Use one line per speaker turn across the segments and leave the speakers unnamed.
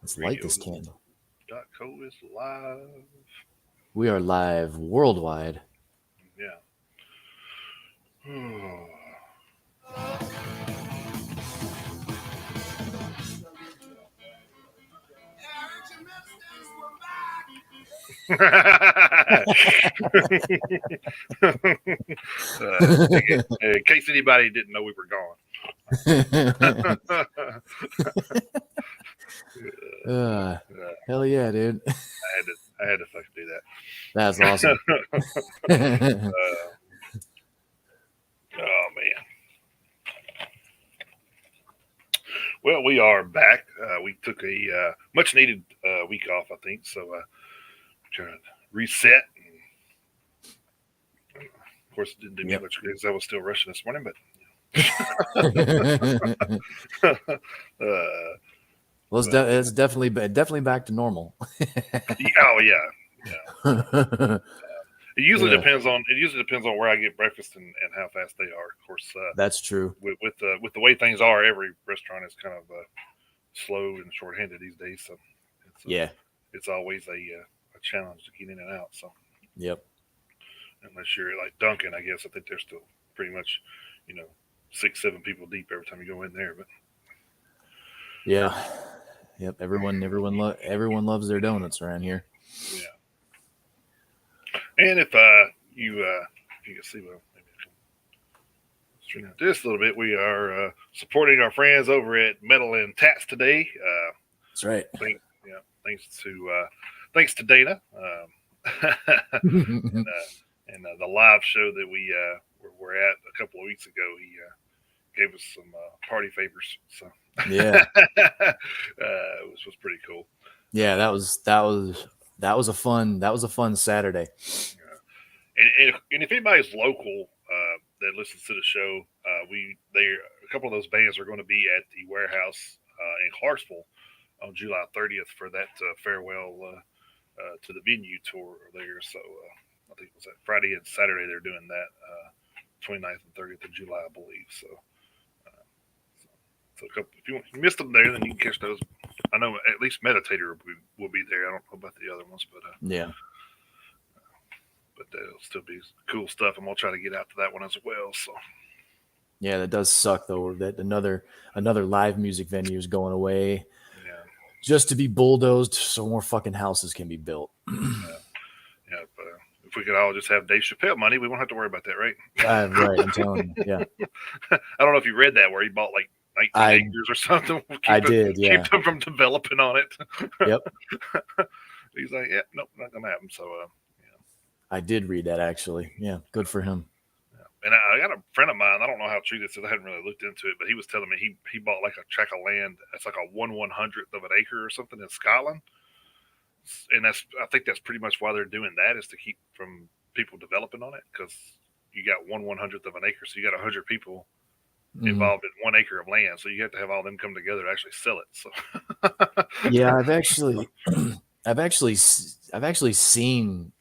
Let's light this candle.
.co is live.
We are live worldwide.
Yeah. In case anybody didn't know we were gone.
Hell yeah, dude.
I had to fucking do that.
That's awesome.
Oh man. Well, we are back. We took a much needed week off, I think. So trying to reset. And, of course, it didn't do me much because I was still rushing this morning, but.
Well, it's definitely back to normal.
Oh yeah. It usually depends on where I get breakfast and how fast they are. Of course,
that's true.
With the way things are, every restaurant is kind of slow and short-handed these days. So it's always a challenge to get in and out. So unless you're like Dunkin', I guess I think they're still pretty much 6-7 people deep every time you go in there. But
everyone loves their donuts around here.
Yeah. And if you can see, well, maybe I can string out this a little bit. We are supporting our friends over at METALHEADS today.
That's right.
Thanks to Dana and the live show that we were at a couple of weeks ago. He gave us some party favors. So which was pretty cool.
Yeah, that was a fun Saturday.
And if anybody's local that listens to the show, a couple of those bands are going to be at the warehouse in Clarksville on July 30th for that farewell to the venue tour there. So I think it was that Friday and Saturday they're doing that 29th and 30th of July, I believe. So if you missed them there, then you can catch those. I know at least Meditator will be there. I don't know about the other ones, but but there'll still be cool stuff. I'm gonna try to get out to that one as well. So
yeah, that does suck though. That another live music venue is going away.
Yeah,
just to be bulldozed so more fucking houses can be built.
Yeah. If we could all just have Dave Chappelle money, we won't have to worry about that, right?
Right, I'm telling you. Yeah.
I don't know if you read that where he bought like 19 acres or something. Keep them from developing on it.
Yep.
He's like, yeah, nope, not gonna happen. So,
I did read that actually. Yeah, good for him.
Yeah. And I got a friend of mine. I don't know how true this is. I hadn't really looked into it, but he was telling me he bought like a tract of land. It's like a 1/100th of an acre or something in Scotland. And I think that's pretty much why they're doing that, is to keep from people developing on it, because you got 1/100th of an acre, so you got 100 people involved in 1 acre of land, so you have to have all them come together to actually sell it. So
yeah, I've actually seen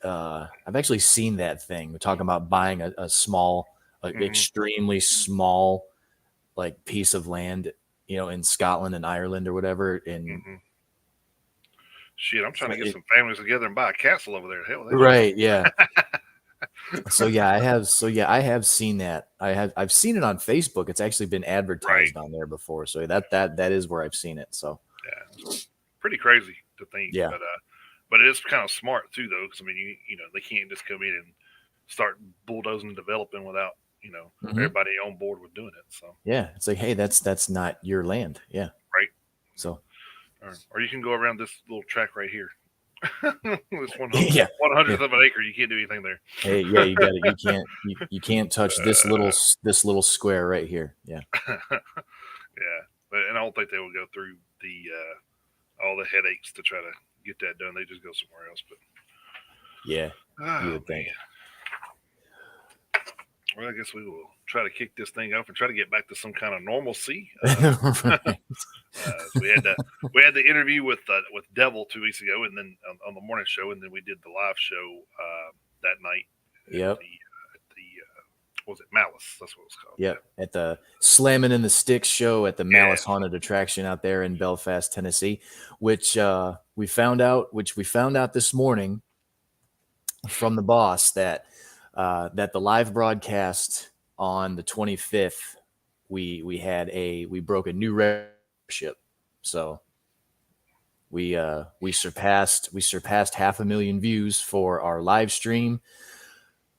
that thing. We're talking about buying a small, extremely small, like piece of land, in Scotland and Ireland or whatever. And
shit, I'm trying to get some families together and buy a castle over there. Hell,
right? Yeah. So I have seen that. I've seen it on Facebook. It's actually been advertised on there before. So that is where I've seen it. So
yeah, it's pretty crazy to think.
Yeah.
But it is kind of smart too, though, because I mean, they can't just come in and start bulldozing and developing without everybody on board with doing it. So
yeah, it's like, hey, that's not your land. Yeah.
Right.
So.
Or you can go around this little track right here. This 1/100th of an acre. You can't do anything there.
Hey, yeah, you got it. You can't touch this little square right here. Yeah.
Yeah, and I don't think they will go through the all the headaches to try to get that done. They just go somewhere else. But
yeah, you would think.
Well, I guess we will try to kick this thing off and try to get back to some kind of normalcy. We had the interview with Devil 2 weeks ago, and then on the morning show, and then we did the live show that night.
Yep.
Was was it Malice? That's what it was called.
Yep, at the Slamming in the Sticks show at the
Yeah.
Malice Haunted Attraction out there in Belfast, Tennessee, which we found out this morning from the boss that the live broadcast on the 25th we broke a new record. So we surpassed 500,000 views for our live stream.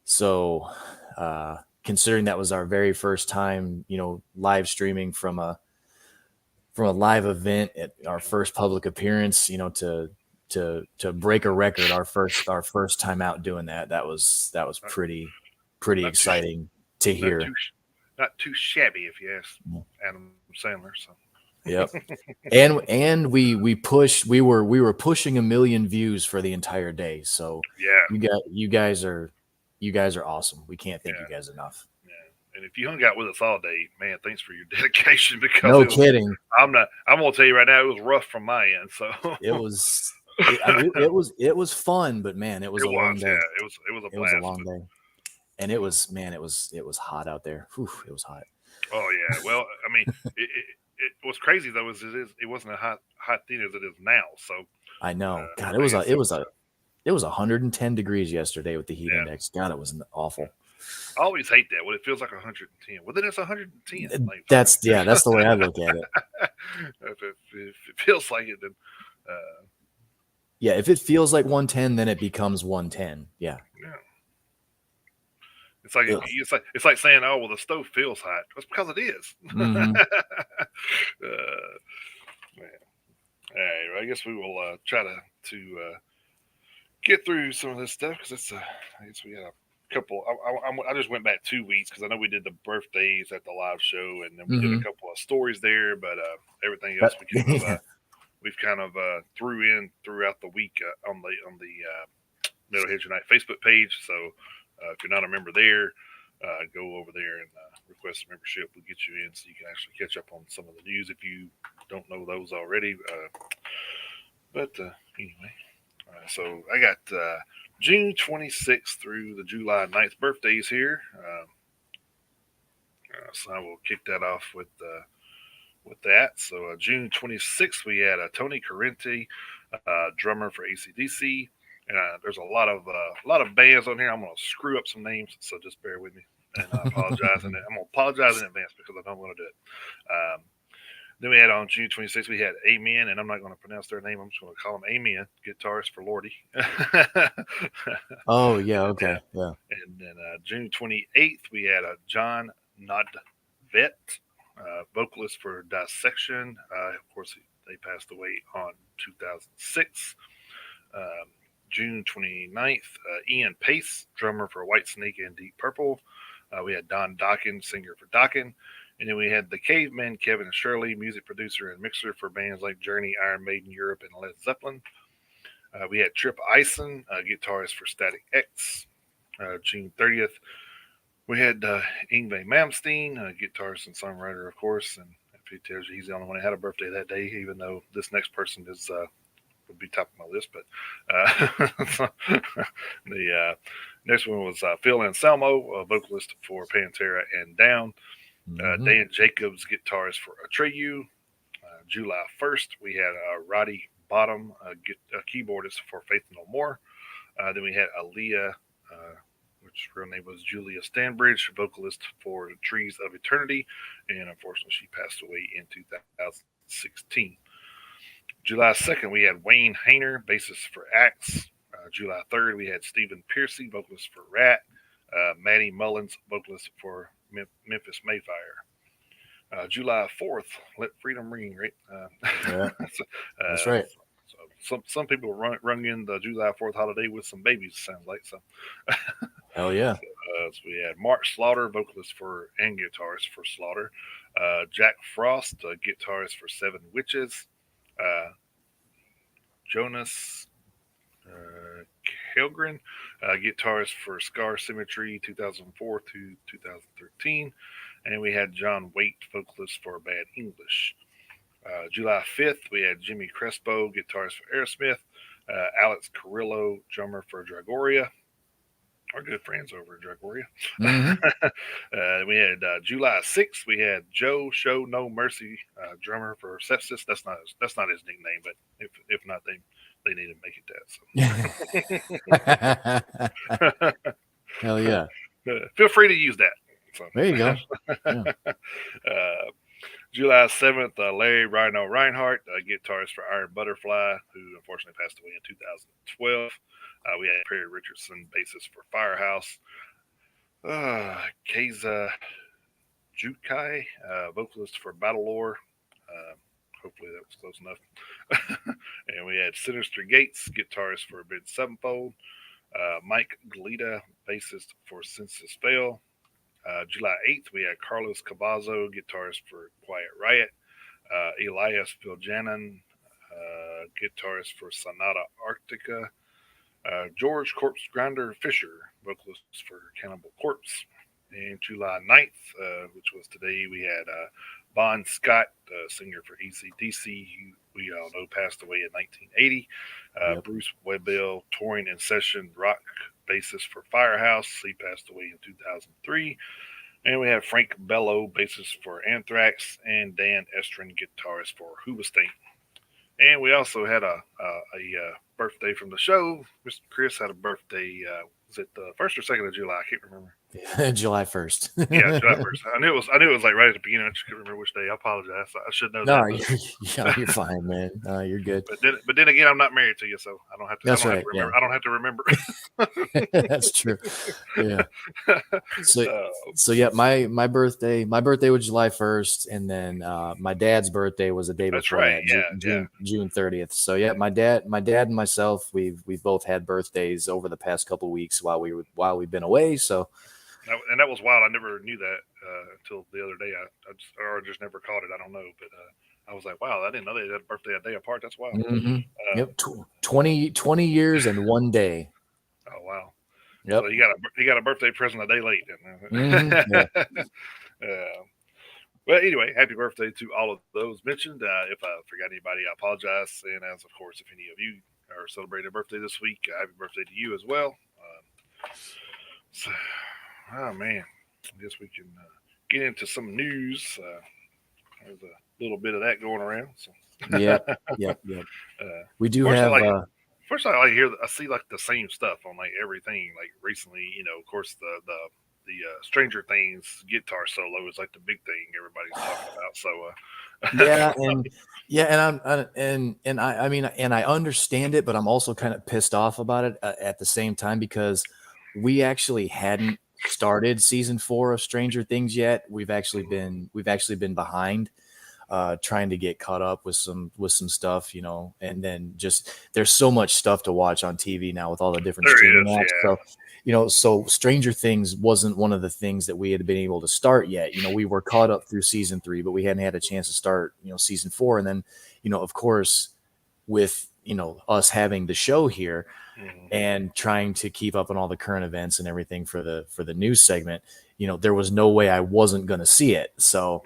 So considering that was our very first time, live streaming from a live event at our first public appearance, to break a record, our first time out doing that was pretty exciting to hear.
Not too shabby, if you ask Adam Sandler. So.
Yep. and we were pushing 1 million views for the entire day. So
yeah,
you guys are awesome. We can't thank you guys enough.
Yeah. And if you hung out with us all day, man, thanks for your dedication. Because
no kidding.
I'm gonna tell you right now, it was rough from my end. So
it was fun, but man, it was a long day.
Yeah, it was a blast.
It was a long day, and it was hot out there. Whew, it was hot.
Oh yeah. Well, I mean, it was crazy though. It wasn't a hot thing as it is now. So
I know. God, it was 110 degrees yesterday with the heat index. God, it was awful.
I always hate that when it feels like 110. Well, then it's 110. Like,
that's the way I look at it.
if it feels like it, then
yeah. If it feels like 110, then it becomes 110. Yeah.
It's like saying, "Oh, well, the stove feels hot." That's because it is.
Mm-hmm.
I guess we will try to get through some of this stuff because I guess we got a couple. I just went back 2 weeks because I know we did the birthdays at the live show, and then we did a couple of stories there, but everything else we've kind of threw in throughout the week on the Metalheads Unite Facebook page. So if you're not a member there, go over there and request a membership. We'll get you in so you can actually catch up on some of the news if you don't know those already. But anyway, so I got June 26th through the July 9th birthdays here. So I will kick that off with that. So June 26th, we had Tony Correnti, drummer for AC/DC. And there's a lot of bands on here. I'm going to screw up some names, so just bear with me. And I apologize. I'm going to apologize in advance because I don't want to do it. Then we had on June 26th, we had Amen, and I'm not going to pronounce their name. I'm just going to call them Amen, guitarist for Lordy.
Oh, yeah, okay. Yeah.
And then June 28th, we had John Nodvet, vocalist for Dissection. Of course, they passed away on 2006. June 29th, Ian Pace, drummer for Whitesnake and Deep Purple. We had Don Dokken, singer for Dokken. And then we had the Cavemen, Kevin and Shirley, music producer and mixer for bands like Journey, Iron Maiden, Europe, and Led Zeppelin. We had Trip Ison, guitarist for Static X. June 30th, we had Yngwie Malmsteen, guitarist and songwriter, of course. And if he tells you he's the only one who had a birthday that day, even though this next person is would be top of my list. But the next one was Phil Anselmo, vocalist for Pantera and Down. Dan Jacobs, guitarist for Atreyu. July 1st, we had Roddy Bottom, keyboardist for Faith No More. Then we had Aaliyah, which her name was Julia Stanbridge, vocalist for the Trees of Eternity. And unfortunately, she passed away in 2016. July 2nd, we had Wayne Hayner, bassist for Axe. July 3rd, we had Stephen Piercy, vocalist for Rat. Maddie Mullins, vocalist for Memphis Mayfire. July 4th, Let Freedom Ring, right?
Yeah, that's right.
So some people rung in the July 4th holiday with some babies, sounds like. So,
hell yeah.
So we had Mark Slaughter, vocalist for and guitarist for Slaughter. Jack Frost, guitarist for Seven Witches. Jonas Kellgren, guitarist for Scar Symmetry 2004 to 2013. And we had John Waite, vocalist for Bad English. July 5th, we had Jimmy Crespo, guitarist for Aerosmith. Alex Carrillo, drummer for Dragoria. our good friends over at Drug Warrior.
Mm-hmm.
We had July 6th. We had Joe Show No Mercy, drummer for Sepsis. That's not his nickname, but if not, they need to make
Hell
it that.
yeah.
Feel free to use that. So.
There you go. Yeah.
July 7th, Larry Rhino Reinhardt, guitarist for Iron Butterfly, who unfortunately passed away in 2012. We had Perry Richardson, bassist for Firehouse. Keiza Jukai, vocalist for Battle Lore. Hopefully that was close enough. And we had Sinister Gates, guitarist for Mid Sevenfold. Mike Galita, bassist for Census Fail. July 8th, we had Carlos Cavazo, guitarist for Quiet Riot. Elias Viljanin, guitarist for Sonata Arctica. George Corpse Grinder Fisher, vocalist for Cannibal Corpse. And July 9th, which was today, we had Bon Scott, singer for ECDC, who we all know passed away in 1980. Yep. Bruce Webel, touring in session rock bassist for Firehouse. He passed away in 2003. And we have Frank Bello, bassist for Anthrax, and Dan Estrin, guitarist for Hoobastank. And we also had a birthday from the show. Mr. Chris had a birthday. Was it the 1st or 2nd of July? I can't remember.
July 1st.
Yeah, July 1st. I knew it was like right at the beginning. I just couldn't remember which day. I apologize. I should know that.
No, you're fine, man. You're good.
But then again, I'm not married to you, so I don't have to.
That's
I don't
right.
Have to remember. Yeah. I don't have to remember.
That's true. Yeah. So yeah, my birthday was July 1st, and then my dad's birthday was a day before
right.
that, June 30th. So yeah, my dad and myself, we've both had birthdays over the past couple of weeks while we've been away. So.
And that was wild. I never knew that until the other day. I just never caught it. I don't know, but I was like, wow, I didn't know they had a birthday a day apart. That's wild.
Mm-hmm. Yep, 20 years and one day.
Oh wow.
Yep.
So you got a birthday present a day late.
Mm-hmm.
Yeah. Well, anyway, happy birthday to all of those mentioned. If I forgot anybody, I apologize. And as of course, if any of you are celebrating a birthday this week, happy birthday to you as well. Oh man, I guess we can get into some news. There's a little bit of that going around. So.
Yep. We do have.
First, I see like the same stuff on like everything. Like recently, of course, the Stranger Things guitar solo is like the big thing everybody's talking about. So.
And I understand it, but I'm also kind of pissed off about it at the same time because we actually hadn't started season 4 of Stranger Things yet. We've actually been behind, trying to get caught up with some stuff, and then just there's so much stuff to watch on TV now with all the different streaming apps. Yeah. So Stranger Things wasn't one of the things that we had been able to start yet. We were caught up through season 3, but we hadn't had a chance to start, season 4. And then, of course, with us having the show here and trying to keep up on all the current events and everything for the news segment, there was no way I wasn't going to see it. So,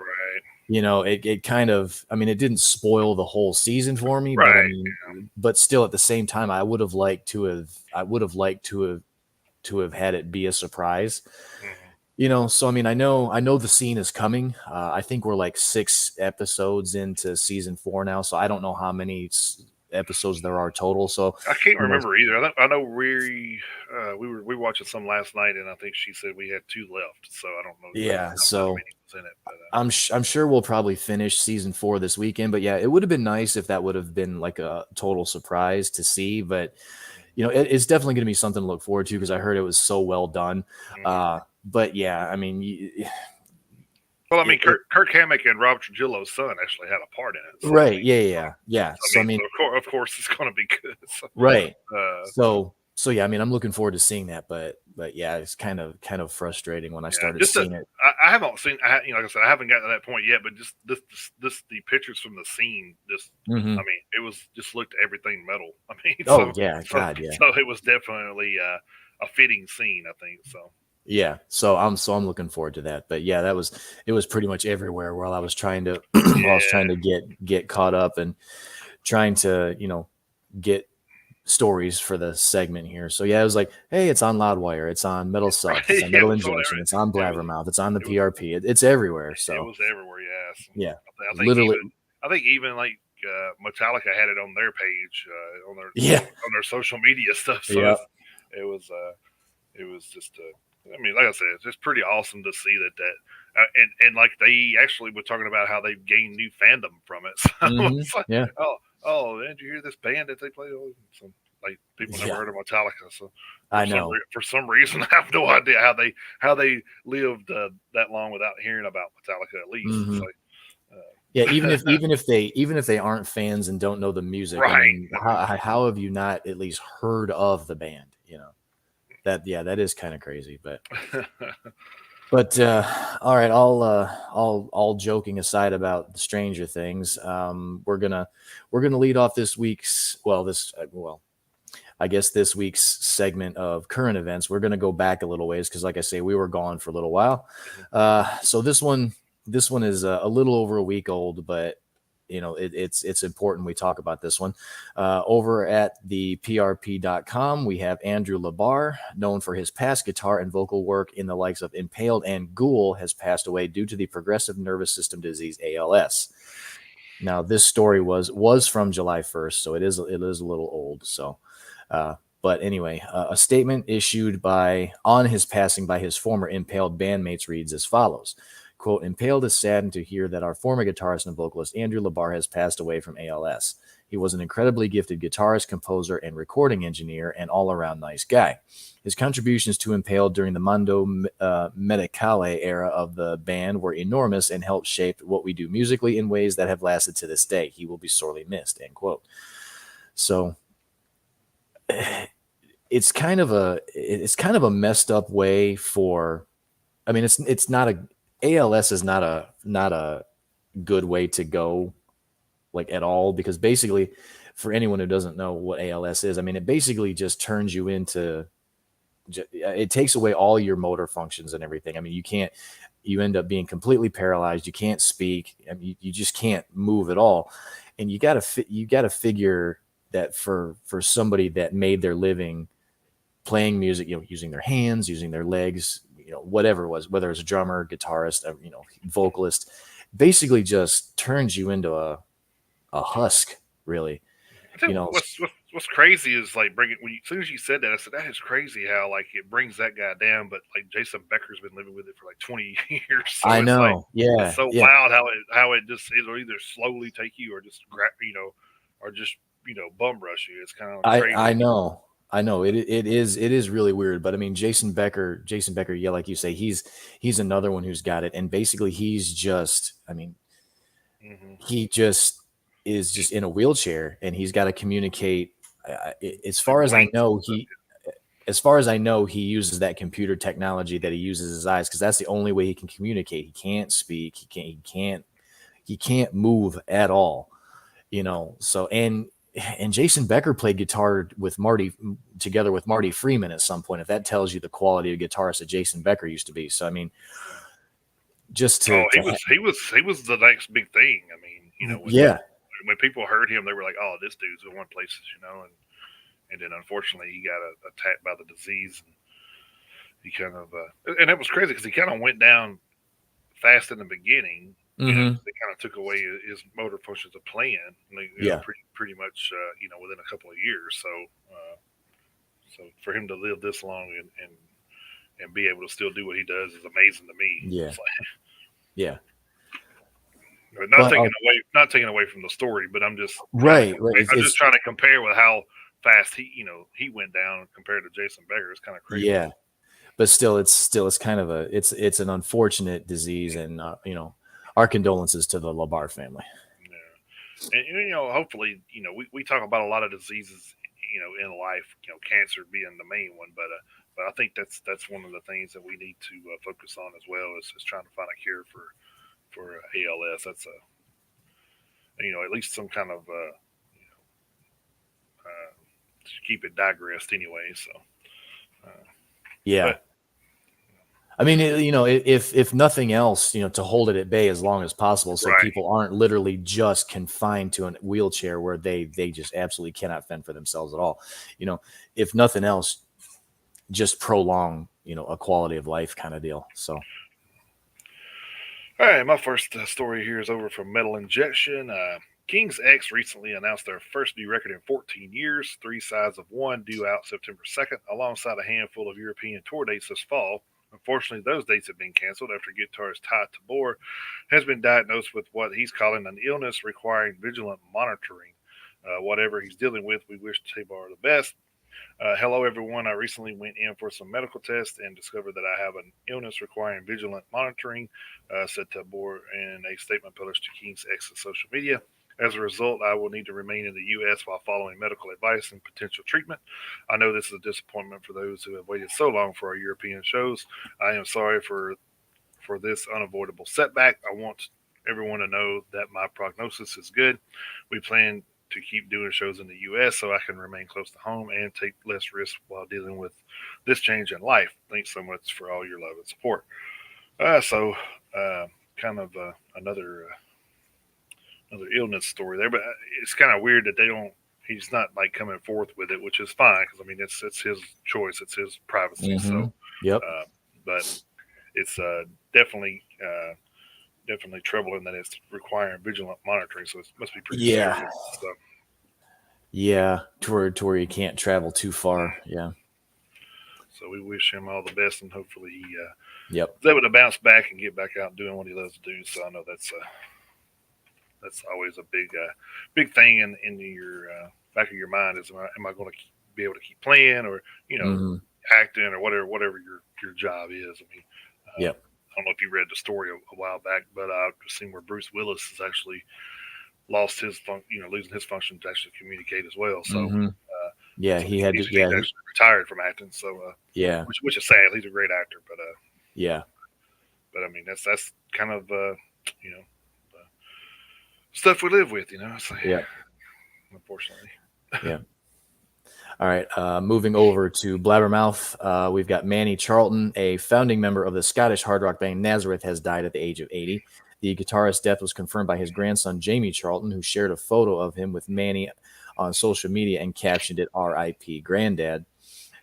it kind of, it didn't spoil the whole season for me,
right.
But still at the same time, I would have liked to have had it be a surprise. So I know the scene is coming. I think we're like 6 episodes into season 4 now, so I don't know how many episodes there are total. So
I can't remember either. I know we were watching some last night, and I think she said we had 2 left. So I don't know.
Yeah, so I'm sure we'll probably finish season 4 this weekend. But yeah, it would have been nice if that would have been like a total surprise to see. But it's definitely going to be something to look forward to because I heard it was so well done. But yeah,
Kirk Hammett and Rob Trujillo's son actually had a part in it.
So right. Yeah.
So of course it's going to be good. So,
right. So yeah, I'm looking forward to seeing that, but yeah, it's kind of frustrating when I started seeing it.
I haven't seen, like I said, I haven't gotten to that point yet, but just the pictures from the scene, it was just looked everything metal.
So
it was definitely a fitting scene, I think. So.
Yeah, so I'm looking forward to that. But yeah, it was pretty much everywhere while I was trying to get caught up and trying to get stories for the segment here. So yeah, it was like, hey, it's on Loudwire, it's on Metal Sucks, it's
Right?
on
Yeah, it
Metal
was on
Injection, it's on
it was
Blabbermouth, it's on the
it was
PRP. It's everywhere.
it
So
was everywhere. Yes,
yeah,
I think
literally.
even like Metallica had it on their page
Yeah.
on their social media stuff. So
Yeah.
it was it was just I mean, like I said, it's just pretty awesome to see and like they actually were talking about how they've gained new fandom from it. So
Hmm.
it's like,
Yeah.
oh, did you hear this band that they play? Oh, some like people never
Yeah.
heard of Metallica, so
I know.
for some reason, I have no idea how they lived that long without hearing about Metallica. At least it's
Hmm.
like,
Yeah, even if they aren't fans and don't know the music, I
right.
mean,
I mean,
how have you not at least heard of the band? That, yeah, that is kind of crazy. But all right, all joking aside about the Stranger Things, we're gonna lead off this week's I guess this week's segment of current events. We're gonna go back a little ways because, like I say, we were gone for a little while. So this one is a little over a week old, but it's important we talk about this one. Over at the PRP.com, we have Andrew Labar, known for his past guitar and vocal work in the likes of Impaled and Ghoul, has passed away due to the progressive nervous system disease ALS. Now, this story was from July 1st, so it is a little old. So, but anyway, a statement issued on his passing by his former Impaled bandmates reads as follows: "Quote: Impaled is saddened to hear that our former guitarist and vocalist Andrew Labar has passed away from ALS. He was an incredibly gifted guitarist, composer, and recording engineer, and all-around nice guy. His contributions to Impaled during the Mondo Medicale era of the band were enormous and helped shape what we do musically in ways that have lasted to this day. He will be sorely missed." End quote. So it's kind of a messed up way for. I mean, it's not a ALS is not a good way to go, like, at all, because basically, for anyone who doesn't know what ALS is, I mean, it basically just turns you into it takes away all your motor functions and everything. I mean, you end up being completely paralyzed. You can't speak. I mean, you just can't move at all. And you got to figure that for somebody that made their living playing music, using their hands, using their legs, whatever it was, whether it's a drummer, guitarist, vocalist, basically just turns you into a husk, really.
I think what's crazy is like bringing as soon as you said that, I said that is crazy how like it brings that guy down. But like Jason Becker's been living with it for like 20 years, so
I
it's like
know. Yeah.
it's so
Yeah.
wild how it just it'll either slowly take you or just grab or just bum rush you. It's kind of crazy.
I know. I know it is really weird, but I mean, Jason Becker, yeah, like you say, he's another one who's got it, and basically he's just, I mean,
Hmm.
he just is just in a wheelchair, and he's got to communicate. As
Through
far as I
points and
know,
stuff.
he uses that computer technology, that he uses his eyes, because that's the only way he can communicate. He can't speak. He can't move at all. So, and Jason Becker played guitar with Marty, together with Marty Freeman at some point, if that tells you the quality of guitarist that Jason Becker used to be. So I mean, just
Oh,
to
he was the next big thing. I mean,
yeah.
when people heard him, they were like, "Oh, this dude's going places," and then unfortunately he got attacked by the disease, and he kind of and it was crazy because he kind of went down fast in the beginning.
Hmm.
'Cause they kind of took away his motor functions of playing.
Yeah.
Pretty much, within a couple of years. So for him to live this long and be able to still do what he does is amazing to me.
Yeah.
It's like,
Yeah.
not
But
taking not taking away from the story, but I'm just trying to
right, right.
I'm just trying to compare with how fast he went down compared to Jason Becker. It's kind of crazy.
Yeah, but it's kind of it's an unfortunate disease, and our condolences to the Labar family.
Yeah. And hopefully, we talk about a lot of diseases, in life, cancer being the main one, but I think that's one of the things that we need to focus on as well is trying to find a cure for ALS. That's at least some kind of to keep it digressed anyway. So, uh,
Yeah.
but
I mean, if nothing else, to hold it at bay as long as possible, so
Right.
people aren't literally just confined to a wheelchair where they just absolutely cannot fend for themselves at all. If nothing else, just prolong, a quality of life kind of deal. So,
All right, my first story here is over from Metal Injection. King's X recently announced their first new record in 14 years, Three Sides of One, due out September 2nd, alongside a handful of European tour dates this fall. Unfortunately, those dates have been canceled after guitarist Ty Tabor has been diagnosed with what he's calling an illness requiring vigilant monitoring. Whatever he's dealing with, we wish Tabor the best. Hello, everyone. I recently went in for some medical tests and discovered that I have an illness requiring vigilant monitoring, said Tabor in a statement published to King's X's social media. As a result, I will need to remain in the U.S. while following medical advice and potential treatment. I know this is a disappointment for those who have waited so long for our European shows. I am sorry for this unavoidable setback. I want everyone to know that my prognosis is good. We plan to keep doing shows in the U.S. so I can remain close to home and take less risk while dealing with this change in life. Thanks so much for all your love and support. So, kind of another illness story there, but it's kind of weird that they don't. He's not like coming forth with it, which is fine because I mean it's his choice, it's his privacy.
mm-hmm.
So,
Yep.
But it's definitely definitely troubling that it's requiring vigilant monitoring. So it must be pretty
Yeah.
serious. So,
Yeah. To where you can't travel too far. Yeah.
so we wish him all the best, and hopefully he
Yep.
is able to bounce back and get back out and doing what he loves to do. So I know that's always a big thing in your back of your mind is am I going to be able to keep playing or
Mm-hmm.
acting or whatever your job is. I mean,
Yep.
I don't know if you read the story a while back, but I've seen where Bruce Willis has actually lost his losing his function to actually communicate as well. So
Mm-hmm. Yeah.
so
He had to.
he's
Yeah.
actually retired from acting. So
Yeah.
which is sad. He's a great actor,
Yeah.
but I mean that's kind of you know stuff we live with. It's like,
Yeah.
unfortunately.
Yeah. All right. Moving over to Blabbermouth, we've got Manny Charlton, a founding member of the Scottish hard rock band Nazareth, has died at the age of 80. The guitarist's death was confirmed by his grandson, Jamie Charlton, who shared a photo of him with Manny on social media and captioned it "R.I.P. Granddad."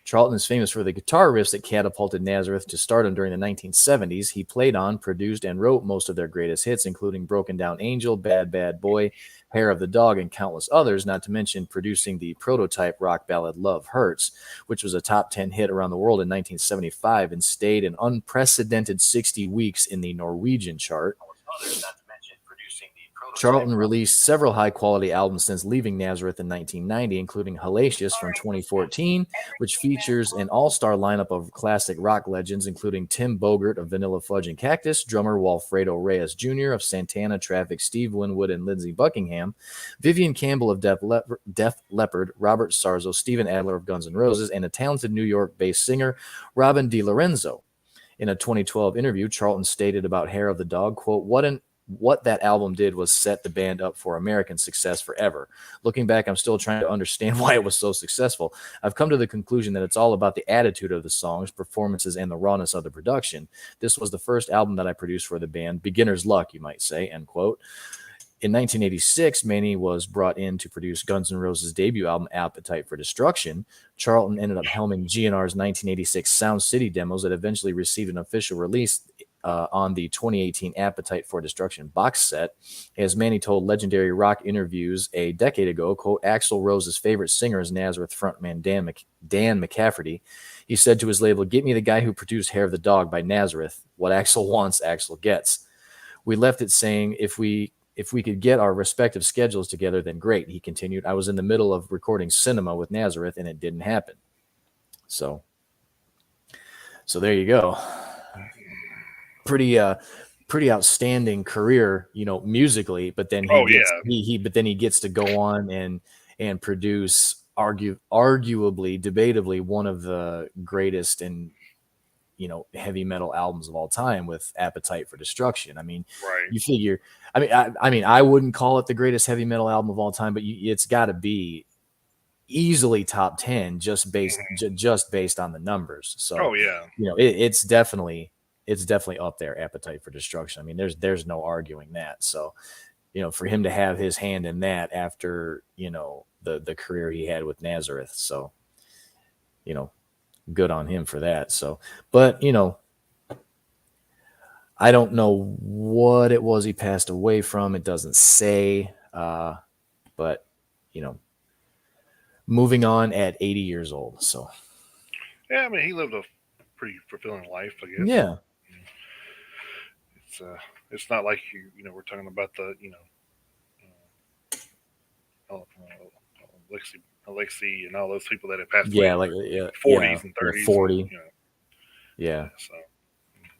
Charlton is famous for the guitar riffs that catapulted Nazareth to stardom during the 1970s. He played on, produced, and wrote most of their greatest hits, including Broken Down Angel, Bad Bad Boy, Hair of the Dog, and countless others, not to mention producing the prototype rock ballad Love Hurts, which was a top 10 hit around the world in 1975 and stayed an unprecedented 60 weeks in the Norwegian chart. Charlton released several high-quality albums since leaving Nazareth in 1990, including Hellacious from 2014, which features an all-star lineup of classic rock legends, including Tim Bogert of Vanilla Fudge and Cactus, drummer Walfredo Reyes Jr. of Santana, Traffic, Steve Winwood, and Lindsey Buckingham, Vivian Campbell of Def Leppard, Robert Sarzo, Steven Adler of Guns N' Roses, and a talented New York-based singer, Robin DiLorenzo. In a 2012 interview, Charlton stated about Hair of the Dog, quote, what that album did was set the band up for American success forever. Looking back, I'm still trying to understand why it was so successful. I've come to the conclusion that it's all about the attitude of the songs, performances, and the rawness of the production. This was the first album that I produced for the band. Beginner's luck, you might say, end quote. In 1986, Manny was brought in to produce Guns N' Roses' debut album, Appetite for Destruction. Charlton ended up helming GNR's 1986 Sound City demos that eventually received an official release on the 2018 Appetite for Destruction box set. As Manny told Legendary Rock interviews a decade ago, quote, Axl Rose's favorite singer is Nazareth frontman Dan McCafferty. He said to his label, get me the guy who produced Hair of the Dog by Nazareth. What Axl wants, Axl gets. We left it saying, if we could get our respective schedules together, then great, he continued. I was in the middle of recording Cinema with Nazareth, and it didn't happen. So there you go. Pretty outstanding career, musically, but then he gets to go on and produce arguably, debatably, one of the greatest and heavy metal albums of all time with Appetite for Destruction. I mean,
Right.
You figure, I mean, I wouldn't call it the greatest heavy metal album of all time, but it's got to be easily top 10 just based on the numbers. So,
Oh yeah.
it's definitely it's definitely up there, Appetite for Destruction. I mean, there's no arguing that. So, for him to have his hand in that after, the career he had with Nazareth. So, you know, good on him for that. So, but, I don't know what it was he passed away from. It doesn't say. But, you know, moving on at 80 years old. So,
Yeah, I mean, he lived a pretty fulfilling life, I guess.
yeah.
It's not like we're talking about the Alexi and all those people that had passed away
Yeah.
in
Like,
their
yeah. Yeah.
40s and
Yeah.
30s, and
40. Yeah.
so.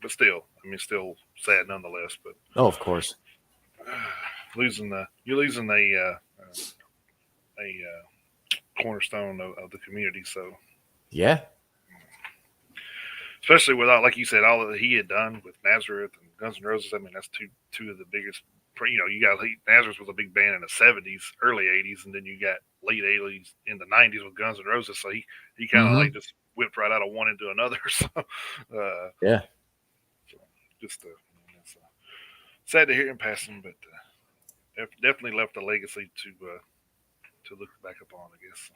But still, I mean, still sad nonetheless. But
Oh, of course.
you're losing a cornerstone of the community. So
Yeah.
especially without, like you said, all that he had done with Nazareth and Guns N' Roses. I mean, that's two of the biggest. You got Nazareth was a big band in the '70s, early '80s, and then you got late '80s in the '90s with Guns N' Roses. So he kind of like
Hmm.
just whipped right out of one into another. So,
Yeah.
so just it's, sad to hear him passing, but definitely left a legacy to look back upon, I guess.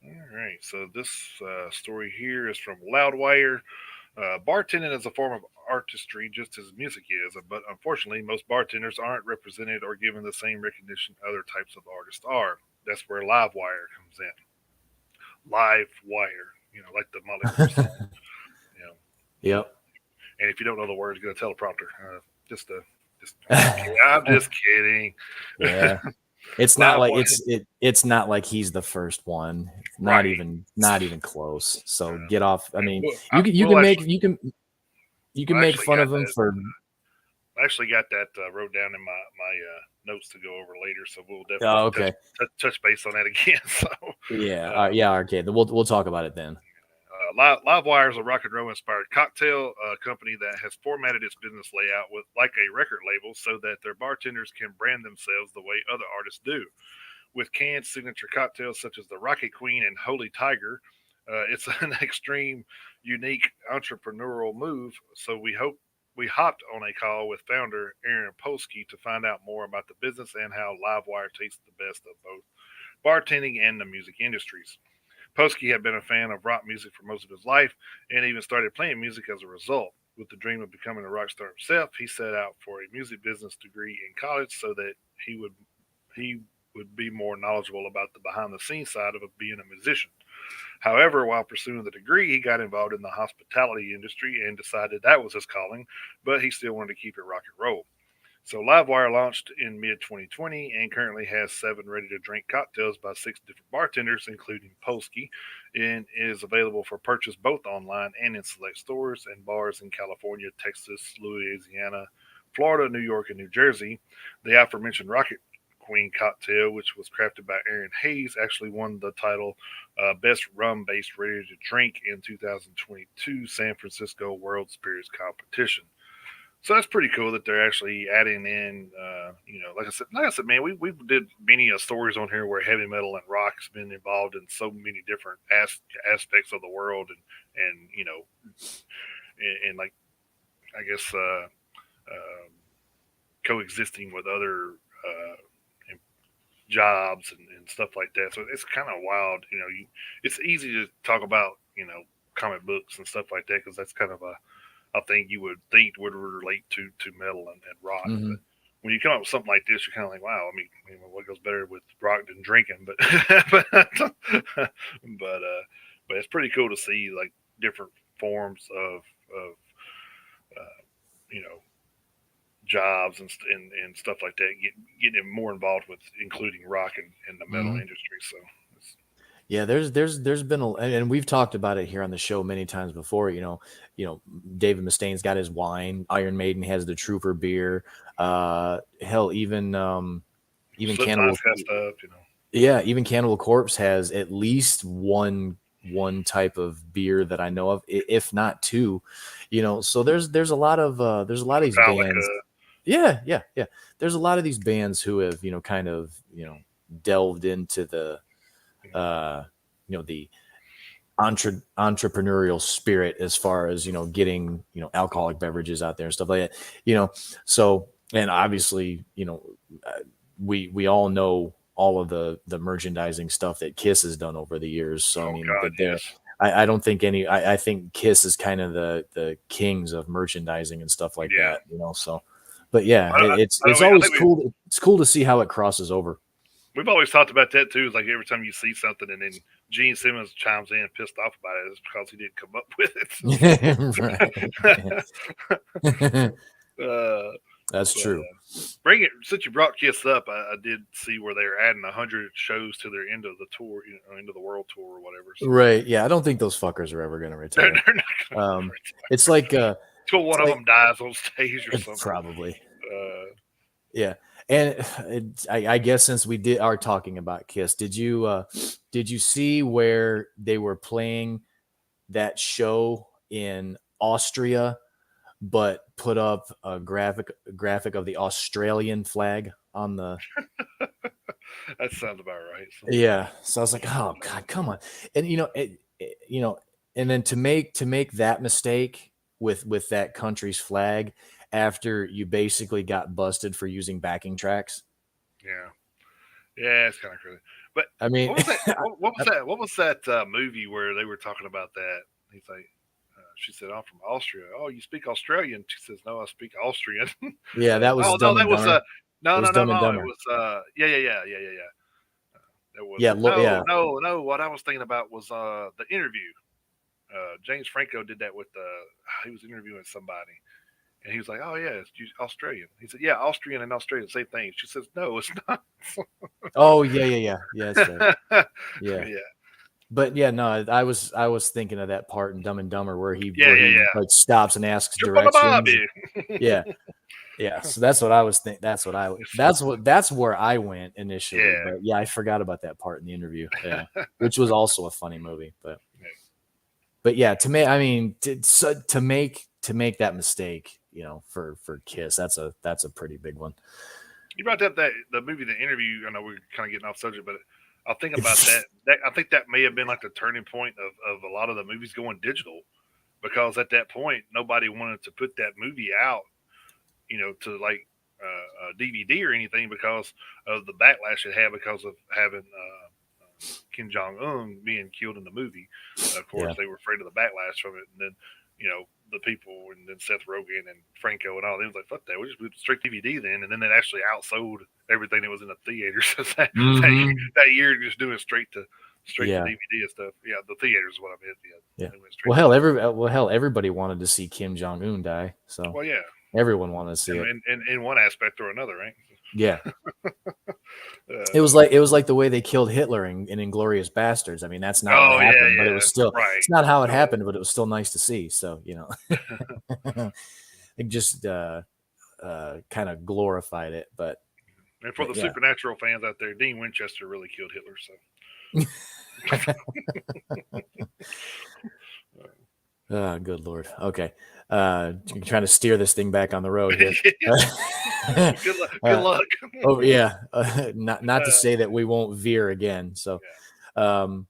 All right, so this story here is from Loudwire. Bartending is a form of artistry just as music is, but unfortunately, most bartenders aren't represented or given the same recognition other types of artists are. That's where Livewire comes in. Live Wire, like the Motley Crue song. You know,
Yep.
and if you don't know the words, get a teleprompter. I'm just kidding.
Yeah. It's not
Live
like
Wire,
it's not like he's the first one.
right?
Not even close. So get off. I
And
mean,
we'll,
you can you
we'll
can make
actually,
you can
I
make
actually
fun
got
of him
that.
for.
I actually got that wrote down in my notes to go over later, so we'll definitely
Oh, okay.
touch base on that again. So,
Yeah. Yeah. Okay. Then we'll talk about it then.
Livewire is a rock and roll inspired cocktail company that has formatted its business layout with like a record label so that their bartenders can brand themselves the way other artists do. With canned signature cocktails such as the Rocket Queen and Holy Tiger, it's an extreme, unique entrepreneurial move. So we hopped on a call with founder Aaron Polsky to find out more about the business and how Livewire tastes the best of both bartending and the music industries. Posky had been a fan of rock music for most of his life and even started playing music as a result. With the dream of becoming a rock star himself, he set out for a music business degree in college so that he would be more knowledgeable about the behind the scenes side of being a musician. However, while pursuing the degree, he got involved in the hospitality industry and decided that was his calling, but he still wanted to keep it rock and roll. So Livewire launched in mid 2020 and currently has 7 ready-to-drink cocktails by 6 different bartenders, including Polsky, and is available for purchase both online and in select stores and bars in California, Texas, Louisiana, Florida, New York, and New Jersey. The aforementioned Rocket Queen cocktail, which was crafted by Aaron Hayes, actually won the title Best Rum-Based Ready-to-Drink in 2022 San Francisco World Spirits Competition. So that's pretty cool that they're actually adding in, like I said, man, we did many stories on here where heavy metal and rock's been involved in so many different aspects of the world, and and like I guess coexisting with other jobs and stuff like that. So it's kind of wild, it's easy to talk about, comic books and stuff like that because that's kind of a thing you would think would relate to metal and rock.
Hmm.
But when you come up with something like this, you're kind of like, wow. I mean, what goes better with rock than drinking? But but it's pretty cool to see like different forms of uh, you know jobs and stuff like that. Getting more involved with including rock and the metal
Hmm.
industry. So it's,
Yeah, there's been and we've talked about it here on the show many times before. David Mustaine's got his wine. Iron Maiden has the Trooper beer. Hell, even
Slipknot's
Cannibal,
got stuff.
yeah, even Cannibal Corpse has at least one type of beer that I know of, if not two. So there's a lot of these
Metallica.
bands. Yeah, yeah, yeah. There's a lot of these bands who have kind of delved into the
You know,
uh, the entrepreneurial spirit as far as getting alcoholic beverages out there and stuff like that. So, and obviously we all know all of the merchandising stuff that Kiss has done over the years. So I
Oh
mean
God,
that they're
yes.
I don't think I think Kiss is kind of the kings of merchandising and stuff like
Yeah.
that. So but yeah,
I know.
it's
I
always
think
cool. It's cool to see how it crosses over.
we've always talked about that too. Is like every time you see something, and then Gene Simmons chimes in pissed off about it, it's because he didn't come up with
Right.
it. uh,
That's
but
true.
bring it since you brought Kiss up. I did see where they're adding 100 shows to their end of the tour, end of the world tour or whatever. So
Right. Yeah. I don't think those fuckers are ever going to
they're,
retire.
they're not going to
It's like,
until one
it's
of
like
them dies on stage or something.
probably.
Uh,
Yeah. And I guess since we are talking about Kiss, did you see where they were playing that show in Austria, but put up a graphic of the Australian flag on the
that sounds about right. So,
Yeah. So I was like, oh God, come on. And and then to make that mistake with that country's flag after you basically got busted for using backing tracks.
yeah, yeah, it's kind of crazy. But
I mean,
what was that? What was that? What was that movie where they were talking about that? He's like, she said, "I'm from Austria." Oh, you speak Australian? She says, "No, I speak Austrian."
yeah, that was
Oh no,
Dumb
that
and
was
Dumber. It
no,
was
no, no,
Dumb and
no. It
Dumber.
was yeah. That was
Yeah,
no,
yeah.
no, no. What I was thinking about was the interview. James Franco did that with he was interviewing somebody, and he was like, "Oh yeah, it's Australian." He said, "Yeah, Austrian and Australian, same thing." She says, "No, it's not."
Oh yeah, yeah, yeah. Yeah, that's right. Yeah.
yeah,
But yeah, no, I was thinking of that part in Dumb and Dumber where he
yeah,
where
yeah,
he
yeah.
like stops and asks directions.
Bobby.
Yeah. Yeah, so that's what I was think. That's where I went initially.
Yeah.
But yeah, I forgot about that part in the interview. Yeah, which was also a funny movie. But yeah, to me, I mean, to make that mistake, for Kiss, that's a pretty big one.
You brought up that the movie, The Interview. I know we're kind of getting off subject, but I think about that. I think that may have been like the turning point of a lot of the movies going digital, because at that point nobody wanted to put that movie out, to like DVD or anything because of the backlash it had because of having Kim Jong Un being killed in the movie. Of course,
Yeah,
they were afraid of the backlash from it, and then the people, and then Seth Rogen and Franco and all them was like, "Fuck that, we just put straight DVD then," and then it actually outsold everything that was in the theaters that year, just doing straight to
yeah,
DVD and stuff. Yeah, the theaters is what I meant. Yeah,
yeah.
they went straight to
Well, hell, everybody wanted to see Kim Jong Un die, so
well, yeah,
everyone wanted to see it.
in one aspect or another, right?
Yeah, it was
Uh,
like it was like the way they killed Hitler in Inglorious Bastards. I mean, that's not what
oh yeah,
happened, but it was
yeah,
still
right.
it's not how it
No,
happened, but it was still nice to see. So it just kind of glorified it. But
and for
but
the
yeah.
supernatural fans out there, Dean Winchester really killed Hitler. So
Oh, good Lord. Okay. Trying to steer this thing back on the road here.
good luck. Good
uh,
luck.
oh yeah. Not to
Uh,
say that we won't veer again. So,
yeah.
um,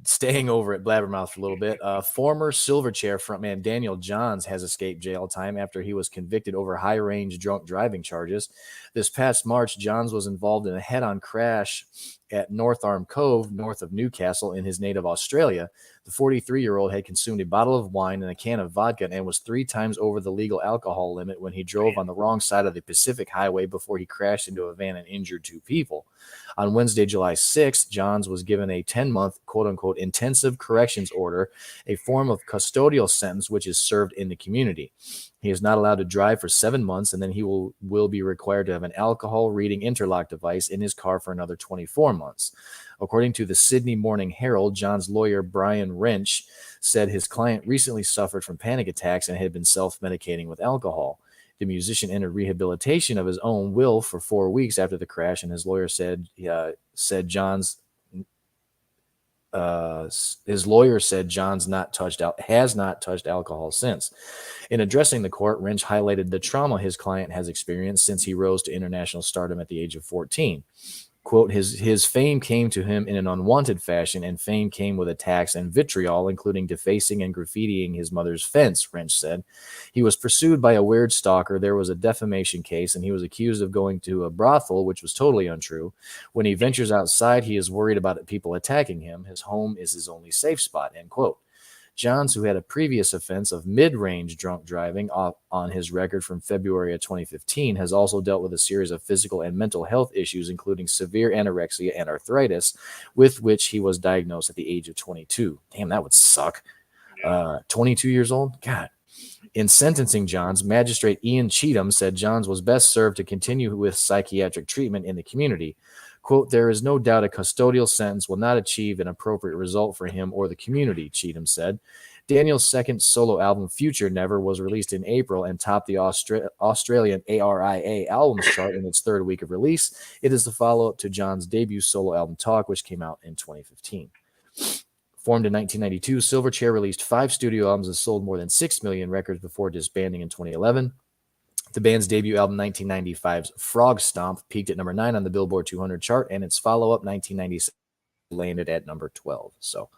staying over at Blabbermouth for a little bit, former Silverchair frontman Daniel Johns has escaped jail time after he was convicted over high-range drunk driving charges. This past March, Johns was involved in a head-on crash at North Arm Cove, north of Newcastle, in his native Australia. The 43-year-old had consumed a bottle of wine and a can of vodka and was 3 times over the legal alcohol limit when he drove on the wrong side of the Pacific Highway before he crashed into a van and injured 2 people. On Wednesday, July 6th, Johns was given a 10-month quote-unquote intensive corrections order, a form of custodial sentence which is served in the community. He is not allowed to drive for 7 months, and then he will be required to have an alcohol reading interlock device in his car for another 24 months. According to the Sydney Morning Herald, John's lawyer, Brian Wrench, said his client recently suffered from panic attacks and had been self-medicating with alcohol. The musician entered rehabilitation of his own will for 4 weeks after the crash, and his lawyer said Johns his lawyer said Johns has not touched alcohol since. In addressing the court, Wrench highlighted the trauma his client has experienced since he rose to international stardom at the age of 14. Quote, his fame came to him in an unwanted fashion, and fame came with attacks and vitriol, including defacing and graffitiing his mother's fence, Wrench said. He was pursued by a weird stalker. There was a defamation case, and he was accused of going to a brothel, which was totally untrue. When he ventures outside, he is worried about people attacking him. His home is his only safe spot, end quote. Johns, who had a previous offense of mid-range drunk driving on his record from February of 2015, has also dealt with a series of physical and mental health issues, including severe anorexia and arthritis, with which he was diagnosed at the age of 22. Damn, that would suck. 22 years old? God. In sentencing Johns, Magistrate Ian Cheatham said Johns was best served to continue with psychiatric treatment in the community. Quote, there is no doubt a custodial sentence will not achieve an appropriate result for him or the community, Cheatham said. Daniel's second solo album, Future Never, was released in April and topped the Australian ARIA albums chart in its third week of release. It is the follow-up to John's debut solo album, Talk, which came out in 2015. Formed in 1992, Silverchair released 5 studio albums and sold more than 6 million records before disbanding in 2011. The band's debut album, 1995's Frog Stomp, peaked at number 9 on the Billboard 200 chart, and its follow-up, 1996, landed at number 12. So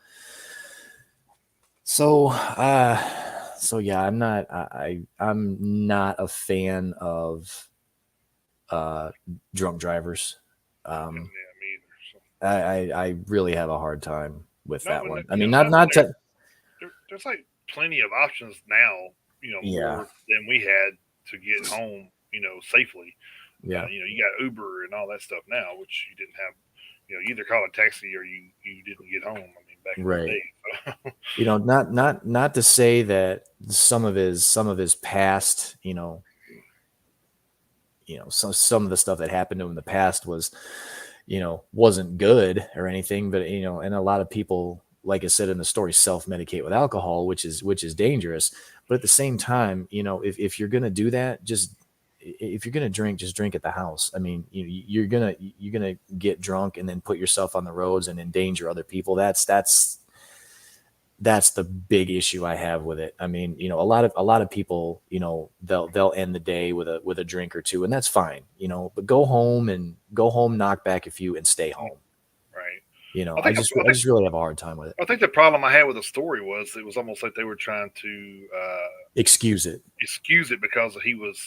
yeah, I'm not a fan of drunk drivers.
Yeah, me either. So.
I really have a hard time with that one. I mean,
there's like plenty of options now, more than we had to get home, safely.
Yeah.
You got Uber and all that stuff now, which you didn't have. You either call a taxi or you didn't get home. I mean, back in the day. So.
Not to say that some of his past, some of the stuff that happened to him in the past was, wasn't good or anything, but and a lot of people, like I said in the story, self-medicate with alcohol, which is dangerous. But at the same time, if you're gonna do that, if you're gonna drink, just drink at the house. I mean, you're gonna get drunk and then put yourself on the roads and endanger other people. That's the big issue I have with it. I mean, a lot of people, they'll end the day with a drink or two, and that's fine, but go home, knock back a few, and stay home.
Right.
I just really have a hard time with it.
I think the problem I had with the story was it was almost like they were trying to
excuse it
because he was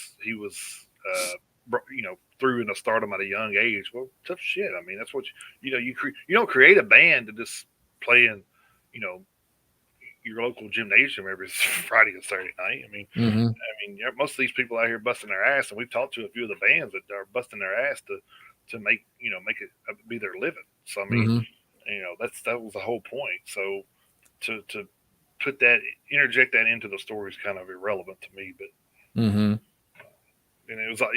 through in the stardom at a young age. Well, tough shit. I mean, that's what you don't create a band to just play in, your local gymnasium every Friday and Saturday night. I mean, most of these people out here busting their ass, and we've talked to a few of the bands that are busting their ass to make it be their living. So I mean, that was the whole point. So to interject that into the story is kind of irrelevant to me. But and it was like,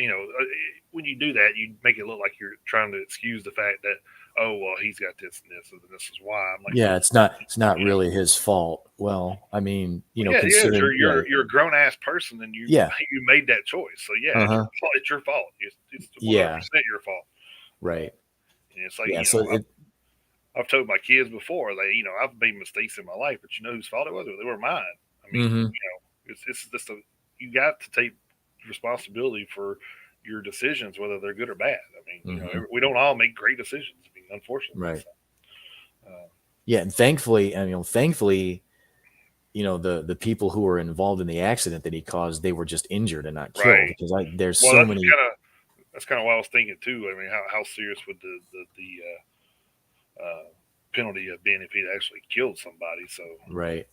when you do that, you make it look like you're trying to excuse the fact that, oh, well, he's got this and this, and this is why. I'm like,
yeah, it's not really his fault. Well, I mean, you're
a grown ass person, and you made that choice. So it's your fault. It's 100% your fault.
Right.
And it's like, I've told my kids before, I've made mistakes in my life, but whose fault it was? They were mine. I mean, it's just you got to take responsibility for your decisions, whether they're good or bad. I mean, we don't all make great decisions. I mean, unfortunately,
right? So, and thankfully, the people who were involved in the accident that he caused, they were just injured and not killed.
Right.
Because there's so many.
That's kind of what I was thinking too. I mean, how serious would the penalty have been if he'd actually killed somebody? So,
right.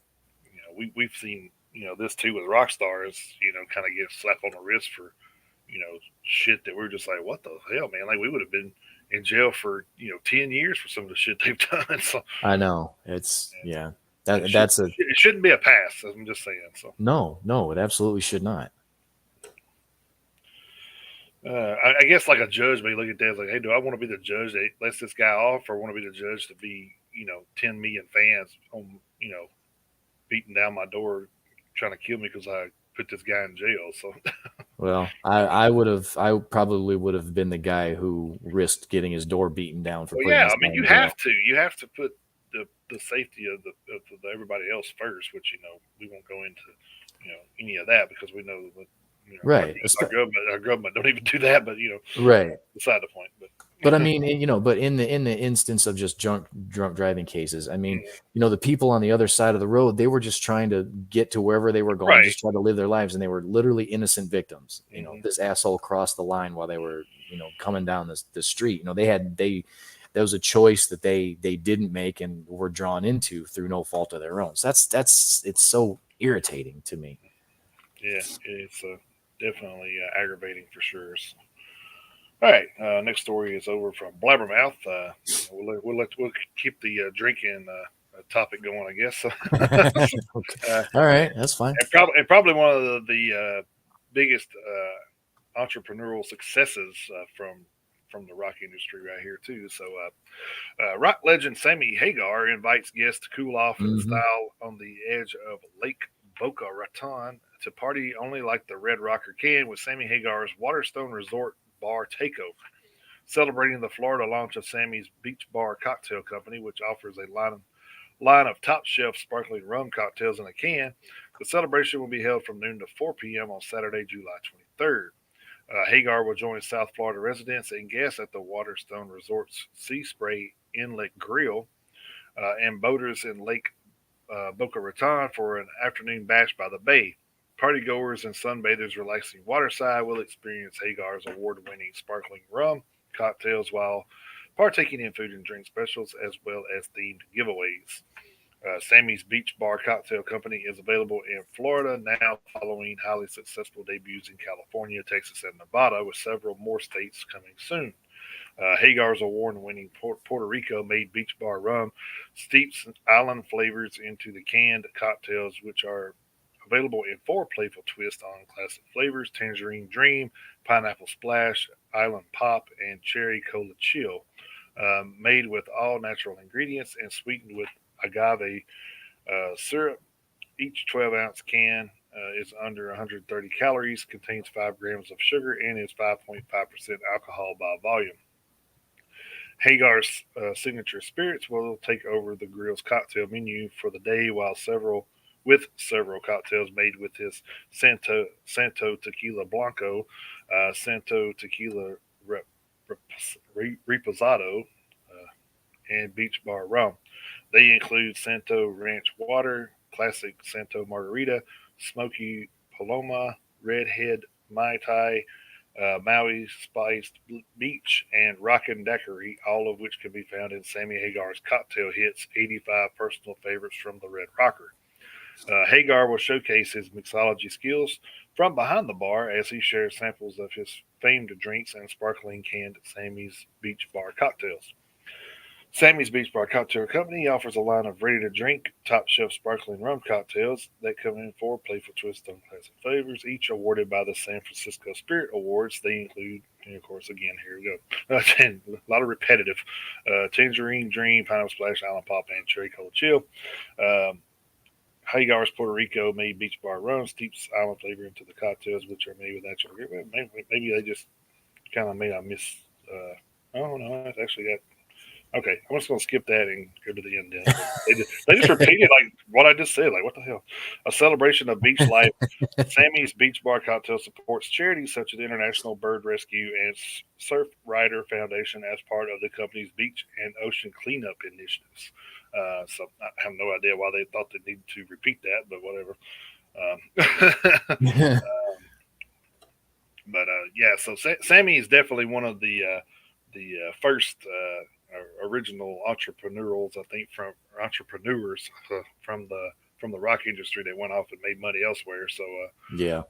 We've seen this too with rock stars. Kind of get slapped on the wrist for shit that we're just like, what the hell, man? Like, we would have been in jail for 10 years for some of the shit they've done. So
I know it's
it shouldn't be a pass. I'm just saying. So
no, it absolutely should not.
I guess like a judge may look at that like, hey, do I want to be the judge that lets this guy off, or want to be the judge to be 10 million fans on beating down my door trying to kill me because I put this guy in jail? So
well, I probably would have been the guy who risked getting his door beaten down for
I mean, you have to put the safety of the everybody else first, which we won't go into any of that because we know that
right.
Our government don't even do that, but
right.
beside the point. But
But I mean, but in the instance of just drunk driving cases, I mean, the people on the other side of the road, they were just trying to get to wherever they were going,
Right.
just try to live their lives, and they were literally innocent victims.
Mm-hmm.
This asshole crossed the line while they were, coming down the street. That was a choice that they didn't make and were drawn into through no fault of their own. So it's so irritating to me.
Yeah, it's definitely aggravating for sure. So, all right, next story is over from Blabbermouth. We'll keep the drinking topic going, I guess.
Okay. All right, that's fine.
And probably one of the biggest entrepreneurial successes from the rock industry right here too. So, rock legend Sammy Hagar invites guests to cool off in
Hmm.
style on the edge of Lake Boca Raton to party only like the Red Rocker can with Sammy Hagar's Waterstone Resort Bar Takeover. Celebrating the Florida launch of Sammy's Beach Bar Cocktail Company, which offers a line of top shelf sparkling rum cocktails in a can. The celebration will be held from noon to 4 p.m. on Saturday, July 23rd. Hagar will join South Florida residents and guests at the Waterstone Resort's Sea Spray Inlet Grill and boaters in Lake Boca Raton for an afternoon bash by the bay. Partygoers and sunbathers relaxing waterside will experience Hagar's award winning sparkling rum cocktails while partaking in food and drink specials as well as themed giveaways. Sammy's Beach Bar Cocktail Company is available in Florida now following highly successful debuts in California, Texas, and Nevada, with several more states coming soon. Hagar's award winning Puerto Rico made Beach Bar rum steeps island flavors into the canned cocktails, which are available in four playful twists on classic flavors: Tangerine Dream, Pineapple Splash, Island Pop, and Cherry Cola Chill. Made with all natural ingredients and sweetened with agave syrup. Each 12-ounce can is under 130 calories, contains 5 grams of sugar, and is 5.5% alcohol by volume. Hagar's signature spirits will take over the grill's cocktail menu for the day, while several cocktails made with his Santo Tequila Blanco, Santo Tequila Reposado, and Beach Bar Rum. They include Santo Ranch Water, Classic Santo Margarita, Smoky Paloma, Redhead Mai Tai, Maui Spiced Beach, and Rockin' Daiquiri, all of which can be found in Sammy Hagar's Cocktail Hits 85 personal favorites from the Red Rocker. Hagar will showcase his mixology skills from behind the bar as he shares samples of his famed drinks and sparkling canned Sammy's Beach Bar cocktails. Sammy's Beach Bar Cocktail Company offers a line of ready to drink, top shelf sparkling rum cocktails that come in four playful twists on classic flavors, each awarded by the San Francisco Spirit Awards. They include, and of course, again, here we go, a lot of repetitive Tangerine Dream, Pineapple Splash, Island Pop, and Cherry Cola Chill. Um, Hagar's Puerto Rico made Beach Bar rum steeps island flavor into the cocktails, which are made with natural ingredients. Maybe they just kind of made a miss. Oh no, that's actually got. Okay, I'm just gonna skip that and go to the end. Then they just repeated like what I just said. Like what the hell? A celebration of beach life. Sammy's Beach Bar Cocktail supports charities such as International Bird Rescue and Surf Rider Foundation as part of the company's beach and ocean cleanup initiatives. So I have no idea why they thought they needed to repeat that, but whatever. But yeah, so Sammy is definitely one of the first original entrepreneurials, I think, from entrepreneurs from the rock industry that went off and made money elsewhere. So
Yeah.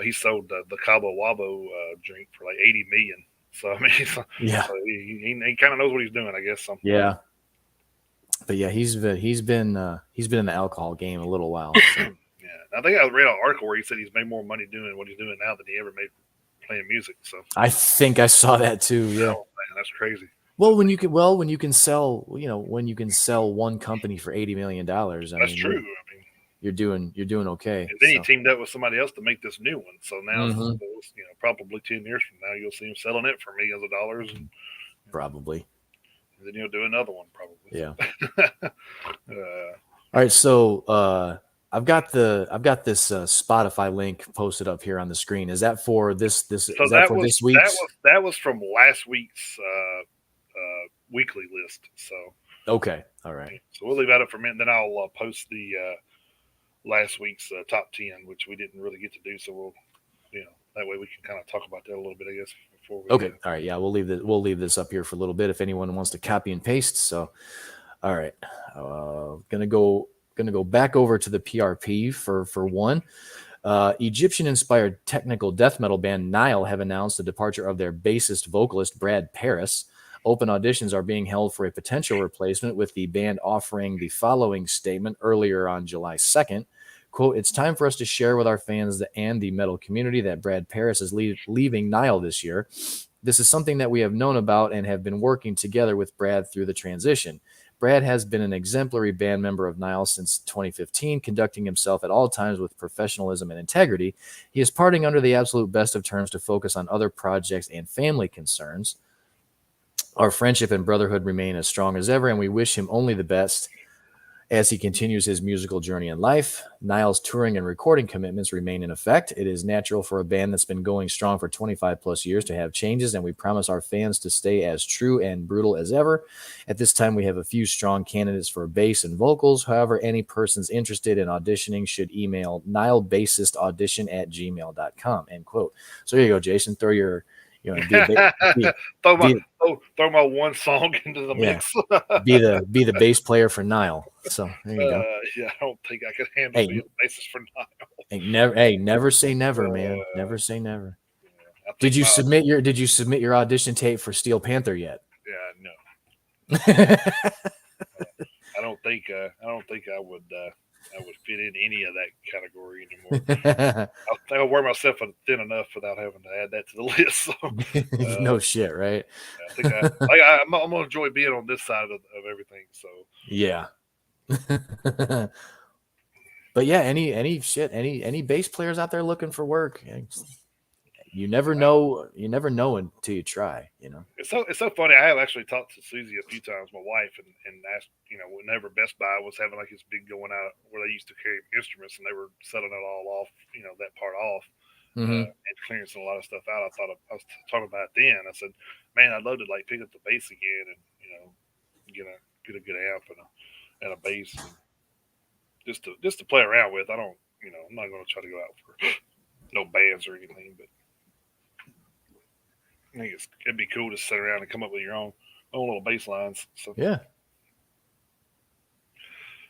he sold the Cabo Wabo drink for like 80 million. So I mean,
Yeah.
so he kind of knows what he's doing, I guess. So.
Yeah. But yeah, he's been in the alcohol game a little while. So.
Yeah, I think I read an article where he said he's made more money doing what he's doing now than he ever made playing music. So
I think I saw that too. Yeah.
oh man, that's crazy.
Well, when you can sell, when you can sell one company for $80 million, I
That's
mean,
true. I mean,
you're doing okay.
and then he
So.
teamed up with somebody else to make this new one. So now,
Hmm.
probably 10 years from now, you'll see him selling it for millions of dollars,
Probably.
and then he'll do another one probably.
Yeah.
uh,
All right. So I've got this Spotify link posted up here on the screen. Is that for this?
So
Is that for this week's?
that was from last week's weekly list. So
Okay, all right.
so we'll leave that up for a minute. Then I'll post the last week's top 10, which we didn't really get to do. So we'll that way we can kind of talk about that a little bit, I guess, before we.
Okay, all right. Yeah, we'll leave this up here for a little bit if anyone wants to copy and paste. So, all right, gonna go back over to the PRP for one. Egyptian-inspired technical death metal band Nile have announced the departure of their bassist vocalist Brad Paris. Open auditions are being held for a potential replacement, with the band offering the following statement earlier on July 2nd. Quote, "It's time for us to share with our fans and the metal community that Brad Paris is leaving Nile this year. This is something that we have known about and have been working together with Brad through the transition. Brad has been an exemplary band member of Nile since 2015, conducting himself at all times with professionalism and integrity. He is parting under the absolute best of terms to focus on other projects and family concerns. Our friendship and brotherhood remain as strong as ever, and we wish him only the best as he continues his musical journey in life. Nile's touring and recording commitments remain in effect. It is natural for a band that's been going strong for 25 plus years to have changes, and we promise our fans to stay as true and brutal as ever. At this time, we have a few strong candidates for bass and vocals. However, any persons interested in auditioning should email nilebassistaudition@gmail.com." End quote. So there you go, Jason. Throw your,
throw my one song into the mix.
be the bass player for Nile. So there you go.
Yeah, I don't think I could handle being a bassist for Nile.
Never say never, man. Never say never.
Yeah,
Did you submit your audition tape for Steel Panther yet?
Yeah, no. I don't think I would fit in any of that category anymore. I think I'll wear myself thin enough without having to add that to the list. So,
no shit, right?
I think I'm gonna enjoy being on this side of everything. So
yeah. But yeah, any bass players out there looking for work? You never know until you try.
It's so funny. I have actually talked to Susie a few times, my wife, and asked, whenever Best Buy was having like this big going out where they used to carry instruments and they were selling it all off, that part off, and clearing a lot of stuff out. I was talking about it then. I said, man, I'd love to like pick up the bass again and get a good amp and a bass and just to play around with. I don't, I'm not going to try to go out for no bands or anything, but I think it'd be cool to sit around and come up with your own little bass lines. So
yeah.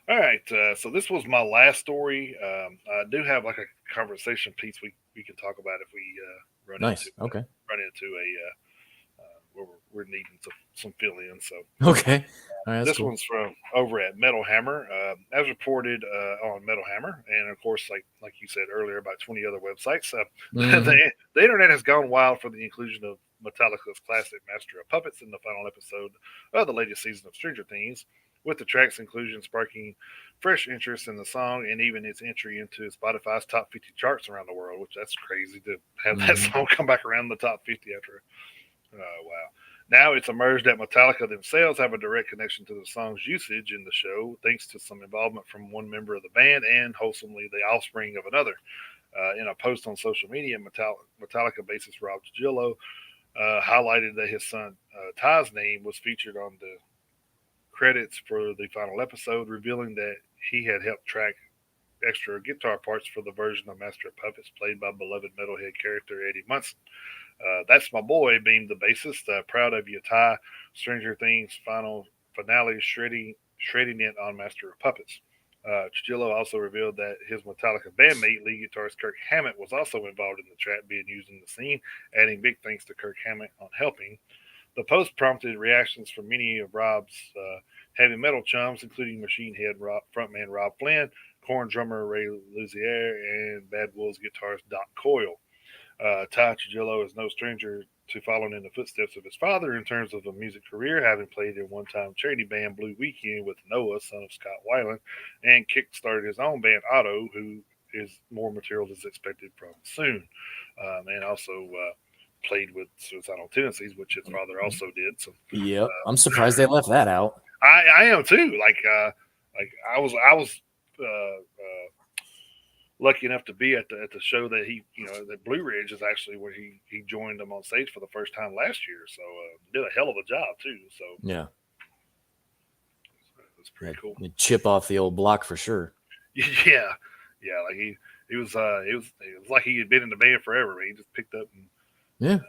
All right. So this was my last story. I do have like a conversation piece we can talk about if we run into where we're needing some fill in. So
okay. All right,
this
cool.
one's from over at Metal Hammer, as reported on Metal Hammer, and of course, like you said earlier, about 20 other websites. The internet has gone wild for the inclusion of Metallica's classic Master of Puppets in the final episode of the latest season of Stranger Things, with the track's inclusion sparking fresh interest in the song and even its entry into Spotify's top 50 charts around the world, which that's crazy to have that song come back around the top 50 after. Wow. Now it's emerged that Metallica themselves have a direct connection to the song's usage in the show, thanks to some involvement from one member of the band and, wholesomely, the offspring of another. In a post on social media, Metallica bassist Rob Trujillo highlighted that his son Ty's name was featured on the credits for the final episode, revealing that he had helped track extra guitar parts for the version of Master of Puppets played by beloved metalhead character Eddie Munson. That's my boy, beamed the bassist. Proud of you, Ty. Stranger Things finale shredding it on Master of Puppets. Trujillo also revealed that his Metallica bandmate, lead guitarist Kirk Hammett, was also involved in the track being used in the scene, adding big thanks to Kirk Hammett on helping. The post prompted reactions from many of Rob's heavy metal chums, including Machine Head frontman Rob Flynn, Korn drummer Ray Luzier, and Bad Wolves guitarist Doc Coyle. Ty Trujillo is no stranger to following in the footsteps of his father in terms of a music career, having played in one-time charity band Blue Weekend with Noah, son of Scott Weiland, and kick-started his own band Otto, who is more material is expected from soon, and also played with Suicidal Tendencies, which his father also did. So,
I'm surprised they left that out.
I am too. I was lucky enough to be at the show that that Blue Ridge is actually where he joined them on stage for the first time last year. So did a hell of a job too. So
Yeah.
it's pretty cool.
Chip off the old block for sure.
Yeah, yeah. Like he was it was like he had been in the band forever. Man. He just picked up and
yeah.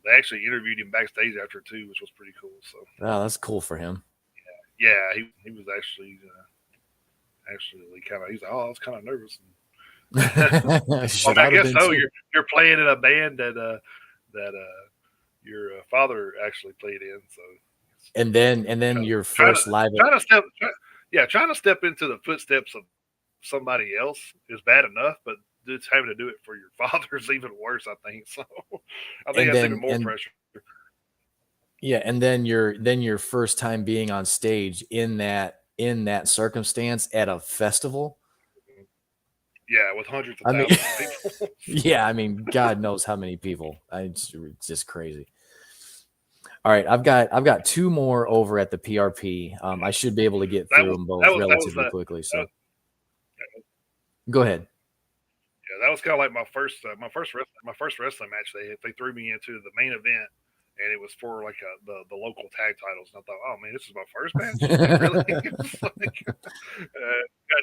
They actually interviewed him backstage after too, which was pretty cool. So
wow, that's cool for him.
Yeah, he was actually kind of he's like, oh, I was kind of nervous.
Should
I guess so.
Too.
You're playing in a band that your father actually played in. So
and then your first live.
Trying to step into the footsteps of somebody else is bad enough, but just having to do it for your father is even worse. I think so. I think that's even more pressure.
Yeah, and then your first time being on stage in that circumstance at a festival.
Yeah, with hundreds of thousands of people.
Yeah, I mean, God knows how many people. It's just crazy. All right, I've got two more over at the PRP. I should be able to get through them both relatively quickly. So, go ahead.
Yeah, that was kind of like my first wrestling match. They threw me into the main event, and it was for like the local tag titles. And I thought, oh man, this is my first match. Really?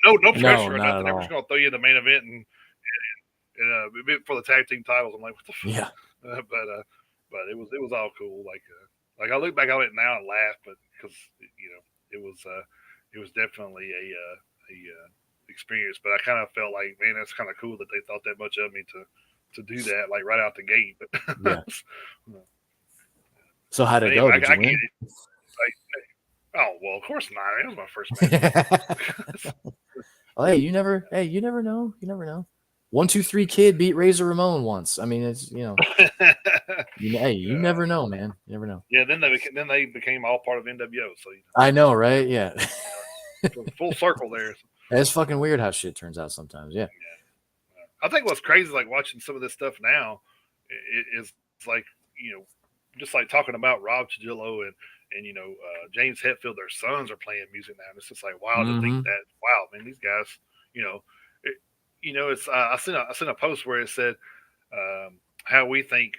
No pressure or nothing. They're just gonna throw you in the main event and for the tag team titles. I'm like, what the fuck?
Yeah.
But it was all cool. Like I look back on it now and laugh, but because it was definitely a experience. But I kind of felt like, man, that's kind of cool that they thought that much of me to do that, like right out the gate. But
yeah. So how'd it go? Did you win?
Oh well, of course not. That was my first match.
Oh, hey, you never know. You never know. 1, 2, 3 Kid beat Razor Ramon once. I mean, it's hey, you never know, man. You never know.
Yeah, then they became all part of NWO. So
I know, right? Yeah.
Full circle there.
It's fucking weird how shit turns out sometimes. Yeah.
I think what's crazy, like watching some of this stuff now, is like just like talking about Rob Trujillo and James Hetfield, their sons are playing music now. And it's just like wow to think that man, these guys, it's I sent a post where it said how we think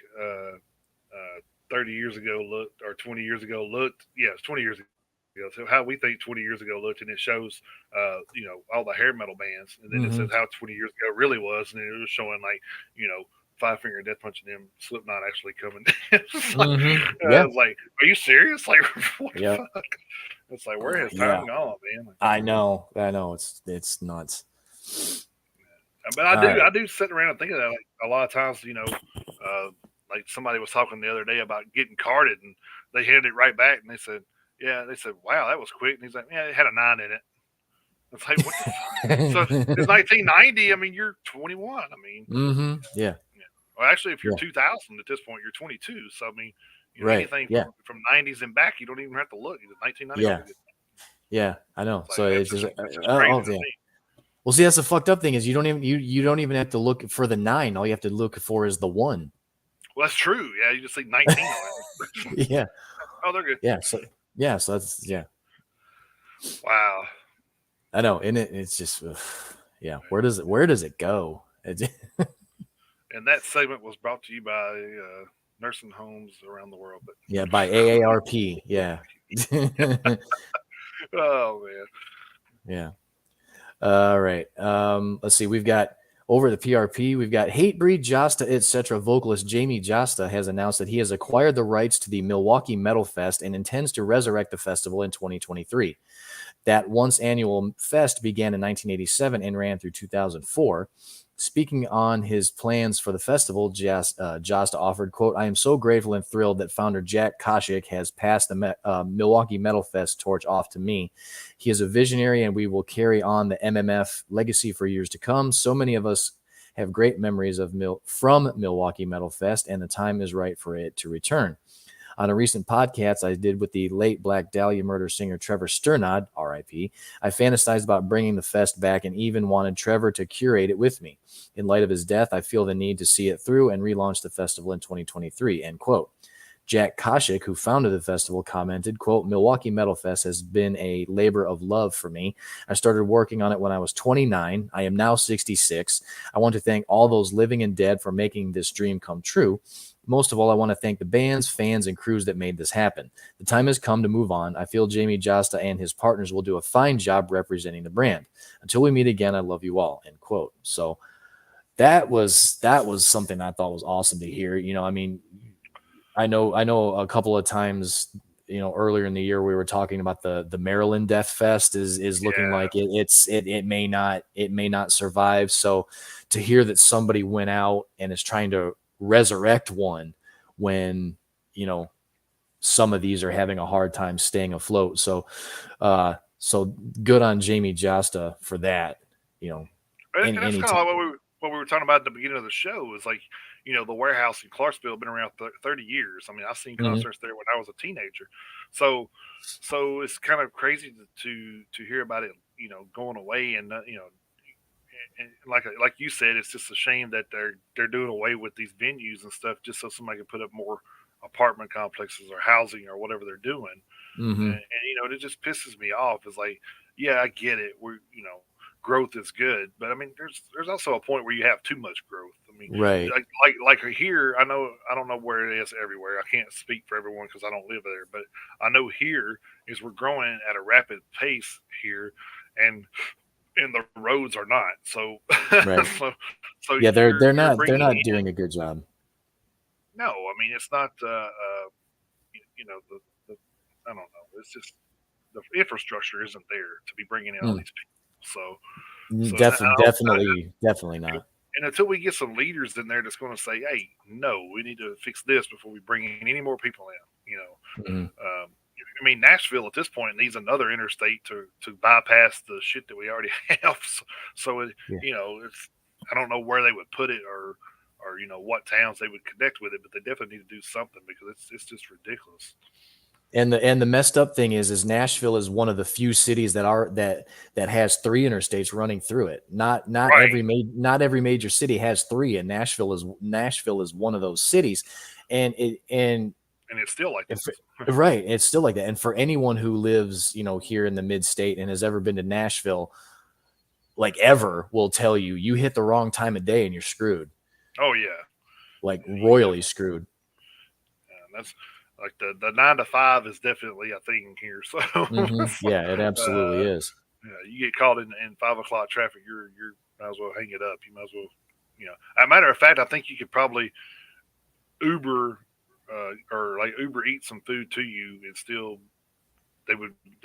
30 years ago looked or 20 years ago looked. Yeah, it's 20 years ago. So how we think 20 years ago looked, and it shows all the hair metal bands, and then it says how 20 years ago really was, and it was showing like Five Finger Death Punch and them Slipknot actually coming. It's like, I was like, are you serious? Like, what the fuck? It's like, where has time gone, man? Like,
I know, it's nuts.
But I do sit around and think of that. Like a lot of times, like somebody was talking the other day about getting carded, and they handed it right back, and they said, wow, that was quick. And he's like, yeah, it had a 9 in it. It's like, what the fuck? So it's 1990. I mean, you're 21. I mean,
yeah.
Well, actually, if you're 2000 at this point, you're 22. So I mean, anything from 90s and back, you don't even have to look. It's 1990.
Yeah, I know.
It's
so
like,
it's just well, see, that's the fucked up thing is you don't even have to look for the 9. All you have to look for is the 1.
Well, that's true. Yeah, you just say 19 on it.
Yeah.
Oh, they're good.
Yeah. So that's
Wow.
I know, and it's just Where does it go?
And that segment was brought to you by nursing homes around the world. But
by AARP. Yeah.
Oh man.
Yeah. All right. Let's see. We've got over the PRP. We've got Hatebreed, Josta, etc. Vocalist Jamie Josta has announced that he has acquired the rights to the Milwaukee Metal Fest and intends to resurrect the festival in 2023. That once annual fest began in 1987 and ran through 2004. Speaking on his plans for the festival, Josta offered, quote, I am so grateful and thrilled that founder Jack Koshik has passed the Milwaukee Metal Fest torch off to me. He is a visionary, and we will carry on the MMF legacy for years to come. So many of us have great memories from Milwaukee Metal Fest, and the time is right for it to return. On a recent podcast I did with the late Black Dahlia Murder singer Trevor Sturnad, R.I.P., I fantasized about bringing the fest back and even wanted Trevor to curate it with me. In light of his death, I feel the need to see it through and relaunch the festival in 2023, end quote. Jack Koshik, who founded the festival, commented, quote, Milwaukee Metal Fest has been a labor of love for me. I started working on it when I was 29. I am now 66. I want to thank all those living and dead for making this dream come true. Most of all, I want to thank the bands, fans, and crews that made this happen. The time has come to move on. I feel Jamie Josta and his partners will do a fine job representing the brand. Until we meet again, I love you all, end quote. So that was something I thought was awesome to hear. You know, I mean, I know a couple of times, you know, earlier in the year we were talking about the Maryland Death Fest is looking like it may not survive. So to hear that somebody went out and is trying to resurrect one when, you know, some of these are having a hard time staying afloat. So so good on Jamie Josta for that, you know.
And that's kind of like what we were talking about at the beginning of the show is like, you know, the warehouse in Clarksville been around 30 years. I mean, I've seen concerts there when I was a teenager. So it's kind of crazy to hear about it, you know, going away and, you know, and like you said, it's just a shame that they're doing away with these venues and stuff just so somebody can put up more apartment complexes or housing or whatever they're doing. And you know, it just pisses me off. It's like, yeah, I get it. We're, you know, growth is good, but I mean, there's also a point where you have too much growth. I mean,
right.
like here, I don't know where it is everywhere. I can't speak for everyone because I don't live there, but I know here is we're growing at a rapid pace here, and the roads are not. So,
Right.
so
yeah, they're not
doing
a good job.
No, I mean it's not. You know, the I don't know. It's just the infrastructure isn't there to be bringing in all these people. So
Definitely not.
And until we get some leaders in there that's going to say, "Hey, no, we need to fix this before we bring in any more people in," you know. I mean, Nashville at this point needs another interstate to bypass the shit that we already have. So you know, it's I don't know where they would put it or you know what towns they would connect with it, but they definitely need to do something because it's just ridiculous.
And the messed up thing is Nashville is one of the few cities that has 3 interstates running through it. Not
Right.
every major city has 3, and Nashville is one of those cities. And
it's still like this.
Right, it's still like that. And for anyone who lives, you know, here in the mid-state and has ever been to Nashville, like ever, will tell you you hit the wrong time of day and you're screwed.
Oh yeah,
like royally screwed.
That's like the 9 to 5 is definitely a thing here. So
yeah, it absolutely is.
Yeah, you get caught in 5 o'clock traffic, you're might as well hang it up. You might as well, you know. As a matter of fact, I think you could probably Uber or like Uber eat some food to you, and still they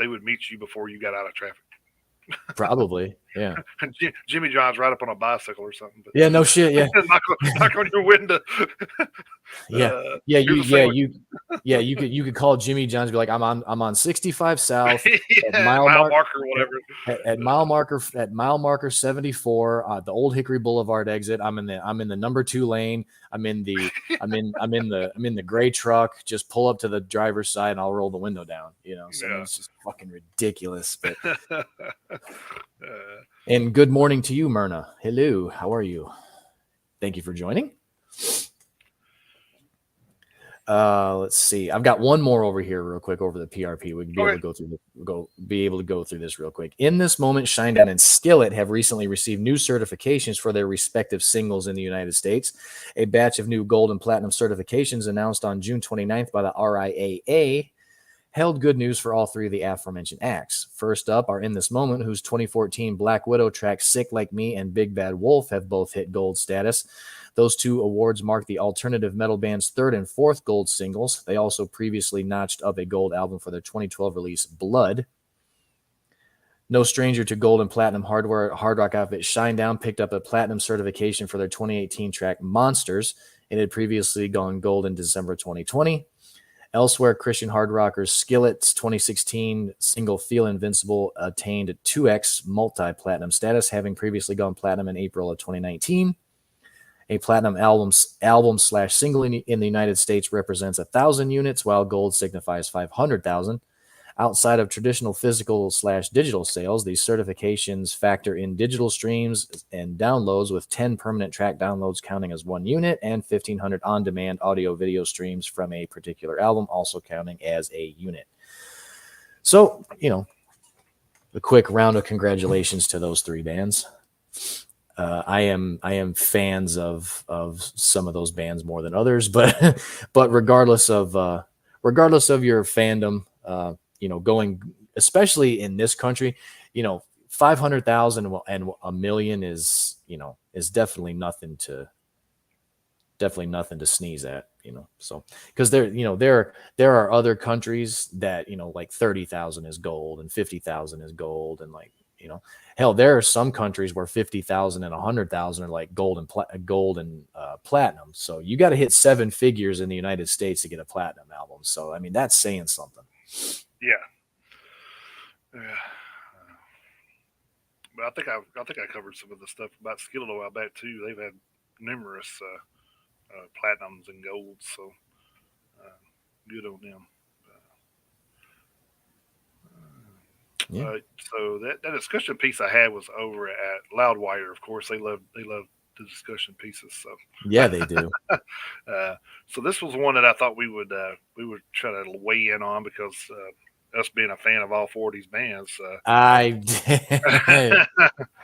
would meet you before you got out of traffic.
Probably, yeah.
Jimmy John's right up on a bicycle or something. But
yeah, no shit. Yeah,
knock on your window.
You could call Jimmy John's, be like, I'm on 65 South
at mile marker, whatever.
At mile marker 74, the Old Hickory Boulevard exit. I'm in the number 2 lane. I'm in the gray truck. Just pull up to the driver's side and I'll roll the window down. You know, so it's just fucking ridiculous. But and good morning to you, Myrna. Hello, how are you? Thank you for joining. Let's see. I've got one more over here real quick over the PRP. We can be able to go through this real quick. In this moment, Shinedown and Skillet have recently received new certifications for their respective singles in the United States. A batch of new gold and platinum certifications announced on June 29th by the RIAA held good news for all 3 of the aforementioned acts. First up are In This Moment, whose 2014 Black Widow tracks Sick Like Me and Big Bad Wolf have both hit gold status. Those 2 awards mark the alternative metal band's 3rd and 4th gold singles. They also previously notched up a gold album for their 2012 release, Blood. No stranger to gold and platinum hard rock outfit Shinedown picked up a platinum certification for their 2018 track, Monsters. It had previously gone gold in December 2020. Elsewhere, Christian hard rockers Skillet's 2016 single Feel Invincible attained 2x multi-platinum status, having previously gone platinum in April of 2019. A platinum album/single in the United States represents 1,000 units, while gold signifies 500,000. Outside of traditional physical/digital sales, these certifications factor in digital streams and downloads, with 10 permanent track downloads counting as one unit and 1,500 on-demand audio-video streams from a particular album also counting as a unit. So, a quick round of congratulations to those three bands. I am fans of some of those bands more than others, but regardless of your fandom, going, especially in this country, 500,000 and $1 million is definitely nothing to sneeze at, so, because there are other countries that, like 30,000 is gold and 50,000 is gold, and like, hell, there are some countries where 50,000 and 100,000 are like gold and platinum. So you got to hit 7 figures in the United States to get a platinum album. So I mean, that's saying something.
Yeah. But I think I covered some of the stuff about Skillet a while back too. They've had numerous platinums and golds, so good on them.
Yeah.
So that discussion piece I had was over at Loudwire. Of course, they love the discussion pieces. So
yeah, they do.
So this was one that I thought we would try to weigh in on, because us being a fan of all 4 of these bands.
I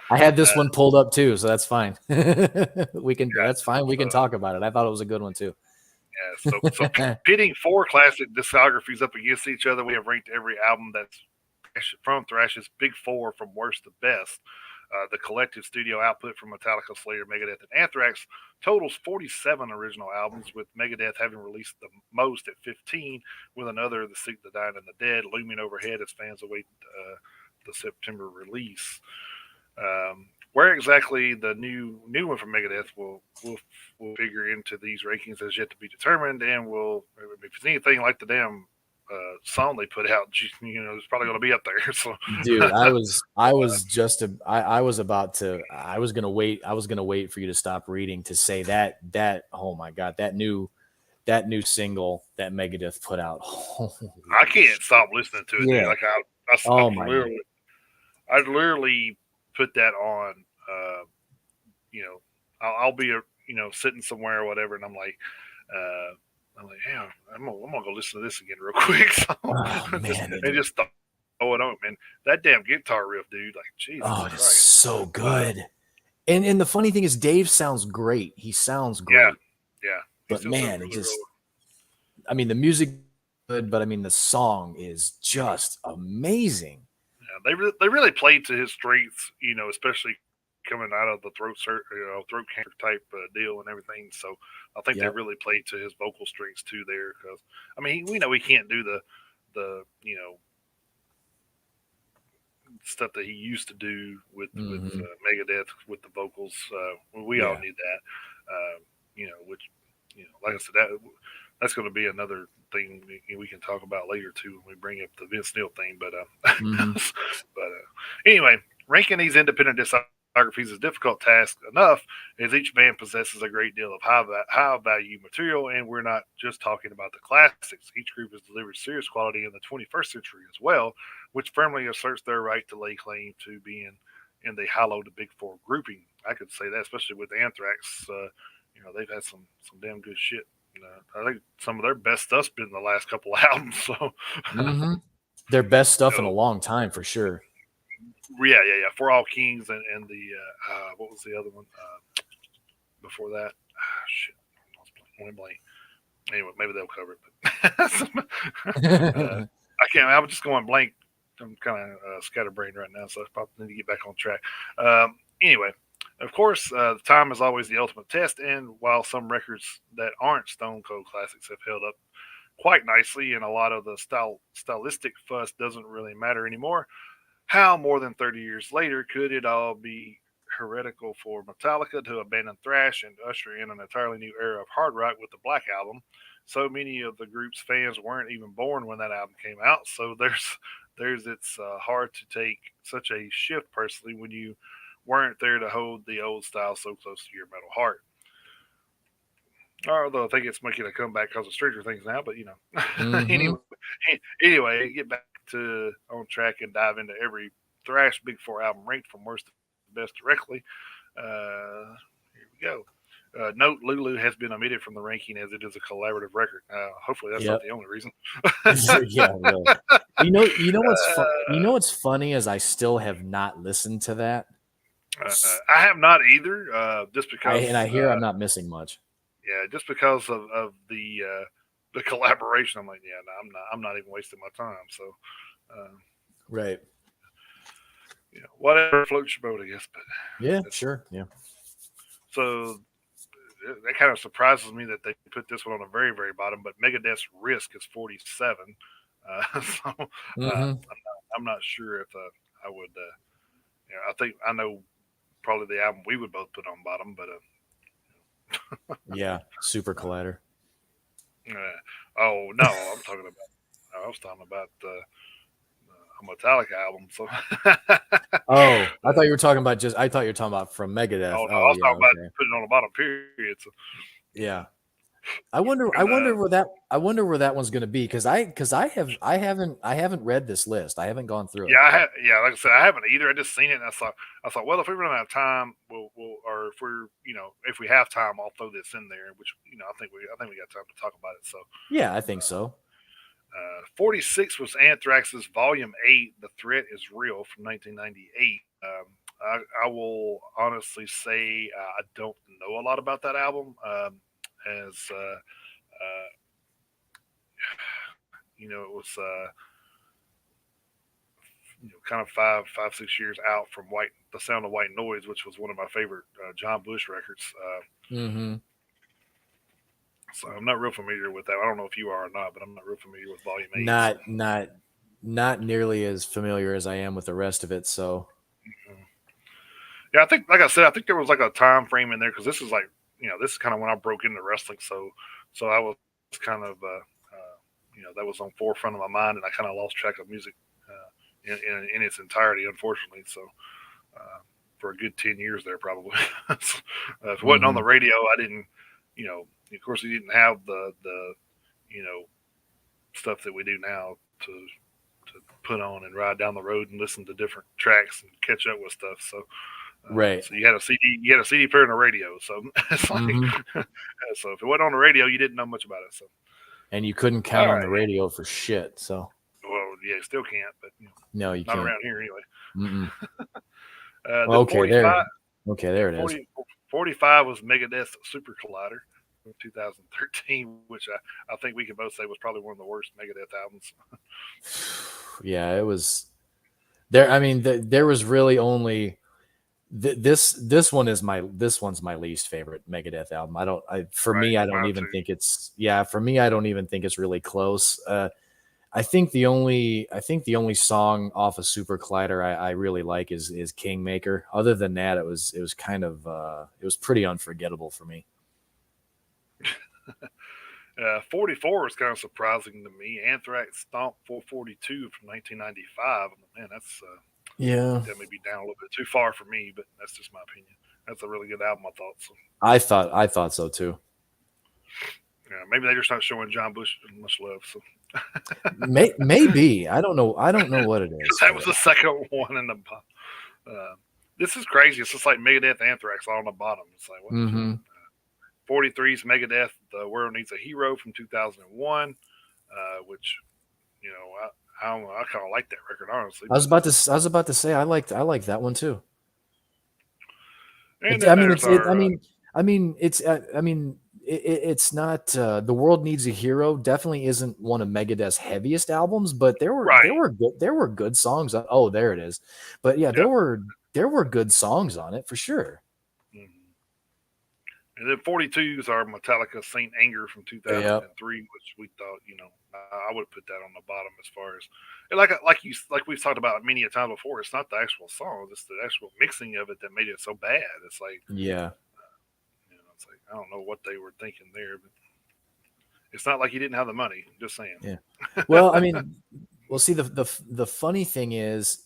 had this one pulled up too, so that's fine. That's fine. We can talk about it. I thought it was a good one too.
Yeah. So pitting 4 classic discographies up against each other, we have ranked every album that's from Thrash's Big 4 from worst to best. The collective studio output from Metallica, Slayer, Megadeth, and Anthrax totals 47 original albums, with Megadeth having released the most at 15, with another, The Sick, the Dying, and the Dead, looming overhead as fans await the September release. Where exactly the new one from Megadeth will figure into these rankings is yet to be determined, and if it's anything like the damn song they put out, it's probably going to be up there. So,
dude, I was gonna wait for you to stop reading to say that oh my god, that new single that Megadeth put out.
I can't stop listening to it.
Yeah.
Dude. Like I literally put that on. I'll be sitting somewhere or whatever, and I'm like, yeah, I'm gonna go listen to this again real quick. So just throw it on, man. That damn guitar riff, dude. Like, Jesus Christ,
it's so good. And the funny thing is, Dave sounds great. He sounds great.
Yeah.
But man, I mean, the music good, but I mean, the song is just amazing.
Yeah, they really played to his strengths, especially coming out of the throat cancer type deal and everything. So I think they really played to his vocal strengths too there, because I mean, we know he can't do the stuff that he used to do with Megadeth with the vocals. We all knew that, which like I said, that's going to be another thing we can talk about later too when we bring up the Vince Neil thing. But anyway, ranking these independent discographies is a difficult task enough, as each band possesses a great deal of high value material, and we're not just talking about the classics. Each group has delivered serious quality in the 21st century as well, which firmly asserts their right to lay claim to being in the hallowed Big 4 grouping. I could say that, especially with Anthrax. They've had some damn good shit. I think some of their best stuff's been the last couple of albums. So
their best stuff in a long time, for sure.
Yeah. For All Kings and the what was the other one before that? Shit, I lost blank. Anyway, maybe they'll cover it. I can't. I'm just going blank. I'm kind of scatterbrained right now, so I probably need to get back on track. Anyway, of course, time is always the ultimate test, and while some records that aren't Stone Cold classics have held up quite nicely, and a lot of the stylistic fuss doesn't really matter anymore, how, more than 30 years later, could it all be heretical for Metallica to abandon thrash and usher in an entirely new era of hard rock with the Black Album? So many of the group's fans weren't even born when that album came out, so it's hard to take such a shift personally when you weren't there to hold the old style so close to your metal heart. Although I think it's making a comeback because of Stranger Things now, but anyway, get back to on track and dive into every thrash Big Four album ranked from worst to best directly. Here we go. Note: Lulu has been omitted from the ranking as it is a collaborative record. Hopefully, that's not
Yep.
the only reason.
Yeah, really. You know what's funny is I still have not listened to that.
I have not either. Just because,
I hear I'm not missing much.
yeah, just because of the collaboration. I'm like, yeah, no, I'm not even wasting my time. So,
Right.
whatever floats your boat, I guess. But
Yeah, sure. Yeah.
so that kind of surprises me that they put this one on the very, very bottom. But Megadeth's Risk is 47. So
Mm-hmm.
I'm not sure if I would. I think I know probably the album we would both put on bottom, but
Yeah. Super Collider.
oh no, I was talking about a Metallica album. So
Oh, I thought you were talking about I thought you were talking about from Megadeth.
oh no, I
Oh
was
yeah,
talking about
okay.
putting it on the bottom period. So
Yeah. I wonder where that one's gonna be because I haven't read this list. I haven't gone through it.
yeah, like I said, I haven't either. I just seen it and I thought, well, if we run out of time, we'll or if we're if we have time, I'll throw this in there. Which I think we got time to talk about it. So
Yeah, I think so.
46 was Anthrax's Volume 8, The Threat is Real from 1998. I will honestly say I don't know a lot about that album. As it was kind of 6 years out from The Sound of White Noise, which was one of my favorite John Bush records.
Mm-hmm.
So I'm not real familiar with that. I don't know if you are or not, but I'm not real familiar with Volume 8.
Not nearly as familiar as I am with the rest of it. So
yeah, I think, like I said, I think there was like a time frame in there because this is like, this is kind of when I broke into wrestling. So I was kind of, that was on forefront of my mind, and I kind of lost track of music in its entirety, unfortunately. So for a good 10 years there, probably. If it wasn't on the radio, I didn't, of course, we didn't have the stuff that we do now to put on and ride down the road and listen to different tracks and catch up with stuff. So
right.
So you had a CD player and a radio. So it's like, so if it wasn't on the radio, you didn't know much about it. So
and you couldn't count on the radio for shit. So
well, yeah, still can't, but
no, you
not
can't
around here anyway.
Okay, 45, there it is.
45 was Megadeth's Super Collider from 2013, which I think we can both say was probably one of the worst Megadeth albums.
Yeah, it was there. I mean, there was really only this one's my least favorite Megadeth album. I don't even think it's really close. I think the only song off of Super Collider I really like is Kingmaker. Other than that, it was kind of it was pretty unforgettable for me.
44 was kind of surprising to me. Anthrax Stomp 442 from 1995. Man, that's that may be down a little bit too far for me, but that's just my opinion. That's a really good album, I thought. So.
I thought so too.
Yeah, maybe they're just not showing John Bush much love. So
maybe I don't know what it is.
That was the second one in the bottom. This is crazy. It's just like Megadeth, Anthrax all on the bottom. It's like what? 43's Megadeth, The World Needs a Hero from 2001, which I don't know. I kind of like that record, honestly.
I was about to say I like that one too. It's not The World Needs a Hero definitely isn't one of Megadeth's heaviest albums, but there were good songs. Oh, there it is. But yeah, there were good songs on it for sure.
Mm-hmm. And then 42s are Metallica Saint Anger from 2003, which we thought, I would put that on the bottom as far as like we've talked about many a time before. It's not the actual song; it's the actual mixing of it that made it so bad. It's like it's like I don't know what they were thinking there, but it's not like he didn't have the money. I'm just saying.
Yeah. Well, I mean, see the funny thing is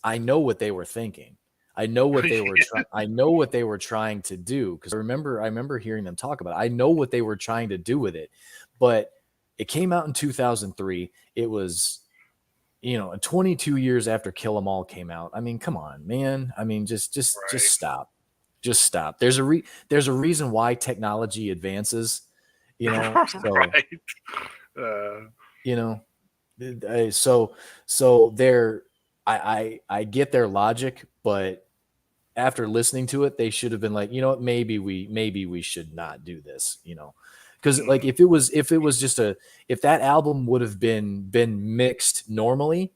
I know what they were thinking. I know what they were. I know what they were trying to do because I remember hearing them talk about it. I know what they were trying to do with it, but it came out in 2003. It was, 22 years after Kill 'Em All came out. I mean, come on, man. I mean, just
Right.
stop. Just stop. There's a reason why technology advances, so,
Right. Uh,
you know, so there I get their logic, but after listening to it, they should have been like, you know what, maybe we should not do this, because like
mhm,
if it was just if that album would have been mixed normally,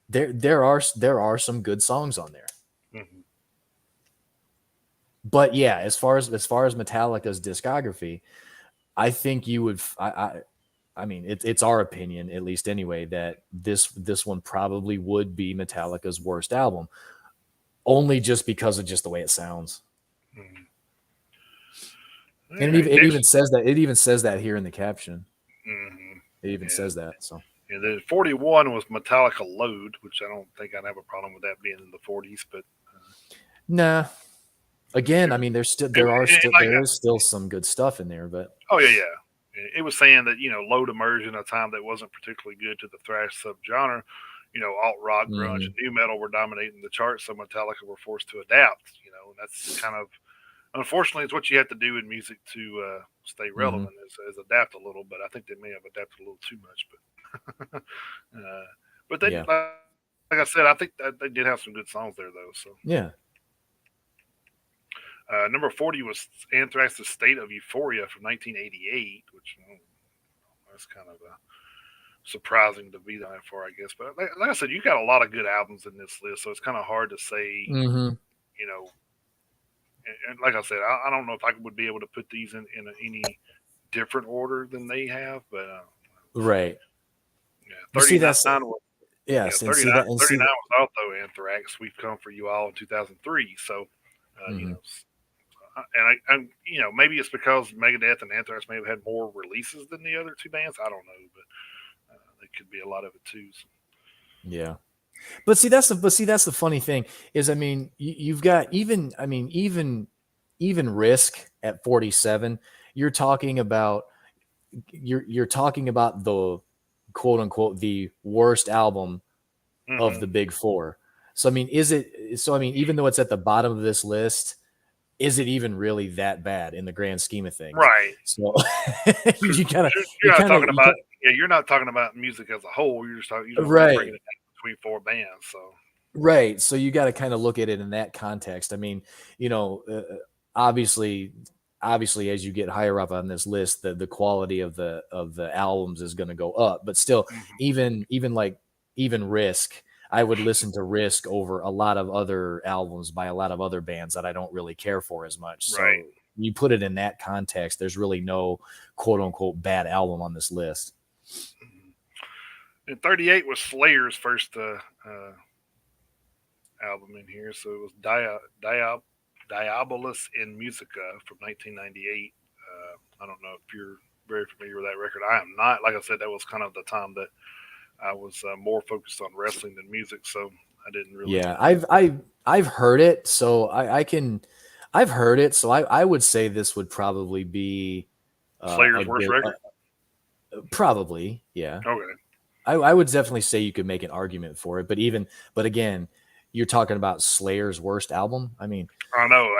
there are some good songs on there.
mhm.
But yeah, as far as Metallica's discography, I think you would I mean it's our opinion, at least anyway, that this one probably would be Metallica's worst album, only just because of just the way it sounds.
Mhm.
And
All right.
it
Next.
even says that here in the caption.
Mhm.
It even
Yeah.
says that. So
And then 41 was Metallica Load, which I don't think I'd have a problem with that being in the 40s, but
nah. Again, I
it,
mean,
it, like,
there is still some good stuff in there, but
oh yeah, yeah. It was saying that Load emerged in a time that wasn't particularly good to the thrash subgenre. Alt rock, grunge,
mhm,
and new metal were dominating the charts, so Metallica were forced to adapt. And that's kind of unfortunately it's what you have to do in music to stay
mhm,
relevant is adapt a little. But I think they may have adapted a little too much. Uh, but they
yeah,
like I said, I think that they did have some good songs there though. So
yeah,
number 40 was Anthrax's "State of Euphoria" from 1988, which that's kind of surprising to be that far, I guess. But like I said, you got a lot of good albums in this list, so it's kind of hard to say.
hmm
You know, and like I said, I don't know if I would be able to put these in any different order than they have, but
right.
yeah,
But see,
39
that's
was yeah,
yes, and see that, and
39
see that.
was also Anthrax. We've come for you all in 2003. So,
hmm
and maybe it's because Megadeth and Anthrax may have had more releases than the other two bands. I don't know, but it could be a lot of it too. So.
Yeah. But see that's the funny thing is, I mean, you've got, even Risk at 47. You're talking about you're talking about the quote unquote the worst album of
Hmm.
the big four. So I mean, even though it's at the bottom of this list, is it even really that bad in the grand scheme of things?
Right.
So
Because
you kind of
you're not talking about you're not talking about music as a whole. You're only breaking
right.
it down between four bands. So
Right. So you got to kind of look at it in that context. I mean, you know, obviously, as you get higher up on this list, the quality of the albums is going to go up. But still,
hmm
even Risk, I would listen to Risk over a lot of other albums by a lot of other bands that I don't really care for as much.
right.
So you put it in that context, there's really no quote unquote bad album on this list.
Mhm. And 38 was Slayer's first album in here, so it was Diabolus in Musica from 1998. I don't know if you're very familiar with that record. I am not. Like I said, that was kind of the time that I was more focused on wrestling than music, so I didn't really.
Yeah, I've heard it, so I've heard it, so I would say this would probably be a
Slayer's worst
good
record.
probably, yeah.
Okay.
I would definitely say you could make an argument for it, but again, you're talking about Slayer's worst album. I mean,
I know.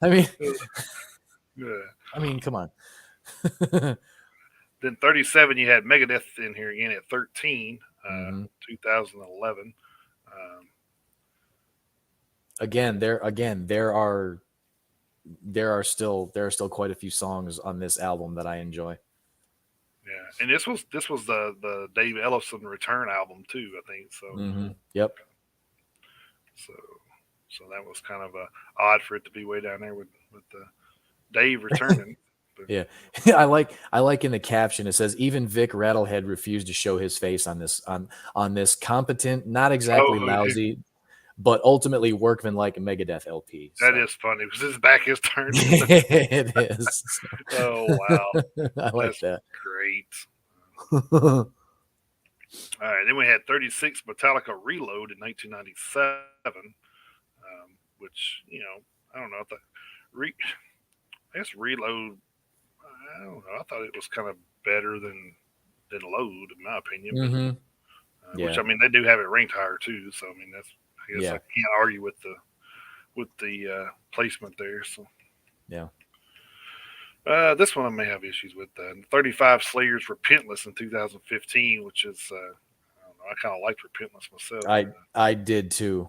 I mean,
Yeah.
come on.
Then 37, you had Megadeth in here again at 13,
hmm
2011. Um,
there are still quite a few songs on this album that I enjoy.
yeah, and this was the Dave Ellefson return album too, I think.
Yep.
So so that was kind of odd for it to be way down there with Dave returning. But,
Yeah. I like in the caption it says even Vic Rattlehead refused to show his face on this competent, not exactly
oh,
lousy, but ultimately workmanlike Megadeth LP.
that
So
is funny because his back is turned to the.
it is.
Oh wow,
I like
that's
that.
great. All right, then we had 36 Metallica Reload in 1997, which I don't know if that re, I guess Reload. I don't know. I thought it was kind of better than didn't load, in my opinion.
Mm-hmm.
But, which I mean, they do have it ranked higher too. So I mean, I guess I can't argue with the placement there. So
yeah.
This one I may have issues with. 35 Slayers Repentless in 2015, which is I don't know, I kind of liked Repentless myself.
I did too.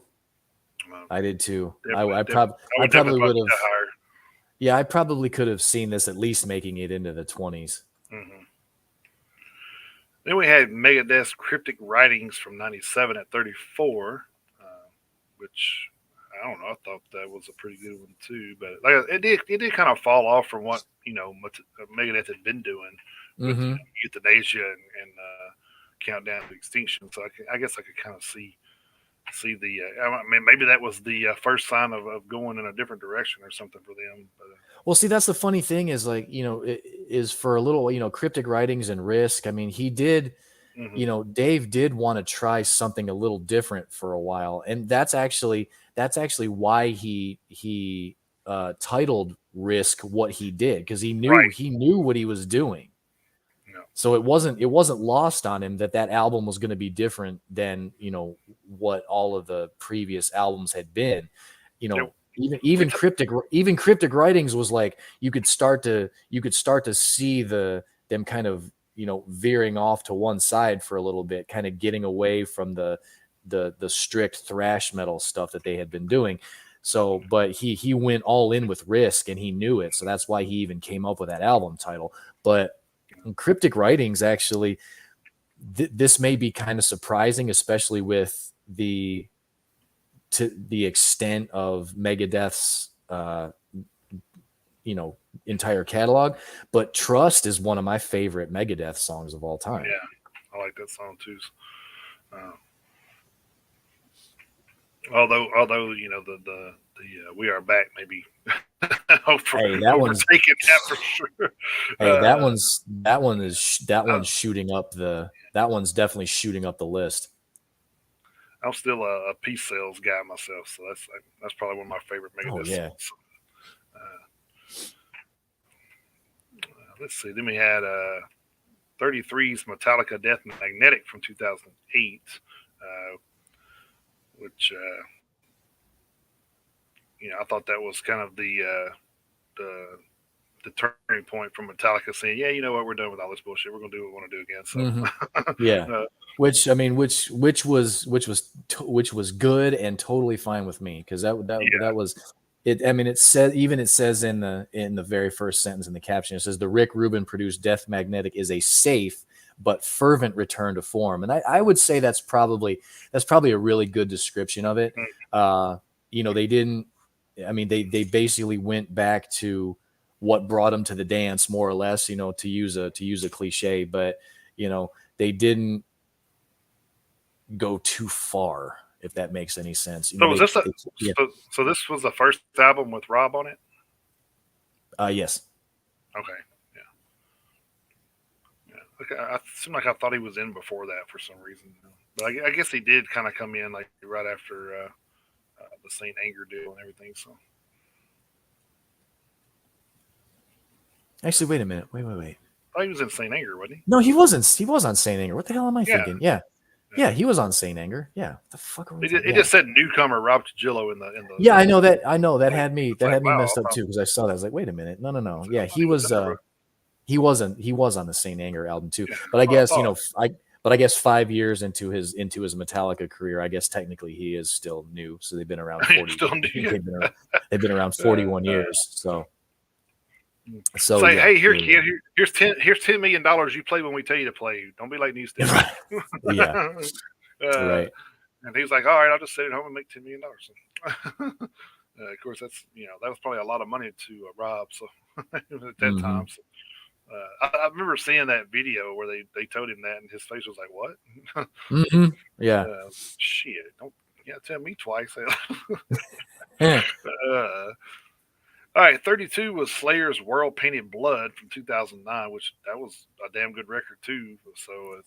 I did too. I
would
probably would have.
Higher.
Yeah, I probably could have seen this at least making it into the 20s.
Mm-hmm. Then we had Megadeth's Cryptic Writings from '97 at 34, which I don't know. I thought that was a pretty good one too, but like it did kind of fall off from what Megadeth had been doing with euthanasia and countdown to extinction. So I guess I could kind of see the. I mean, maybe that was the first sign of going in a different direction or something for them. But,
well, see, that's the funny thing is like is for a little Cryptic Writings and Risk. I mean, he did. Dave did want to try something a little different for a while, and that's actually why he titled Risk what he did, because he knew what he was doing.
No.
So it wasn't lost on him that album was going to be different than what all of the previous albums had been. Even Cryptic Writings was like you could start to see them kind of veering off to one side for a little bit, kind of getting away from the strict thrash metal stuff that they had been doing. So, but he went all in with Risk, and he knew it. So that's why he even came up with that album title. But Cryptic Writings, actually, this may be kind of surprising, especially with the extent of Megadeth's entire catalog. But Trust is one of my favorite Megadeth songs of all time.
Yeah, I like that song too. Although the We Are Back maybe
that one's
taking that for sure.
Hey, that one's shooting up that one's definitely shooting up the list.
I'm still a Peace Sales guy myself, so that's probably one of my favorite Megadeth songs. Let's see. Then we had 33's Metallica Death Magnetic from 2008, which I thought that was kind of the turning point from Metallica saying, yeah, you know what, we're done with all this bullshit. We're gonna do what we want to do again. So
yeah, which was good and totally fine with me, because that was it. I mean, it says in the very first sentence in the caption, it says the Rick Rubin produced Death Magnetic is a safe but fervent return to form, and I would say that's probably a really good description of it. They didn't. I mean, they basically went back to what brought them to the dance, more or less, to use a cliche, but they didn't go too far, if that makes any sense.
So so this was the first album with Rob on it?
Yes.
Okay. Yeah. I seemed like I thought he was in before that for some reason, but I guess he did kind of come in like right after the Saint Anger deal and everything. So
actually, wait a minute. Wait.
Oh, he was in Saint Anger, wasn't he?
No, he wasn't. He was on Saint Anger. What the hell am I thinking? Yeah, he was on Saint Anger. Yeah. What the fuck are we
It just said newcomer Rob Trujillo in the.
Yeah, I know that. That had me messed up too, because I saw that. I was like, wait a minute. No. Yeah, he was. He was on the Saint Anger album too. But I guess I guess 5 years into his Metallica career, I guess technically he is still new. So they've been around 40. They've been around 41 years. So
say, hey, here, kid, here's $10 million. You play when we tell you to play. Don't be like Newstead.
Yeah. Right.
And he was like, all right, I'll just sit at home and make $10 million. Of course, that's that was probably a lot of money to Rob. So at that time. So, I remember seeing that video where they told him that, and his face was like, "What?"
Yeah.
Shit! Don't tell me twice. All right, 32 was Slayer's World Painted Blood from 2009, which that was a damn good record too. So,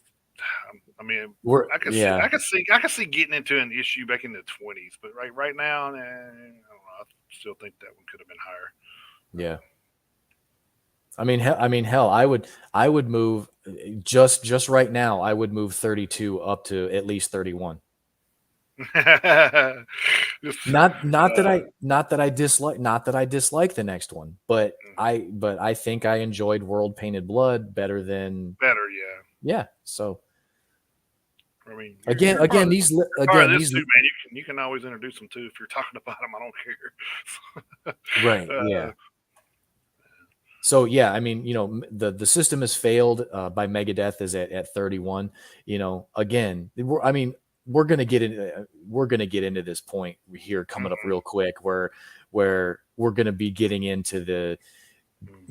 I mean, I can see getting into an issue back in the 20s, but right now, I don't know. I still think that one could have been higher.
Yeah. I mean, hell, I would move. just right now, I would move 32 up to at least 31. Not that I dislike the next one, but I think I enjoyed World Painted Blood better than
better,
yeah. So
I mean,
again,
you're part of
these
this too, man. You can always introduce them too if you're talking about them. I don't care.
right, yeah. So yeah, I mean, the system has failed by Megadeth is at 31. Again, we're gonna get into this point here coming up real quick where we're gonna be getting into the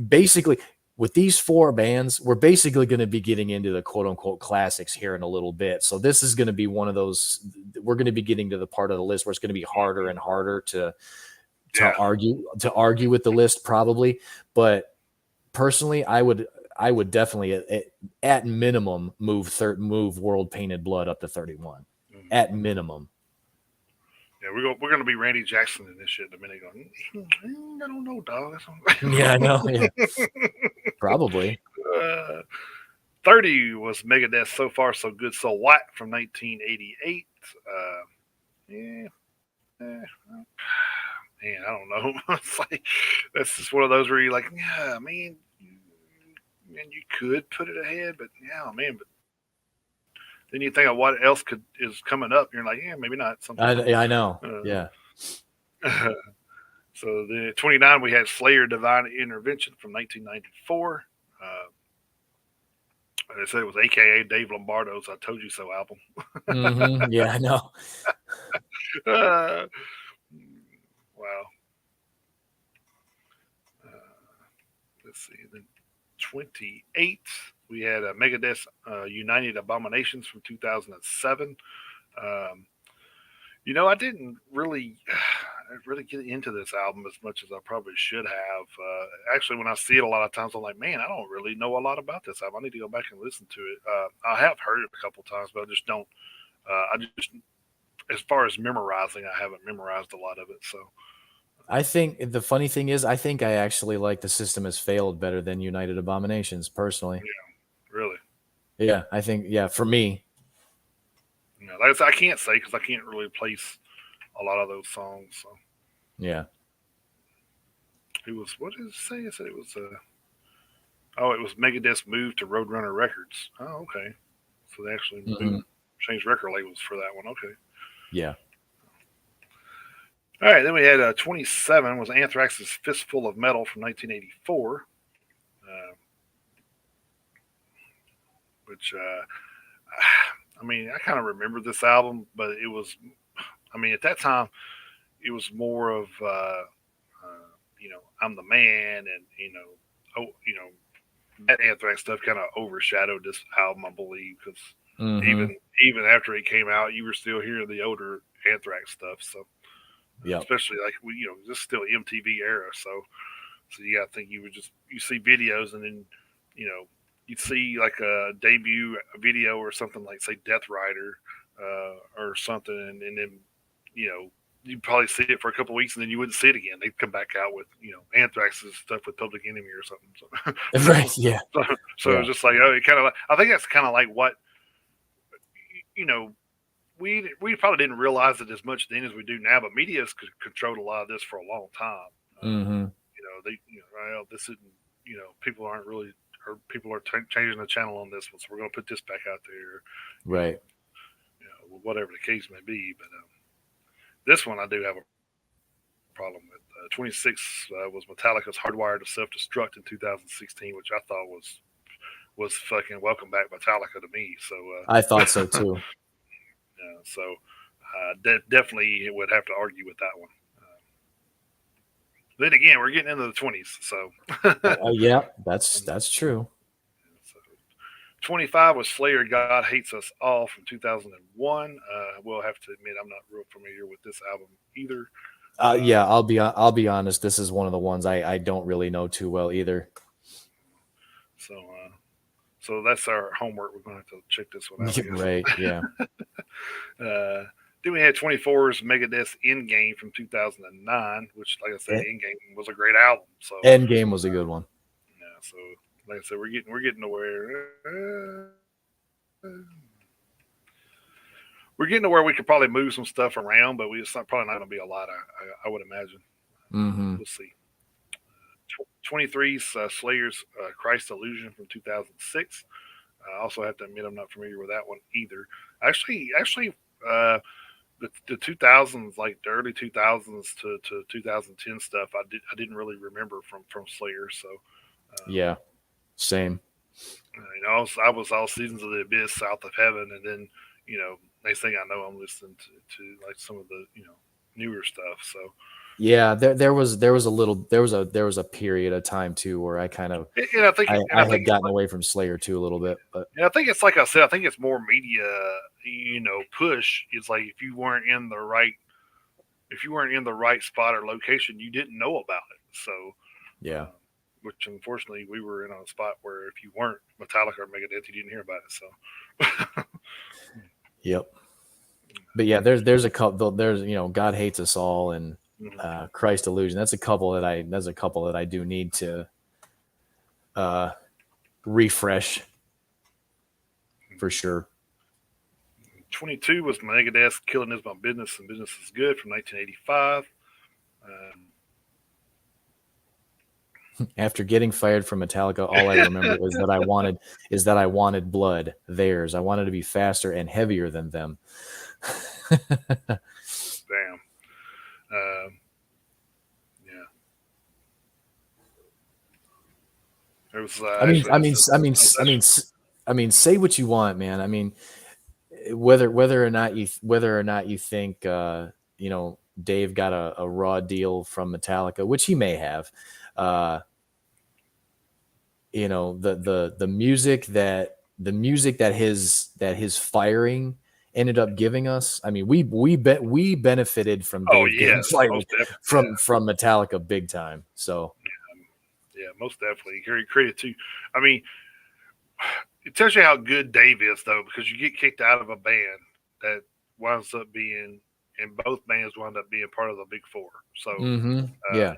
basically with these four bands, we're basically going to be getting into the quote unquote classics here in a little bit. So this is going to be one of those, we're going to be getting to the part of the list where it's going to be harder and harder to argue with the list probably. But personally, I would definitely at minimum move World Painted Blood up to 31 at minimum.
Yeah, we're gonna be Randy Jackson in this shit in a minute. Going, I don't know, dog.
Yeah, I know. Yeah, probably.
30 was Megadeth So Far So Good So What from 1988. Man, I don't know. It's like that's just one of those where you're like, yeah, man, you could put it ahead, but yeah, man, but then you think of what else is coming up. You're like, yeah, maybe not.
I know. Yeah.
So the 29 we had Slayer Divine Intervention from 1994. They said it was AKA Dave Lombardo's "I Told You So" album.
Mm-hmm. Yeah, I know.
Wow. Let's see. Then 28 we had Megadeth United Abominations from 2007. I didn't really get into this album as much as I probably should have. Actually, when I see it a lot of times, I'm like, man, I don't really know a lot about this album. I need to go back and listen to it. I have heard it a couple times, but I just don't. As far as memorizing, I haven't memorized a lot of it. So
I think the funny thing is, I think I actually like The System Has Failed better than United Abominations, personally.
Yeah, really.
Yeah, I think, for me.
Like I said, I can't say because I can't really place a lot of those songs. So.
Yeah.
What did it say? It said it was it was Megadeth's move to Roadrunner Records. Oh, okay. So they actually changed record labels for that one. Okay.
Yeah.
All right, then we had 27 was Anthrax's Fistful of Metal from 1984, which I kind of remember this album, but it was, at that time, it was more of I'm the man, and that Anthrax stuff kind of overshadowed this album, I believe, because even after it came out, you were still hearing the older Anthrax stuff. So.
Yeah,
especially like this is still MTV era, so you gotta think you see videos and then you'd see like a debut video or something like say Death Rider or something, and then you'd probably see it for a couple of weeks and then you wouldn't see it again. They'd come back out with Anthrax's stuff with Public Enemy or something. So,
right? Yeah.
So it's just like it kind of I think that's kind of like what we probably didn't realize it as much then as we do now, but media's controlled a lot of this for a long time. This isn't, people aren't really, or people are changing the channel on this one, so we're going to put this back out there.
Right.
Whatever the case may be. But this one I do have a problem with. 26 was Metallica's Hardwired to Self-Destruct in 2016, which I thought was fucking Welcome Back Metallica to me. So
I thought so too.
So definitely would have to argue with that one. Then again, we're getting into the 20s, so
yeah, that's true.
So, 25 was Slayer God Hates Us All from 2001. We'll have to admit I'm not real familiar with this album either.
Yeah, I'll be honest. This is one of the ones I don't really know too well either.
So that's our homework. We're going to have to check this one out.
Right, yeah.
Then we had 24's Megadeth's Endgame from 2009, which, like I said, Endgame was a great album. So
Endgame was a good one.
Yeah, so like I said, we're getting to where we're getting to where we could probably move some stuff around, but it's not probably not going to be a lot. I would imagine.
Mm-hmm.
We'll see. 23's Slayer's Christ Illusion from 2006. I also have to admit I'm not familiar with that one either. Actually, uh, the 2000s, like the early 2000s to 2010 stuff, I didn't really remember from Slayer. So,
Yeah, same.
I was all Seasons of the Abyss, South of Heaven, and then next thing I know, I'm listening to like some of the newer stuff. So
Yeah, there was a little there was a period of time too where I kind of
and
I
I think
had gotten away from Slayer too a little bit, but
I think it's like I said, I think it's more media, push. It's like if you weren't in the right spot or location, you didn't know about it. So,
yeah,
which unfortunately we were in a spot where if you weren't Metallica or Megadeth, you didn't hear about it. So,
yep. But yeah, there's a couple. There's God Hates Us All and Christ Illusion. That's a couple that I do need to refresh for sure.
22 was Megadeth's "Killing Is My Business and Business Is Good" from 1985.
After getting fired from Metallica, all I remember is that I wanted blood. Theirs. I wanted to be faster and heavier than them.
Damn. Yeah. There was
I mean, say what you want, man. I mean, whether or not you think Dave got a raw deal from Metallica, which he may have. The music that his firing ended up giving us. I mean, we benefited from Dave getting fired from Metallica big time. So
yeah, most definitely. Credit to. I mean, it tells you how good Dave is, though, because you get kicked out of a band that winds up being, and both bands wind up being part of the Big Four. So,
yeah,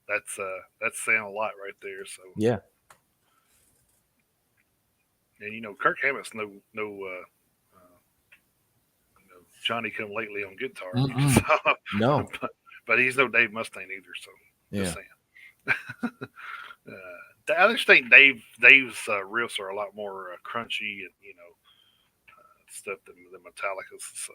that's saying a lot right there. So,
yeah.
And Kirk Hammett's no Johnny come lately on guitar. So,
No,
but he's no Dave Mustaine either. So, just
yeah.
saying. I just think Dave's riffs are a lot more crunchy and stuff than Metallica's. So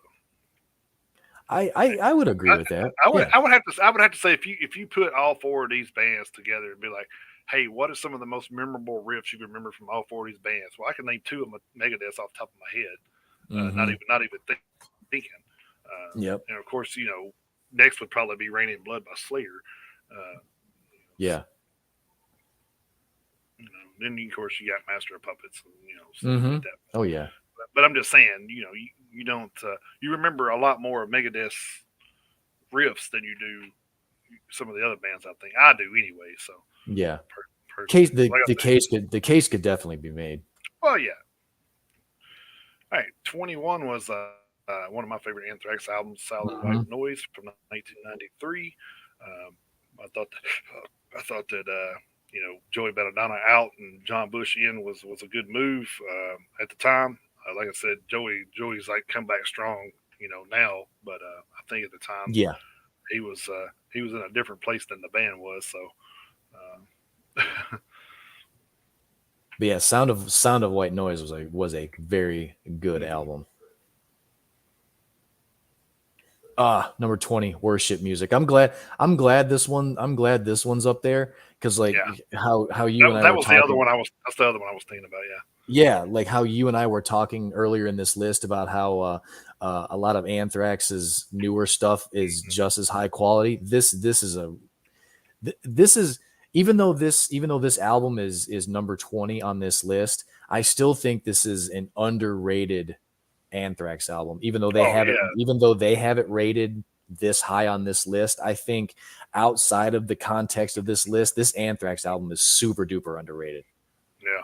I would agree with that.
I would have to say if you put all four of these bands together and be like, hey, what are some of the most memorable riffs you can remember from all four of these bands? Well, I can name two of Megadeth off the top of my head. Not even thinking.
Yep.
And of course, next would probably be "Rain in Blood" by Slayer.
Yeah.
Then of course you got Master of Puppets, and stuff like that.
Oh yeah.
But I'm just saying, you don't you remember a lot more of Megadeth's riffs than you do some of the other bands. I think I do anyway. So
yeah, the case could definitely be made.
Well, yeah. All right, 21 was one of my favorite Anthrax albums, "Silent White Noise" from 1993. I thought that Joey Belladonna out and John Bush in was a good move at the time. Like I said, Joey's like come back strong, now, but I think at the time,
yeah,
he was in a different place than the band was. So,
but yeah, Sound of White Noise was a very good album. Number 20, Worship Music. I'm glad this one's up there because how you and I were talking.
That's the other one I was thinking about. Yeah.
Yeah, like how you and I were talking earlier in this list about how a lot of Anthrax's newer stuff is just as high quality. This is even though this album is number 20 on this list, I still think this is an underrated Anthrax album. Even though they have it rated this high on this list, I think outside of the context of this list, this Anthrax album is super duper underrated.
Yeah.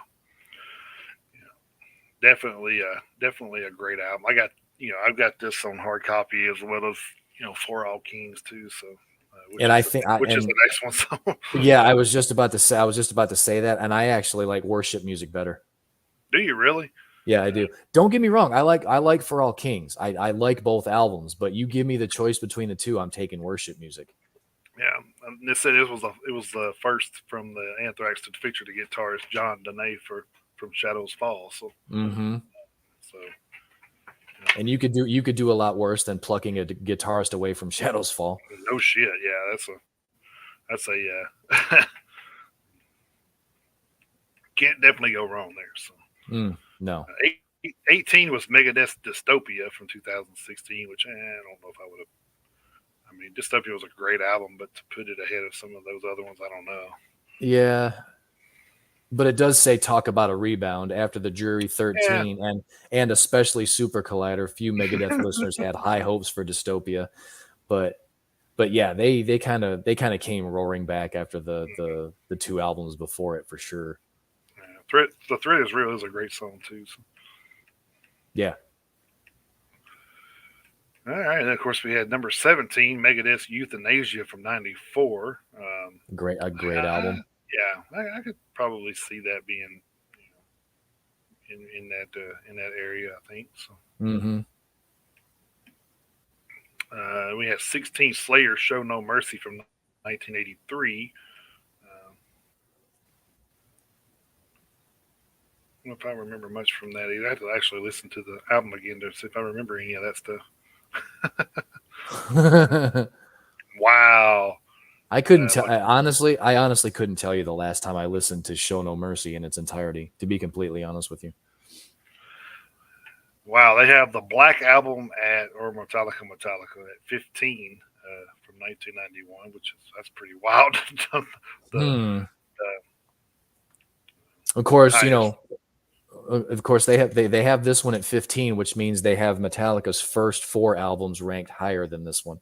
Definitely a great album. I've got this on hard copy as well as For All Kings too. So
And I think
which is the next one. So
yeah, I was just about to say that, and I actually like worship music better.
do you really?
Yeah, I do. Don't get me wrong. I like For All Kings. I like both albums, but you give me the choice between the two, I'm taking worship music.
Yeah, and they said it was the first from the Anthrax to feature the guitarist John Dene from Shadows Fall. So so
And you could do a lot worse than plucking a guitarist away from Shadows Fall.
no shit. Yeah, that's a can't definitely go wrong there. So
No.
18 was Megadeth's Dystopia from 2016, which I don't know if I would have. I mean, Dystopia was a great album, but to put it ahead of some of those other ones, I don't know.
Yeah. But it does say talk about a rebound after the Jury 13 and especially Super Collider. Few Megadeth listeners had high hopes for Dystopia, but yeah, they kind of came roaring back after the two albums before it for sure.
Yeah. The Threat is Real is a great song too. So.
Yeah.
All right, and of course we had number 17, Megadeth's Euthanasia from '94.
A great album.
Yeah, I could probably see that being, in that area. I think so. We have 16, Slayer, Show No Mercy from 1983. I don't know if I remember much from that either. I have to actually listen to the album again to see if I remember any of that stuff. Wow.
I couldn't tell. I honestly couldn't tell you the last time I listened to Show No Mercy in its entirety, to be completely honest with you.
Wow, they have the Black Album or Metallica at 15 from 1991, that's pretty wild.
Of course, of course they have this one at 15, which means they have Metallica's first 4 albums ranked higher than this one.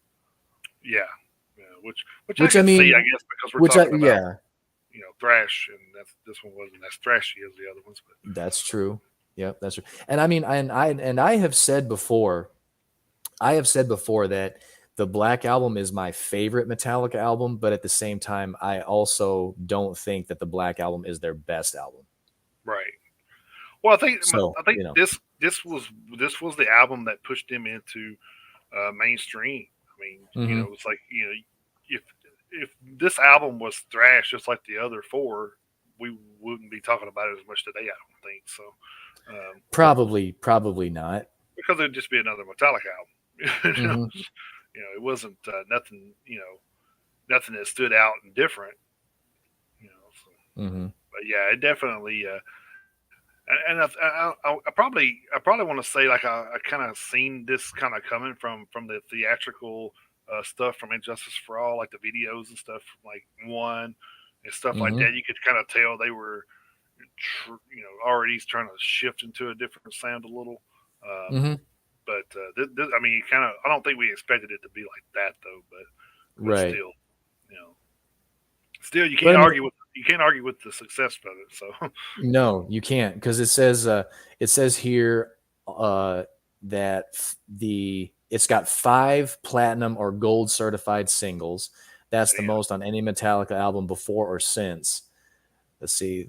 Yeah, which I mean, see, I guess, because we're talking about thrash, and this one wasn't as thrashy as the other ones. But
that's true. Yep, that's true. And I mean, I have said before that the Black Album is my favorite Metallica album, but at the same time, I also don't think that the Black Album is their best album.
Right. Well, I think this was the album that pushed them into mainstream. I mean, it's like if this album was thrash just like the other 4, we wouldn't be talking about it as much today. I don't think so.
Probably not,
because it'd just be another Metallica album. It wasn't nothing. Nothing that stood out and different. But yeah, it definitely. And I probably want to say, like, I kind of seen this kind of coming from the theatrical stuff from Injustice for All, like the videos and stuff from like One and stuff like that. You could kind of tell they were, already trying to shift into a different sound a little. But I mean, I don't think we expected it to be like that though. But
right.
Still, you can't argue with the success of it. So
no, you can't, because it says here that it's got 5 platinum or gold certified singles. That's the most on any Metallica album before or since. Let's see.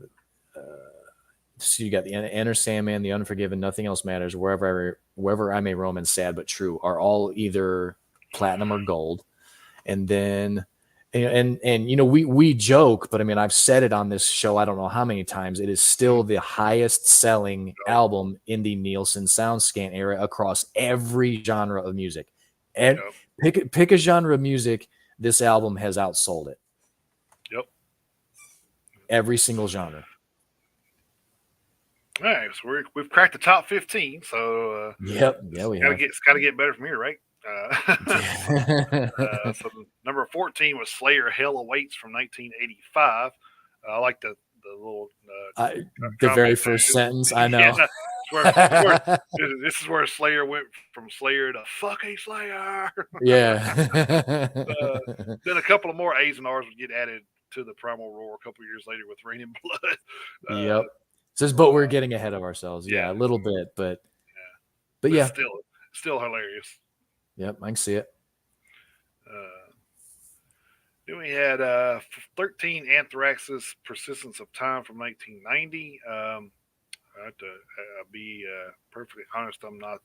So you got the Enter Sandman, The Unforgiven, Nothing Else Matters, Wherever I May Roam, and Sad But True are all either platinum or gold. And then we joke, but I mean, I've said it on this show I don't know how many times, it is still the highest selling album in the Nielsen SoundScan era across every genre of music. And pick a genre of music, this album has outsold it.
Yep.
Every single genre.
All right, so we've cracked the top 15. So
we have.
It's got to get better from here, right? So number 14 was Slayer, Hell Awaits from 1985. I like the little
the very first sentence. I know.
This is where Slayer went from Slayer to fucking Slayer.
Yeah.
Then a couple of more A's and R's would get added to the Primal Roar a couple of years later with Rain and Blood.
Yep. Says, but we're getting ahead of ourselves. Yeah, a little bit, but yeah,
still hilarious.
Yep, I can see it.
Then we had 13 Anthrax's Persistence of Time from 1990. I have to be perfectly honest, I'm not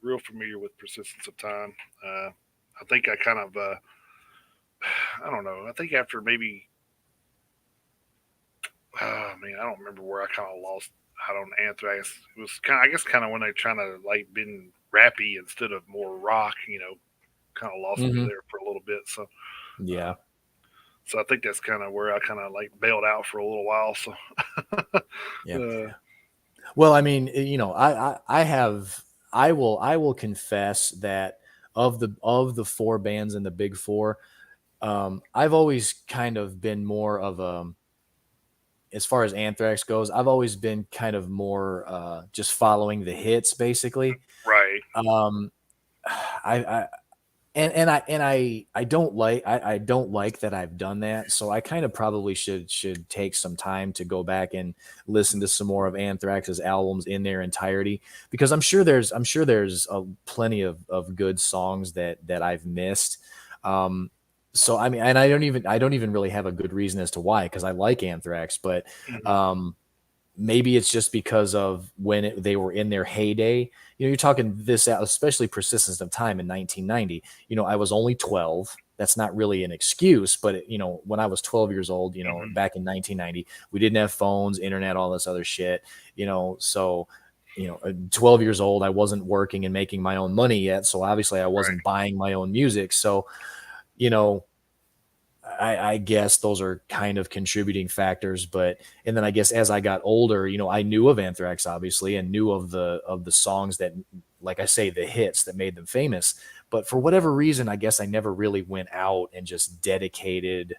real familiar with Persistence of Time. I think I kind of, I don't know, I think after maybe, man, I don't remember where I kind of lost out on Anthrax. It was kind of, I guess, kind of when they trying to like been rappy instead of more rock, kind of lost me
Mm-hmm.
there for a little bit. So,
Yeah.
uh, so I think that's kind of where I kind of like bailed out for a little while. So,
Yeah.
uh,
Well, I mean, I will confess that of the four bands in the big four, I've always kind of been more of a, as far as Anthrax goes, I've always been kind of more just following the hits, basically.
right.
Um, I I don't like that I've done that. So I kind of probably should take some time to go back and listen to some more of Anthrax's albums in their entirety, because I'm sure there's plenty of good songs that I've missed. Um, so I mean, and I don't even really have a good reason as to why, because I like Anthrax, but
Hmm.
um, maybe it's just because of when they were in their heyday. You're talking this out, especially Persistence of Time in 1990. I was only 12. That's not really an excuse, but when I was 12 years old,
Hmm.
back in 1990, we didn't have phones, internet, all this other shit. So 12 years old, I wasn't working and making my own money yet. So obviously, I
Right.
wasn't buying my own music. So you know, I guess those are kind of contributing factors. And then I guess as I got older, I knew of Anthrax obviously, and knew of the songs that, like I say, the hits that made them famous. But for whatever reason, I guess I never really went out and just dedicated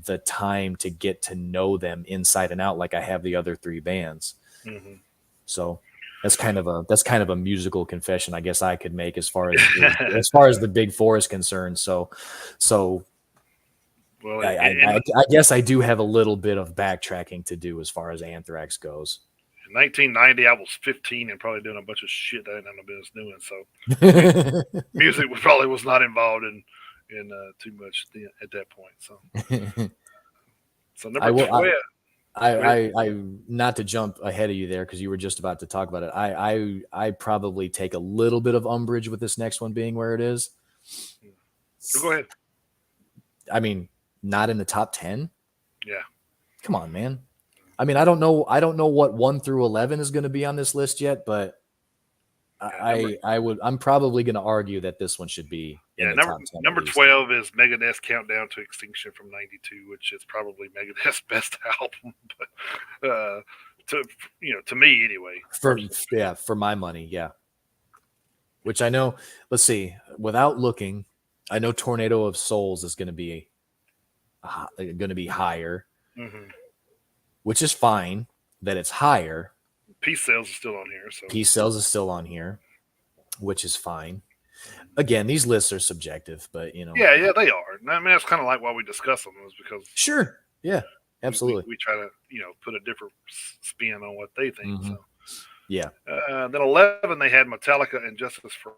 the time to get to know them inside and out like I have the other three bands.
Hmm.
So that's kind of a musical confession I guess I could make as far as the big four is concerned. So
Well,
I guess I do have a little bit of backtracking to do as far as Anthrax goes.
in 1990, I was 15 and probably doing a bunch of shit that I didn't have no business doing. So, music, music probably was not involved in too much at that point. So,
I
number
will.
12. Go ahead.
I not to jump ahead of you there because you were just about to talk about it. I probably take a little bit of umbrage with this next one being where it is.
Go ahead.
I mean, not in the top 10.
Yeah.
Come on, man. I mean, I don't know what 1 through 11 is going to be on this list yet, but
Yeah. Number
I'm probably going to argue that this one should be in
Yeah,
the
number
top 10 at
number
least.
12 is Megadeth's Countdown to Extinction from '92, which is probably Megadeth's best album. But to to me anyway,
For
personally.
yeah, for my money, yeah. Which I know, let's see, without looking, I know Tornado of Souls is going to be higher,
Hmm.
which is fine that it's higher.
Peace Sales is still on here, so
Peace Cells is still on here, which is fine. Again, these lists are subjective, but
yeah, they are. And I mean, that's kind of like why we discuss them, is because
sure, yeah,
we,
absolutely.
we try to put a different spin on what they think.
Hmm.
So
Yeah,
then 11 they had Metallica and Justice for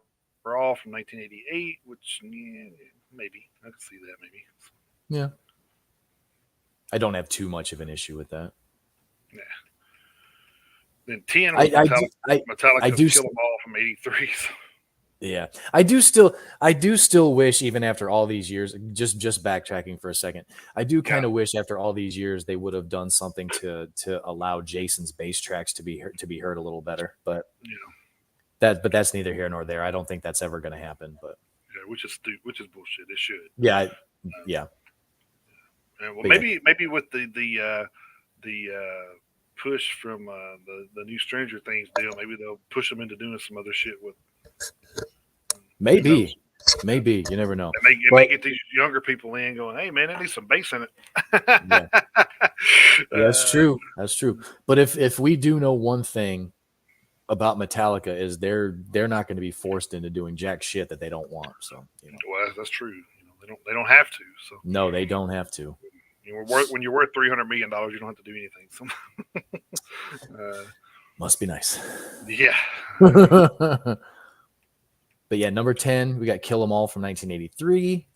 All from 1988, which maybe I can see that maybe.
yeah. I don't have too much of an issue with that.
Yeah. Then 10
I
was
I do, I
Metallica's
do
Kill 'Em All from '83.
Yeah, I do still wish, even after all these years, just backtracking for a second, I do
Yeah,
kind of wish after all these years they would have done something to allow Jason's bass tracks to be heard a little better. But
yeah,
that's neither here nor there. I don't think that's ever going to happen. But
yeah, which is bullshit. It should.
yeah, yeah,
Well,
but yeah,
maybe with the push from the new Stranger Things deal, maybe they'll push them into doing some other shit with. Who knows?
maybe you never know.
It may
But
get these younger people in going, hey man, it needs some bass in it.
yeah, yeah, that's true. That's true. But if we do know one thing about Metallica is they're not going to be forced into doing jack shit that they don't want. So
Well, that's true. They don't have to. So
no, they don't have to.
when you're worth $300 million, you don't have to do anything. So uh,
Must be nice.
yeah,
But yeah, number 10, we got Kill 'Em All from 1983.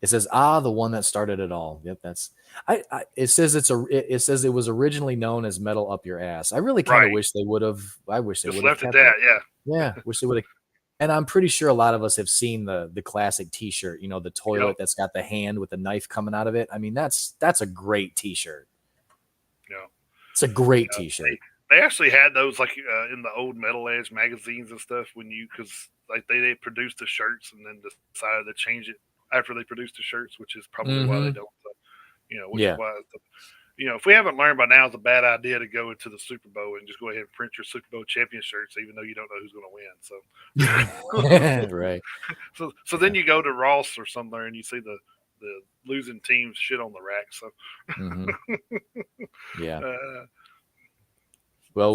It says, the one that started it all. Yep, that's. It says it says it was originally known as Metal Up Your Ass. I really kind of
Right.
wish they would have. I wish they
Just
would have
left it
kept
that.
it.
Yeah.
Yeah, wish they would have. And I'm pretty sure a lot of us have seen the classic T-shirt. You know, the toilet that's got the hand with the knife coming out of it. I mean, that's a great T-shirt.
Yeah.
It's a great T-shirt.
They actually had those like in the old Metal Edge magazines and stuff because like they produced the shirts and then decided to change it after they produced the shirts, which is probably why they don't. Which is why if we haven't learned by now, it's a bad idea to go into the Super Bowl and just go ahead and print your Super Bowl champion shirts, even though you don't know who's going to win. So
right.
So then you go to Ross or somewhere and you see the losing teams shit on the rack. So
yeah. We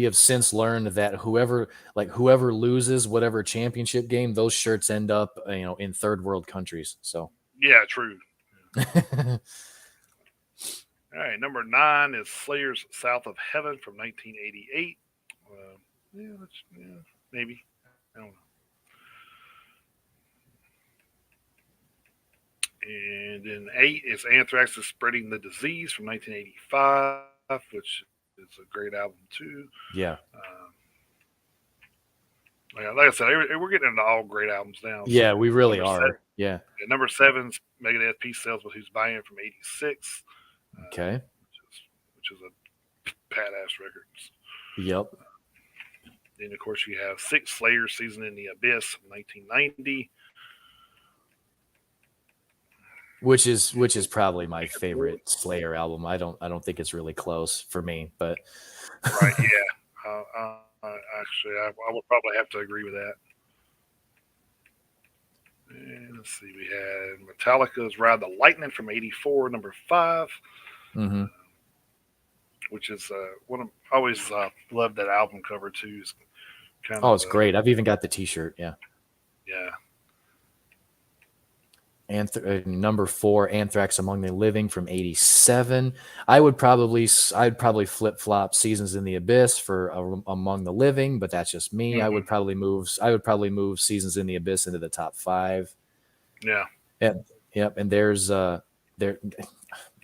have since learned that whoever loses whatever championship game, those shirts end up in third world countries. So
yeah, true. All right, number 9 is Slayer's "South of Heaven" from 1988. Maybe I don't know. And then 8 is Anthrax's "Spreading the Disease" from 1985, which is a great album too.
Yeah.
Like I said, we're getting into all great albums now.
Yeah, we really are. Yeah.
Number 7's Megadeth "Peace Sells with Who's Buying" from '86.
Okay.
Which is a badass record.
Yep.
Then of course you have 6 Slayer "Season in the Abyss" from 1990.
Which is probably my favorite Slayer album. I don't think it's really close for me, but
right, yeah. Actually, I would probably have to agree with that. And let's see, we had Metallica's "Ride the Lightning" from '84, number 5, which is one of always loved that album cover too. It's
it's great. I've even got the T-shirt. Yeah.
Yeah.
Number 4, Anthrax "Among the Living" from '87. I'd probably flip flop "Seasons in the Abyss" for "Among the Living," but that's just me. I would probably move "Seasons in the Abyss" into the top 5.
Yeah.
Yep. And there's my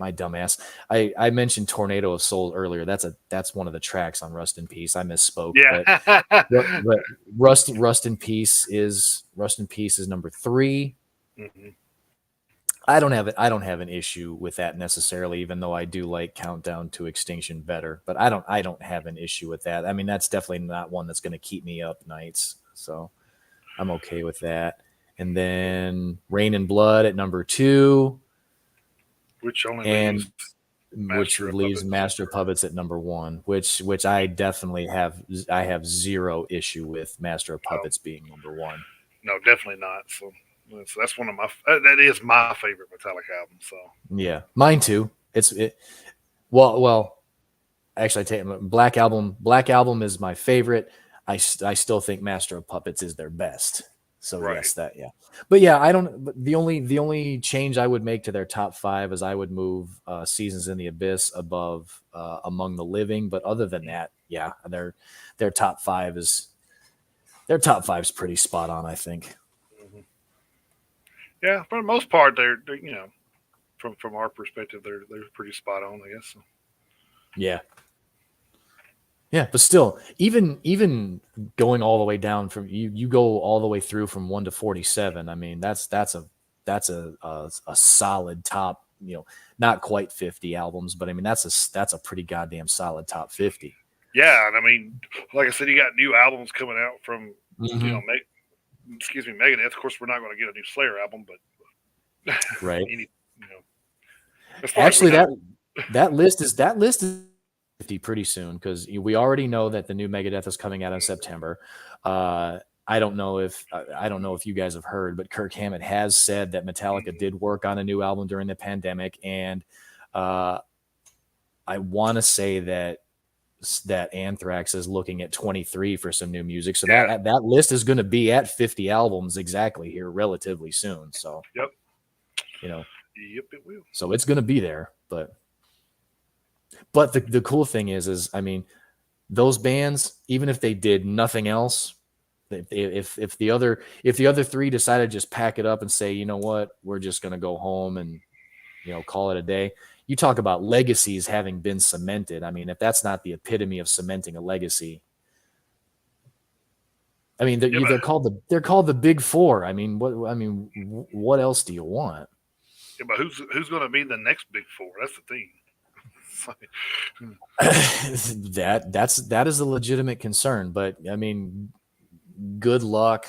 dumbass. I mentioned "Tornado of Soul" earlier. That's one of the tracks on Rust in Peace. I misspoke.
Yeah.
But Rust in Peace is number 3. I don't have an issue with that necessarily, even though I do like "Countdown to Extinction" better. But I don't have an issue with that. I mean, that's definitely not one that's going to keep me up nights. So I'm okay with that. And then "Rain and Blood" at number 2,
which
leaves Master of Puppets at number 1, which I definitely have. I have zero issue with Master of Puppets being number 1.
No, definitely not. So that's one of that is my favorite Metallica album. So
yeah, mine too. Well, actually, I take Black Album is my favorite. I still think Master of Puppets is their best. So right. Yes, but yeah, I don't. But the only change I would make to their top 5 is I would move "Seasons in the Abyss" above "Among the Living." But other than that, yeah, their top 5 is pretty spot on, I think.
Yeah, for the most part, they're from our perspective, they're pretty spot on, I guess.
Yeah. Yeah, but still, even going all the way down from you go all the way through from 1 to 47. I mean, that's a solid top. Not quite 50 albums, but I mean that's a pretty goddamn solid top 50.
Yeah, and I mean, like I said, you got new albums coming out from Megadeth. Of course, we're not going to get a new Slayer album, but
right. Actually, that list is 50 pretty soon, because we already know that the new Megadeth is coming out in September. I don't know if you guys have heard, but Kirk Hammett has said that Metallica did work on a new album during the pandemic, and I want to say that Anthrax is looking at 23 for some new music. So that list is going to be at 50 albums exactly here relatively soon. So
yep,
it will. So it's going to be there, but the cool thing is I mean, those bands, even if they did nothing else, If the other three decided to just pack it up and say, you know what, we're just going to go home and call it a day. You talk about legacies having been cemented. I mean, if that's not the epitome of cementing a legacy, I mean, they're called the Big Four. I mean, what else do you want?
Yeah, but who's going to be the next Big Four? That's the thing.
that is a legitimate concern, but I mean, good luck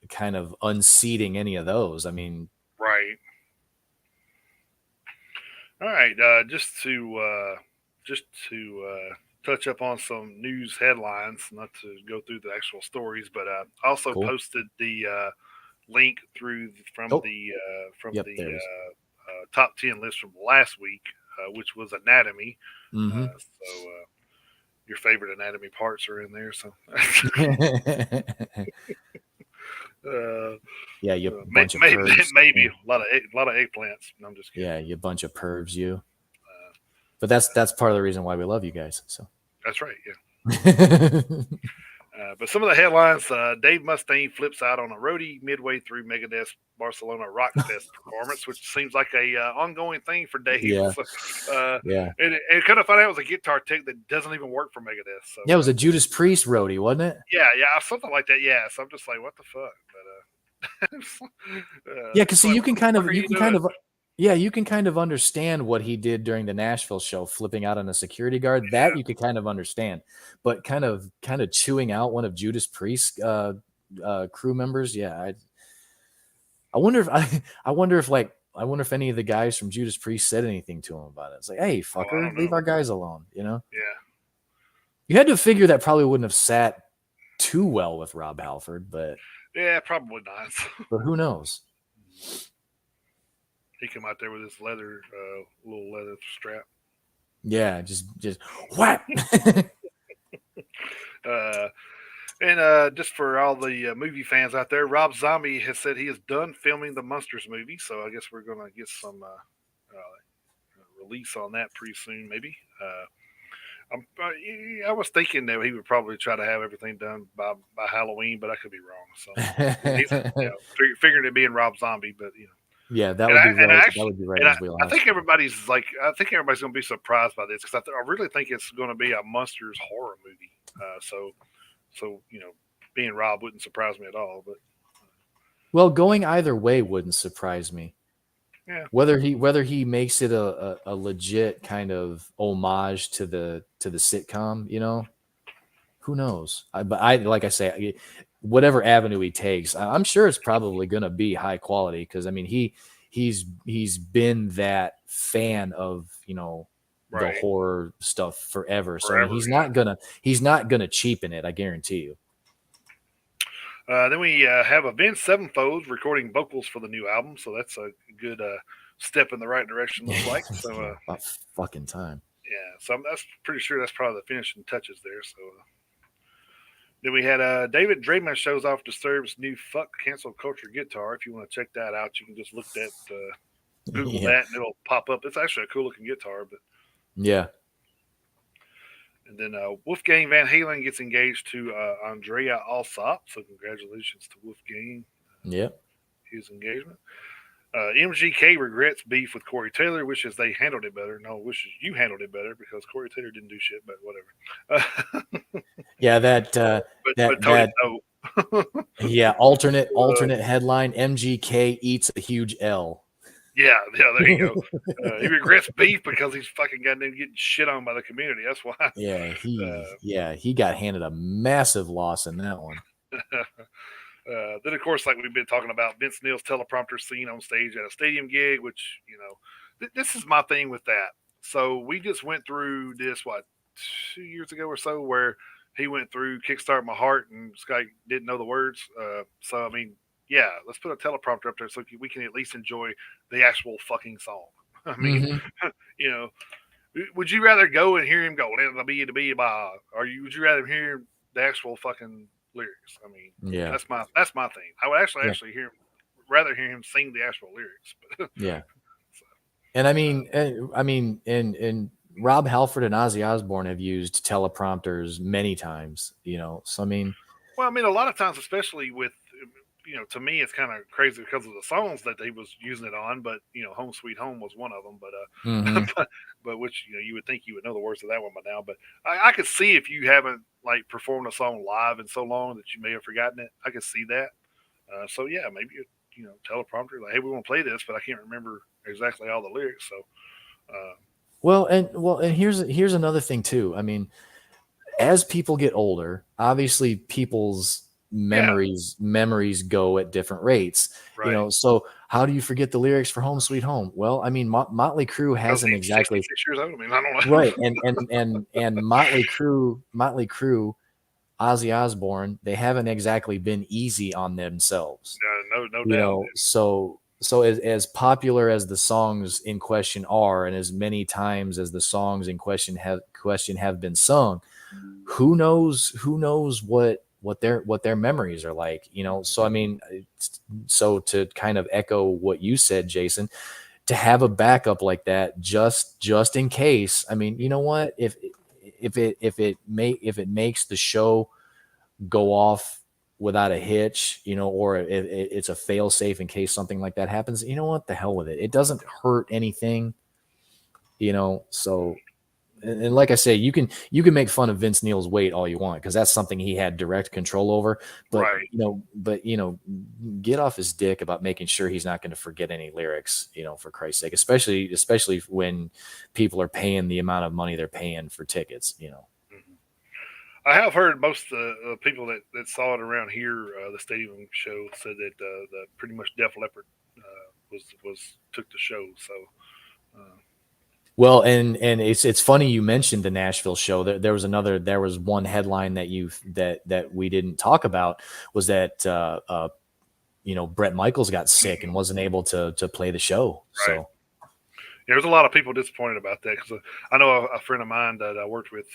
kind of unseating any of those. I mean,
right. All right, just to touch up on some news headlines, not to go through the actual stories, but also
cool.
posted the link from the
Yep,
top 10 list from last week, which was anatomy.
Mm-hmm.
So your favorite anatomy parts are in there. So
yeah, you bunch of pervs.
Maybe a lot of eggplants. No, I'm just kidding.
Yeah, you bunch of pervs, you. But that's part of the reason why we love you guys. So
that's right. Yeah. But some of the headlines: Dave Mustaine flips out on a roadie midway through Megadeth's Barcelona Rock Fest performance, which seems like a ongoing thing for Dave.
Yeah.
Yeah. And kind of find out it was a guitar tech that doesn't even work for Megadeth. So,
yeah, it was a Judas Priest roadie, wasn't it?
Yeah, something like that. Yeah. So I'm just like, what the fuck? But
yeah, because you can kind of understand what he did during the Nashville show, flipping out on a security guard. That you could kind of understand, but kind of chewing out one of Judas Priest's crew members. Yeah, I wonder if any of the guys from Judas Priest said anything to him about it. It's like, hey, fucker, leave our guys alone.
Yeah.
You had to figure that probably wouldn't have sat too well with Rob Halford, but
yeah, probably not.
But who knows?
He come out there with his little leather strap.
Yeah, just whap.
And just for all the movie fans out there, Rob Zombie has said he is done filming the Monsters movie. So I guess we're going to get some release on that pretty soon, maybe. I was thinking that he would probably try to have everything done by Halloween, but I could be wrong. So he's, figuring it being Rob Zombie, but
yeah, that would be right. That would be right.
I think everybody's going to be surprised by this because I really think it's going to be a Monsters horror movie. So being Rob wouldn't surprise me at all. But
well, going either way wouldn't surprise me.
Yeah.
Whether he makes it a legit kind of homage to the sitcom, who knows? But like I say, whatever avenue he takes, I'm sure it's probably going to be high quality because I mean he's been that fan of the horror stuff forever. So I mean, he's not gonna cheapen it. I guarantee you.
Then we have Avenged Sevenfold recording vocals for the new album, so that's a good step in the right direction. Looks like so.
About fucking time.
Yeah, so that's pretty sure that's probably the finishing touches there. So then we had David Draymond shows off Disturbed's new "Fuck Cancel Culture" guitar. If you want to check that out, you can just look at Google that and it'll pop up. It's actually a cool looking guitar, but
yeah.
And then Wolfgang Van Halen gets engaged to Andrea Alsop. So congratulations to Wolfgang. His engagement. MGK regrets beef with Corey Taylor, wishes they handled it better. No, wishes you handled it better because Corey Taylor didn't do shit, but whatever.
Yeah, yeah, alternate headline: MGK eats a huge L.
Yeah, there you go. He regrets beef because he's fucking goddamn getting shit on by the community. That's why.
Yeah, he got handed a massive loss in that one.
Then, of course, like we've been talking about, Vince Neil's teleprompter scene on stage at a stadium gig, which, this is my thing with that. So we just went through this, 2 years ago or so, where he went through Kickstart My Heart and Sky didn't know the words. So, I mean, yeah, let's put a teleprompter up there so we can at least enjoy the actual fucking song. I mean, would you rather go and hear him go, or would you rather hear the actual fucking lyrics? I mean,
yeah,
that's my thing. I would actually rather hear him sing the actual lyrics.
Yeah. So, and I mean, and Rob Halford and Ozzy Osbourne have used teleprompters many times, so I mean,
Well, I mean, a lot of times, especially with, to me, it's kind of crazy because of the songs that he was using it on. But "Home Sweet Home" was one of them. But
Hmm.
but which you would think you would know the words of that one by now. But I could see if you haven't like performed a song live in so long that you may have forgotten it. I could see that. So yeah, maybe teleprompter like, hey, we want to play this, but I can't remember exactly all the lyrics. So uh,
Well, and here's another thing too. I mean, as people get older, obviously people's
yeah,
memories go at different rates.
right.
So how do you forget the lyrics for "Home Sweet Home"? Well, I mean, Motley Crue
Because
hasn't
he's
exactly
66 years old. I mean, I don't know.
right, and Motley Crue, Ozzy Osbourne, they haven't exactly been easy on themselves.
No doubt.
So as popular as the songs in question are, and as many times as the songs in question have been sung, who knows what their memories are like, so I mean, so to kind of echo what you said, Jason, to have a backup like that, just in case. I mean, you know what, if it makes the show go off without a hitch, or it's a fail safe in case something like that happens, you know what, the hell with it, it doesn't hurt anything, so. And like I say, you can make fun of Vince Neil's weight all you want, because that's something he had direct control over. But
Right.
get off his dick about making sure he's not going to forget any lyrics. For Christ's sake, especially when people are paying the amount of money they're paying for tickets.
Mhm. I have heard most of the people that saw it around here, the stadium show, said that the pretty much Def Leppard was took the show. So uh,
Well, and it's funny you mentioned the Nashville show. There was one headline that we didn't talk about, was that Brett Michaels got sick and wasn't able to play the show.
right.
So.
Yeah, there's a lot of people disappointed about that because I know a friend of mine that I worked with.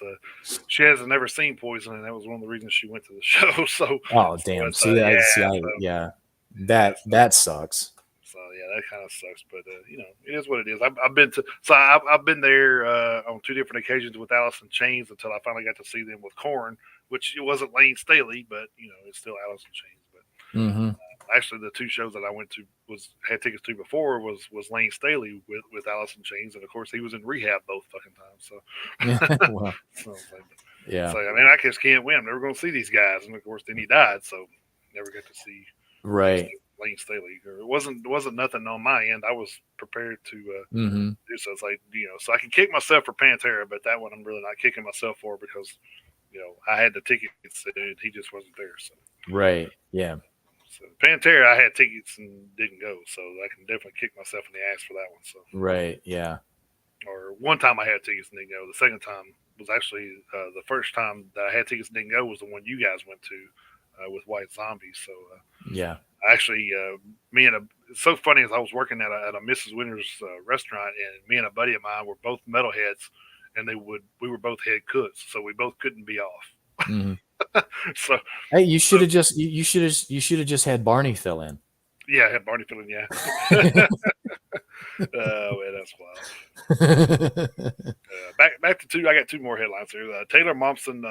She hasn't never seen Poison, and that was one of the reasons she went to the show.
Oh,
So
damn.
it's
See, yeah, that sucks.
so yeah, that kind of sucks. But it is what it is. I've been to so I've been there on two different occasions with Alice in Chains until I finally got to see them with Korn, which it wasn't Lane Staley, but it's still Alice in Chains. But
Hmm.
actually, the two shows that I went to had tickets to before was Lane Staley with Alice in Chains, and of course he was in rehab both fucking times.
Well,
So it's like,
yeah,
I mean, I just can't win. I'm never going to see these guys, and of course then he died, so never got to see
right.
Lane Staley. Or it wasn't nothing on my end. I was prepared to
Hmm.
do so. It's like so I can kick myself for Pantera, but that one I'm really not kicking myself for because I had the tickets and he just wasn't there.
Right. Yeah.
So Pantera, I had tickets and didn't go, so I can definitely kick myself in the ass for that one. So,
Right. Yeah.
or one time I had tickets and didn't go. The second time was actually the first time that I had tickets and didn't go was the one you guys went to with White Zombie. So
Yeah.
actually, me and it's so funny as I was working at a Mrs. Winter's restaurant, and me and a buddy of mine were both metalheads, and we were both head cooks, so we both couldn't be off.
Hmm.
So
Hey, you
so
should have just you should have just had Barney fill in.
yeah, I had Barney filling, yeah. Man, that's wild. Back to two. I got two more headlines here. Taylor Momsen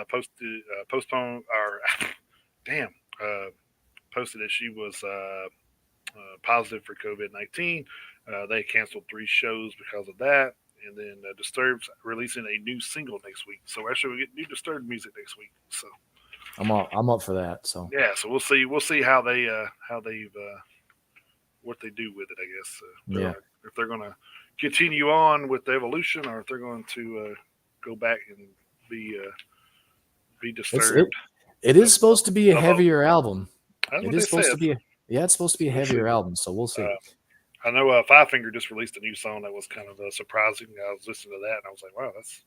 postponed or damn uh, posted that she was positive for COVID-19. They canceled three shows because of that. And then Disturbed's releasing a new single next week. So actually, we get new Disturbed music next week. So
I'm up for that. So.
yeah, so we'll see how they've what they do with it. I guess
Yeah.
if they're gonna continue on with the evolution, or if they're going to go back and be be
It's it.
disturbed.
It is supposed to be a
Of a,
heavier album.
that's
It
what they
is supposed
said.
to be. Yeah, it's supposed to be a
We'll see.
heavier album. So we'll see.
I know Five Finger just released a new song that was kind of surprising. I was listening to that and I was like, wow, that's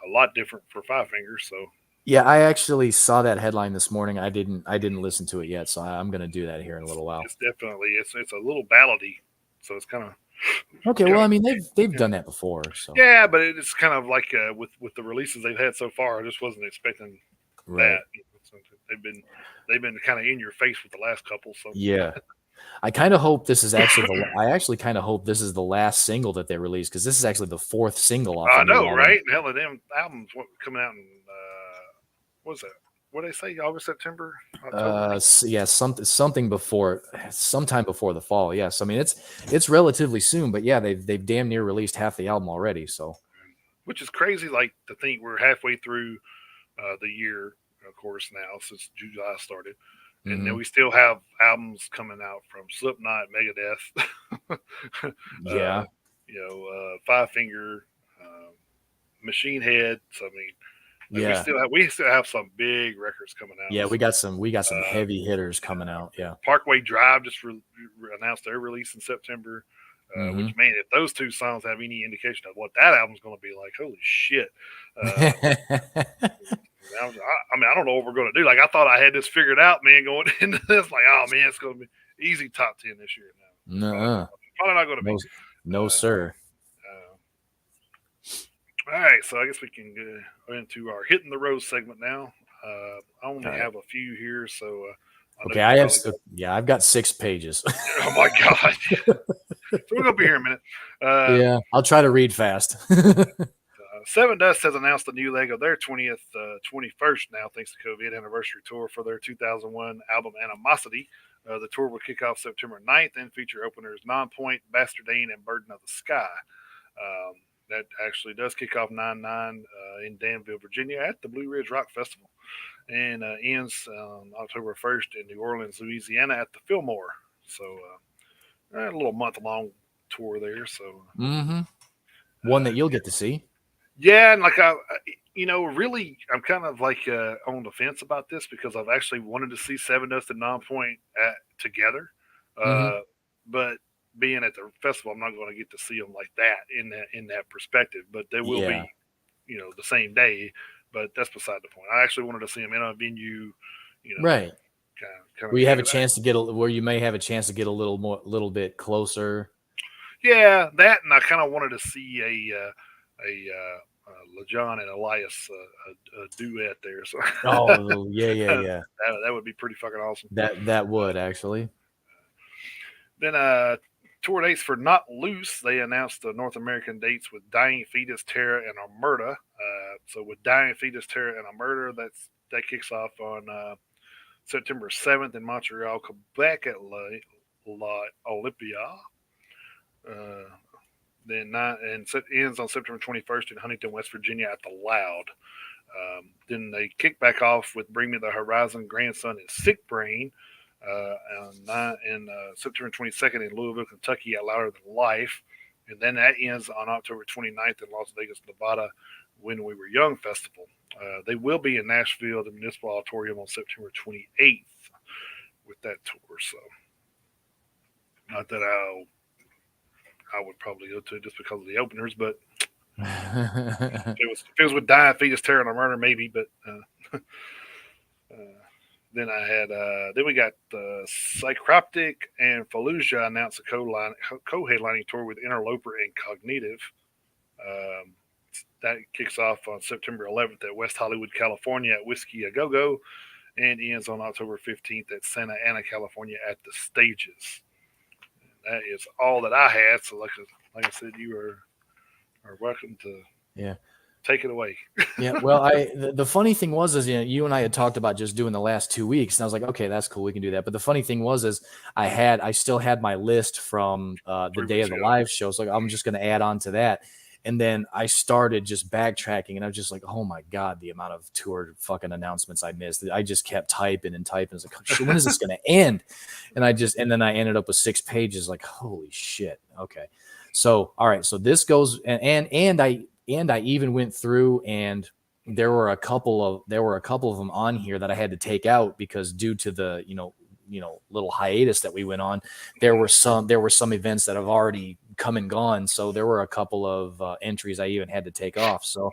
a lot different for Five Fingers. So
Yeah, I actually saw that headline this morning. I didn't listen to it yet, so I'm gonna do that here in a little while.
it's definitely it's a little ballady. So it's kind of
Okay.
kind
Well,
of
I mean, they've done that before. So.
yeah, but it's kind of like with the releases they've had so far. I just wasn't expecting that.
Right.
So they've been kind of in your face with the last couple. So
Yeah. I kind of hope this is actually I actually kind of hope this is the last single that they release, because this is actually the fourth single off the
I
new
know,
album.
right? Hell, of them albums coming out in what was that? what did they say? August, September, October.
Yeah, something before, sometime before the fall. Yes, I mean it's relatively soon, but yeah, they've damn near released half the album already. So,
Which is crazy. Like to think we're halfway through the year, of course, now since July started, and then
mm-hmm.
we still have albums coming out from Slipknot, Megadeth,
Yeah,
Five Finger, uh, Machine Head. So I mean, like
yeah,
we still have some big records coming out.
yeah.
So,
We got some heavy hitters coming out. Yeah.
Parkway Drive just announced their release in September.
Mm-hmm.
Which man, if those two songs have any indication of what that album's going to be like, holy shit! Uh, I mean, I don't know what we're going to do. Like, I thought I had this figured out, man, going into this. Like, oh man, it's going to be easy top 10 this year. No,
Nuh-uh.
probably not going to be.
No, sir.
All right, so I guess we can go into our hitting the road segment now. I only have a few here, so
okay. I've got 6 pages.
Oh my god! So we're gonna be here in a minute.
Yeah, I'll try to read fast.
Seven Dust has announced a new leg of their 21st now, thanks to COVID, anniversary tour for their 2001 album Animosity. The tour will kick off September 9th and feature openers Nonpoint, Bastardine, and Burden of the Sky. That actually does kick off 9/9 in Danville, Virginia at the Blue Ridge Rock Festival and ends on October 1st in New Orleans, Louisiana at the Fillmore. So a little month-long tour there. So
one that you'll get to see.
Yeah, and like really, I'm kind of like on the fence about this because I've actually wanted to see Seven Dust and Nonpoint together, but being at the festival, I'm not going to get to see them like that in that perspective. But they will be, the same day. But that's beside the point. I actually wanted to see them in a venue,
right?
Kind of
where you have a chance to where you may have a chance to get a little bit closer.
Yeah, that, and I kind of wanted to see a LeJohn and Elias a duet there. So
yeah.
That would be pretty fucking awesome.
That would actually.
Then tour dates for Not Loose. They announced the North American dates with Dying Fetus, Terra, and Omerta. So with Dying Fetus, Terra, and Omerta, that kicks off on September 7th in Montreal, Quebec at La Olympia. Then ends on September 21st in Huntington, West Virginia at the Loud. Then they kick back off with Bring Me the Horizon, Grandson, and Sick Brain. And September 22nd in Louisville, Kentucky at Louder Than Life. And then that ends on October 29th in Las Vegas, Nevada, When We Were Young Festival. They will be in Nashville, the Municipal Auditorium, on September 28th with that tour. So, not that I would probably go to it just because of the openers, but if it was with Dying Fetus, Terror, and Murder, maybe. But then then we got Psychroptic and Fallujah announced a co-headlining tour with Interloper and Cognitive. That kicks off on September 11th at West Hollywood, California at Whiskey A Go Go, and ends on October 15th at Santa Ana, California at the Stages. And that is all that I had. So, like I said, you are welcome to take it away.
Yeah. Well, the funny thing was you and I had talked about just doing the last 2 weeks, and I was like, okay, that's cool, we can do that. But the funny thing was I still had my list from the day of the live show, so I'm just going to add on to that. And then I started just backtracking, and I was just like, oh my god, the amount of tour fucking announcements I missed. I just kept typing and typing. I was like, when is this going to end? And then I ended up with 6 pages. Like, holy shit. Okay. So all right. So this goes and I even went through, and there were a couple of them on here that I had to take out because due to the little hiatus that we went on, there were some events that have already come and gone. So there were a couple of entries I even had to take off. So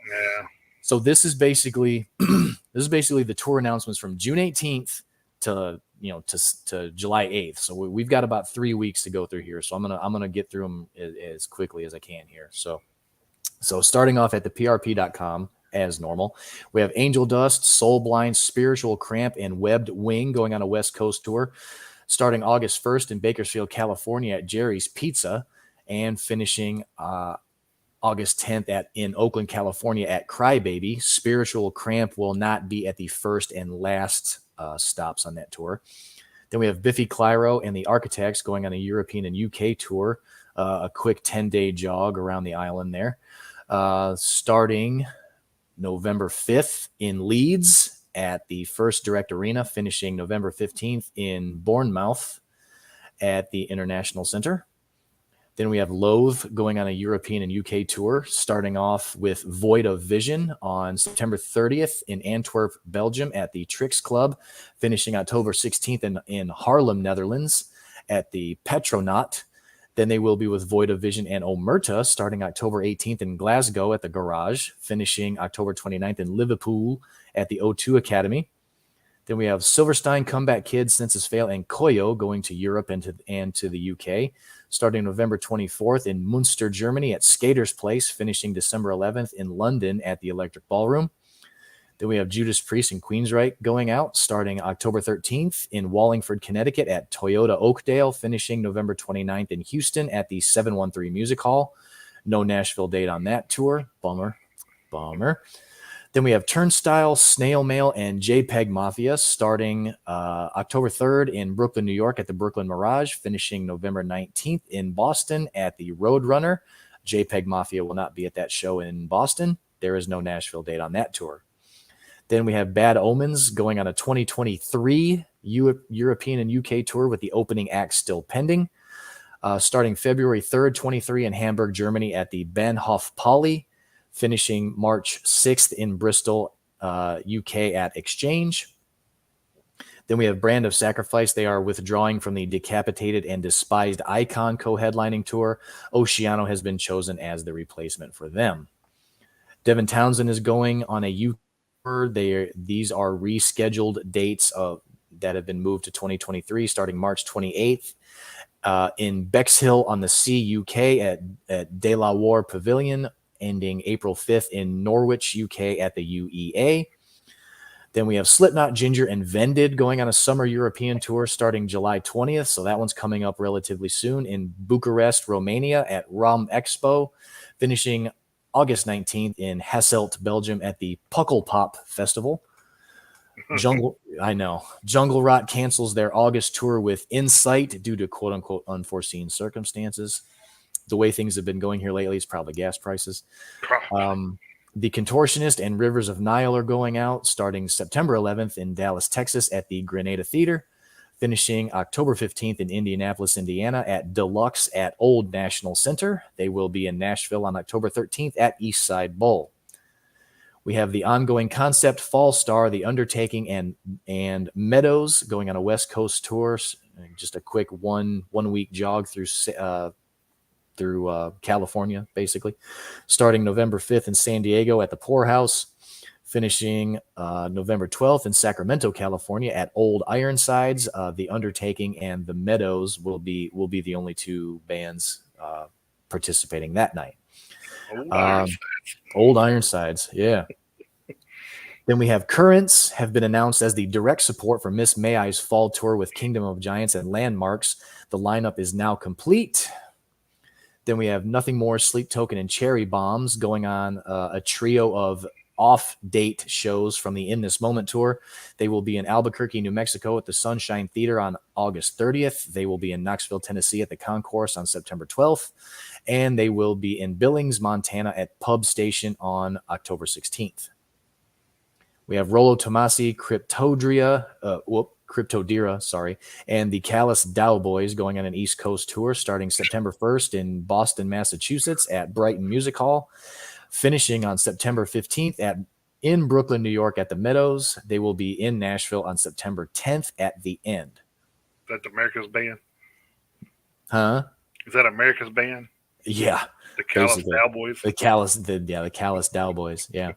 so this is basically the tour announcements from June 18th to July 8th. So we've got about 3 weeks to go through here. So I'm gonna get through them as quickly as I can here. So starting off at the PRP.com, as normal, we have Angel Dust, Soul Blind, Spiritual Cramp, and Webbed Wing going on a West Coast tour, starting August 1st in Bakersfield, California at Jerry's Pizza, and finishing August 10th in Oakland, California at Crybaby. Spiritual Cramp will not be at the first and last stops on that tour. Then we have Biffy Clyro and the Architects going on a European and UK tour, a quick 10-day jog around the island there. Starting November 5th in Leeds at the First Direct Arena, finishing November 15th in Bournemouth at the International Center. Then we have Loathe going on a European and UK tour, starting off with Void of Vision on September 30th in Antwerp, Belgium at the Trix Club, finishing October 16th in Haarlem, Netherlands at the Petronaut. Then they will be with Void of Vision and Omerta starting October 18th in Glasgow at the Garage, finishing October 29th in Liverpool at the O2 Academy. Then we have Silverstein, Comeback Kids, Census Fail, and Koyo going to Europe and to the UK, starting November 24th in Munster, Germany at Skater's Place, finishing December 11th in London at the Electric Ballroom. Then we have Judas Priest and Queensryche going out, starting October 13th in Wallingford, Connecticut at Toyota Oakdale, finishing November 29th in Houston at the 713 Music Hall. No Nashville date on that tour. Bummer. Then we have Turnstile, Snail Mail, and JPEG Mafia starting October 3rd in Brooklyn, New York at the Brooklyn Mirage, finishing November 19th in Boston at the Roadrunner. JPEG Mafia will not be at that show in Boston. There is no Nashville date on that tour. Then we have Bad Omens going on a 2023 European and UK tour with the opening act still pending. Starting February 3rd, 23 in Hamburg, Germany at the Bahnhof Pauli, finishing March 6th in Bristol, UK at Exchange. Then we have Brand of Sacrifice. They are withdrawing from the Decapitated and Despised Icon co-headlining tour. Oceano has been chosen as the replacement for them. Devin Townsend is going on a UK tour. These are rescheduled dates that have been moved to 2023, starting March 28th. In Bexhill on the Sea, UK at De La War Pavilion, ending April 5th in Norwich, UK at the UEA. Then we have Slipknot, Ginger, and Vended going on a summer European tour starting July 20th. So that one's coming up relatively soon in Bucharest, Romania at Rom Expo, finishing August 19th in Hasselt, Belgium at the Puckle Pop Festival. Jungle Rot cancels their August tour with Insight due to quote-unquote unforeseen circumstances. The way things have been going here lately is probably gas prices. The Contortionist and Rivers of Nile are going out starting September 11th in Dallas, Texas at the Grenada Theater, finishing October 15th in Indianapolis, Indiana at Deluxe at Old National Center. They will be in Nashville on October 13th at Eastside Bowl. We have the ongoing Concept, Fall Star, The Undertaking, and Meadows going on a West Coast tour. Just a quick one-week jog through California, basically, starting November 5th in San Diego at the Poorhouse, finishing November 12th in Sacramento, California at Old Ironsides. The Undertaking and the Meadows will be the only two bands participating that night. Old Ironsides, yeah. Then we have Currents have been announced as the direct support for Miss May I's fall tour with Kingdom of Giants and Landmarks. The lineup is now complete. Then we have Nothing More, Sleep Token, and Cherry Bombs going on a trio of off-date shows from the In This Moment tour. They will be in Albuquerque, New Mexico at the Sunshine Theater on August 30th. They will be in Knoxville, Tennessee at the Concourse on September 12th. And they will be in Billings, Montana at Pub Station on October 16th. We have Rolo Tomasi, Cryptodira, and the Callous Dowboys going on an East Coast tour starting September 1st in Boston, Massachusetts at Brighton Music Hall, finishing on September 15th in Brooklyn, New York at the Meadows. They will be in Nashville on September 10th at the End.
Is that America's band?
Huh?
Is that America's band?
Yeah.
The Callous Dowboys?
The Callous Dowboys, yeah.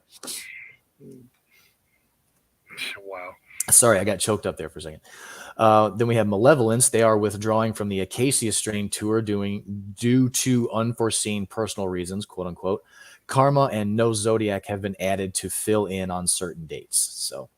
Wow.
Sorry, I got choked up there for a second. Then we have Malevolence. They are withdrawing from the Acacia Strain tour due to unforeseen personal reasons, quote unquote. Karma and No Zodiac have been added to fill in on certain dates. So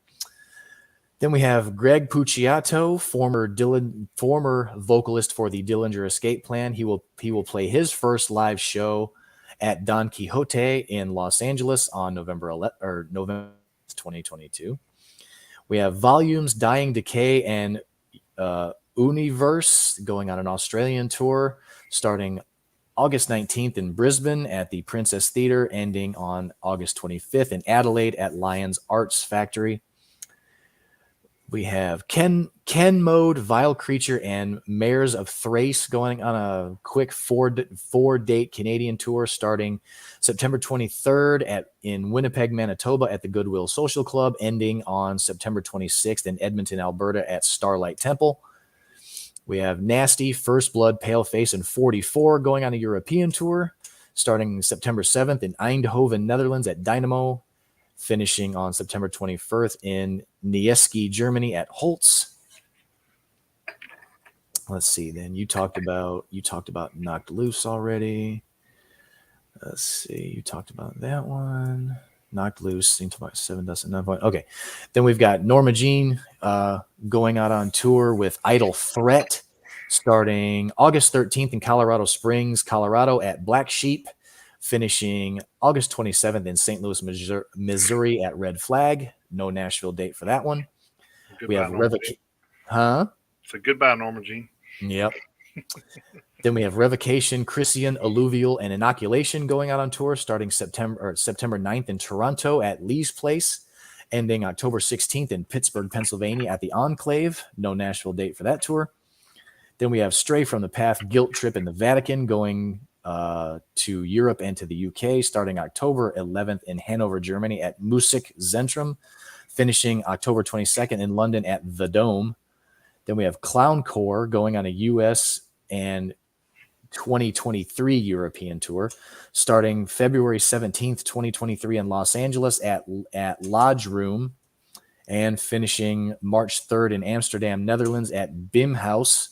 then we have Greg Puciato, former vocalist for the Dillinger Escape Plan. He will play his first live show at Don Quixote in Los Angeles on November 2022. We have Volumes, Dying Decay, and Universe going on an Australian tour starting August 19th in Brisbane at the Princess Theatre, ending on August 25th in Adelaide at Lions Arts Factory. We have Ken Mode, Vile Creature, and Mares of Thrace going on a quick four-date Canadian tour starting September 23rd in Winnipeg, Manitoba at the Goodwill Social Club, ending on September 26th in Edmonton, Alberta at Starlight Temple. We have Nasty, First Blood, Paleface, and 44 going on a European tour starting September 7th in Eindhoven, Netherlands at Dynamo, finishing on September 21st in Nieski, Germany at Holtz. Let's see. Then you talked about Knocked Loose already. Let's see. You talked about that one. Knocked Loose. Seemed about 7 dozen. Okay. Then we've got Norma Jean going out on tour with Idle Threat starting August 13th in Colorado Springs, Colorado at Black Sheep, finishing August 27th in St. Louis, Missouri at Red Flag. No Nashville date for that one.
Goodbye,
We have
So goodbye, Norma Jean.
Yep. Then we have Revocation, Christian, Alluvial, and Inoculation going out on tour starting September 9th in Toronto at Lee's Place, ending October 16th in Pittsburgh, Pennsylvania at the Enclave. No Nashville date for that tour. Then we have Stray from the Path, Guilt Trip in the Vatican going to Europe and to the UK starting October 11th in Hanover, Germany at Musik Zentrum, finishing October 22nd in London at The Dome. Then we have Clown Core going on a US and 2023 European tour starting February 17th, 2023 in Los Angeles at Lodge Room, and finishing March 3rd in Amsterdam, Netherlands at Bimhouse.